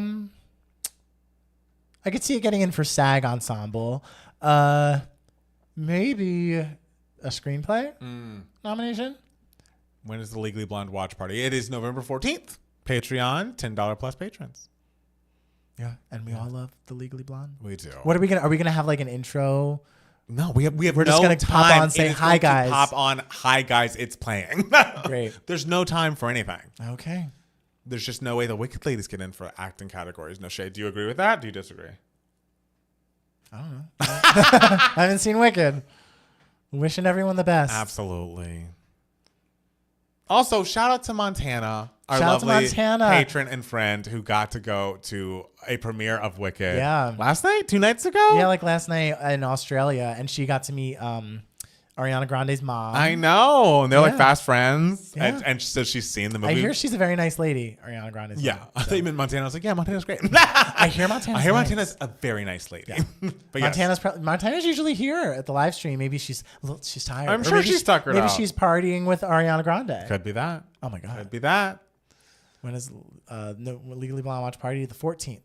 could see it getting in for SAG Ensemble. Maybe a screenplay nomination. When is the Legally Blonde watch party? It is November 14th. Patreon, $10 plus patrons. Yeah, and we all love the Legally Blonde. We do. What are we gonna have like an intro? No, we have. We're no just gonna time. pop on, It say is hi, going to guys. Pop on, hi guys. It's playing. Great. There's no time for anything. Okay. There's just no way the Wicked ladies get in for acting categories. No shade. Do you agree with that? Do you disagree? I don't know. I haven't seen Wicked. Wishing everyone the best. Absolutely. Also, shout out to Montana, our Shout out to lovely Montana. patron and friend who got to go to a premiere of Wicked. Yeah. Last night? 2 nights ago? Yeah, like last night in Australia, and she got to meet Ariana Grande's mom. I know. And they're like Yeah. fast friends. Yeah. And so she's seen the movie. I hear she's a very nice lady, Ariana Grande's Yeah. mom. I thought you meant Montana. I was like, yeah, Montana's great. I hear Montana's I hear nice. Montana's a very nice lady. Yeah. But yes. Montana's usually here at the live stream. Maybe she's tired. I'm Or sure maybe she's tuckered Maybe out. she's partying with Ariana Grande. Could be that. Oh my god. Could be that. When is Legally Blonde watch party? The 14th.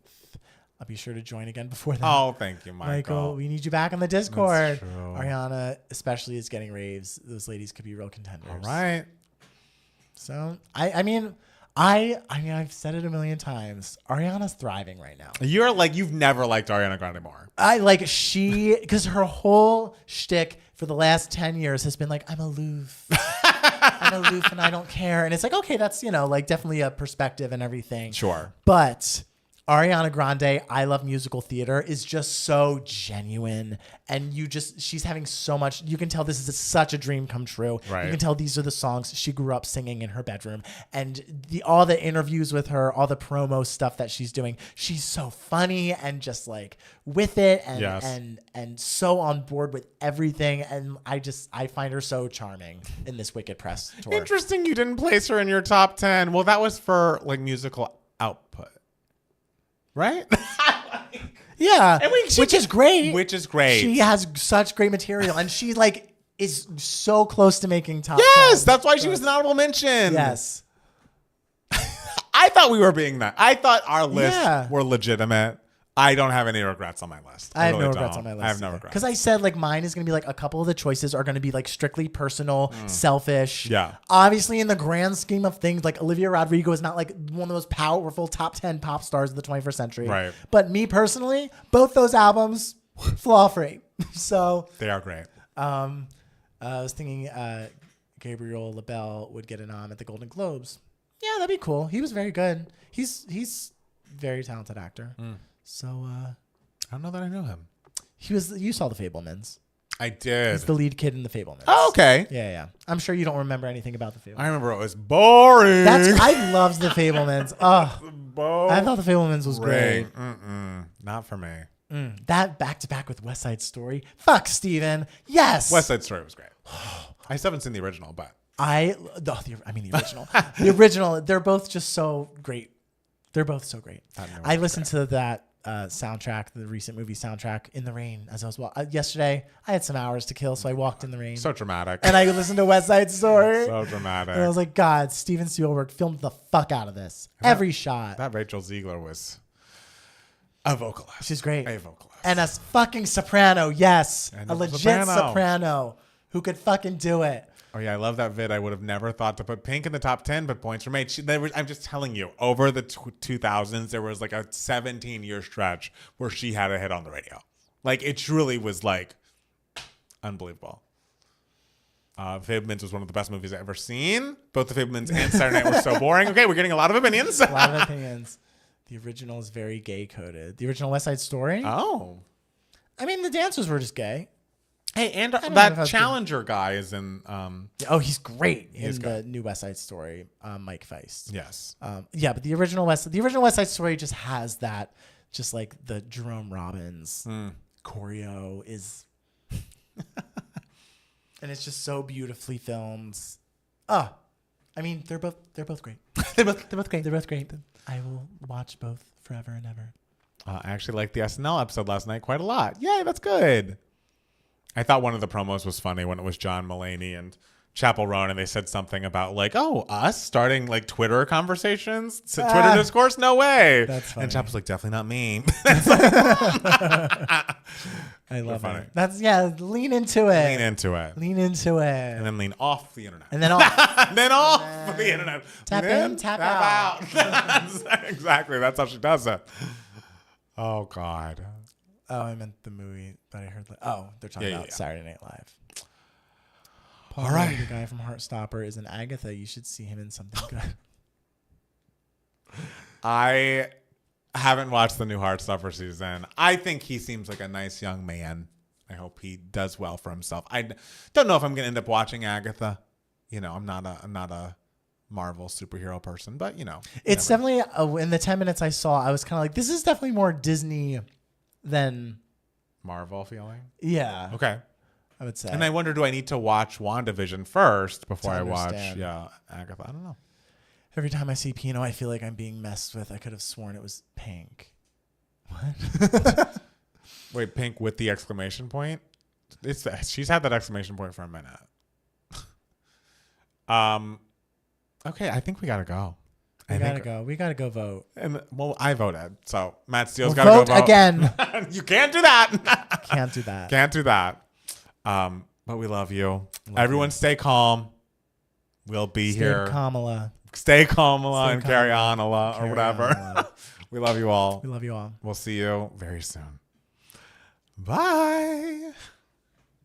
I'll be sure to join again before that. Oh, thank you, Michael. We need you back on the Discord. That's true. Ariana especially is getting raves. Those ladies could be real contenders. All right. So I mean I've said it a million times. Ariana's thriving right now. You're like, you've never liked Ariana Grande more. Because her whole shtick for the last 10 years has been like, I'm aloof. I'm aloof and I don't care. And it's like, okay, that's, like definitely a perspective and everything. Sure. But Ariana Grande, I Love Musical Theater, is just so genuine. And she's having so much, you can tell this is such a dream come true. Right. You can tell these are the songs she grew up singing in her bedroom. And all the interviews with her, all the promo stuff that she's doing, she's so funny and just like with it and Yes. and so on board with everything. And I find her so charming in this Wicked press tour. Interesting you didn't place her in your top 10. Well, that was for like musical output. Right? Yeah, which is great. Which is great. She has such great material, and she like is so close to making top. Yes, 10. that's why she was an honorable mention. Yes, I thought we were being that. I thought our lists Yeah. were legitimate. I don't have any regrets on my list. I have really no regrets don't. on my list. I have no regrets. Because I said like mine is gonna be like a couple of the choices are gonna be like strictly personal, selfish. Yeah. Obviously, in the grand scheme of things, like Olivia Rodrigo is not like one of those powerful top 10 pop stars of the 21st century. Right. But me personally, both those albums, flaw free. So They are great. I was thinking Gabriel LaBelle would get a nom at the Golden Globes. Yeah, that'd be cool. He was very good. He's very talented actor. So I don't know that I know him. you saw The Fabelmans. I did. He's the lead kid in The Fabelmans. Oh, okay. Yeah. I'm sure you don't remember anything about The Fabelmans. I remember it was boring. I loved The Fabelmans. Oh, I thought The Fabelmans was great. Not for me. That back to back with West Side Story. Fuck, Steven. Yes. West Side Story was great. I still haven't seen the original, but the original. The original. They're both just so great. They're both so great. I listened to that soundtrack, the recent movie soundtrack, in the rain as I was yesterday. I had some hours to kill, so I walked in the rain. So dramatic. And I listened to West Side Story. So dramatic. And I was like, God, Steven Spielberg filmed the fuck out of this. Every shot. That Rachel Ziegler was a vocalist. She's great. A vocalist. And a fucking soprano, yes. And a legit soprano who could fucking do it. Oh, yeah, I love that vid. I would have never thought to put Pink in the top 10, but points were made. I'm just telling you, over the 2000s, there was like a 17-year stretch where she had a hit on the radio. Like, it truly was like unbelievable. Fabelmans was one of the best movies I've ever seen. Both the Fabelmans and Saturday Night were so boring. Okay, we're getting a lot of opinions. A lot of opinions. The original is very gay coded. The original West Side Story? Oh. I mean, the dancers were just gay. Hey, and that Challenger guy is in... he's great in the new West Side Story, Mike Feist. Yes. But the original West Side Story just has that, just like the Jerome Robbins choreo is... and it's just so beautifully filmed. I mean, they're both great. they're both great. They're both great. I will watch both forever and ever. I actually liked the SNL episode last night quite a lot. Yay, that's good. I thought one of the promos was funny when it was John Mulaney and Chappell Roan, and they said something about like, us starting like Twitter conversations, Twitter discourse, no way. That's funny. And Chappell's like, definitely not me. I love it. That's lean into it. Lean into it. And then lean off the internet. And then off. then off the internet. Tap in, tap out. Exactly. That's how she does it. Oh, God. Oh, I meant the movie, but I heard they're talking about Saturday Night Live. Paul All right. The guy from Heartstopper is an Agatha. You should see him in something good. I haven't watched the new Heartstopper season. I think he seems like a nice young man. I hope he does well for himself. I don't know if I'm going to end up watching Agatha. You know, I'm not a Marvel superhero person, but it's definitely in the 10 minutes I saw, I was kind of like, this is definitely more Disney than Marvel feeling. Yeah. Okay. I would say. And I wonder, do I need to watch WandaVision first before I watch Agatha? I don't know. Every time I see Pino, I feel like I'm being messed with. I could have sworn it was Pink. What? Wait, Pink with the exclamation point? She's had that exclamation point for a minute. Okay, I think we gotta go. We gotta go vote. And I voted, so Matt Steele's gotta go vote again. You can't do that. Can't do that. Can't do that. But we love you. Everyone, stay calm. We'll be here. Kamala. Stay Kamala and carry on Allah or whatever. We love you all. We love you all. We'll see you very soon. Bye.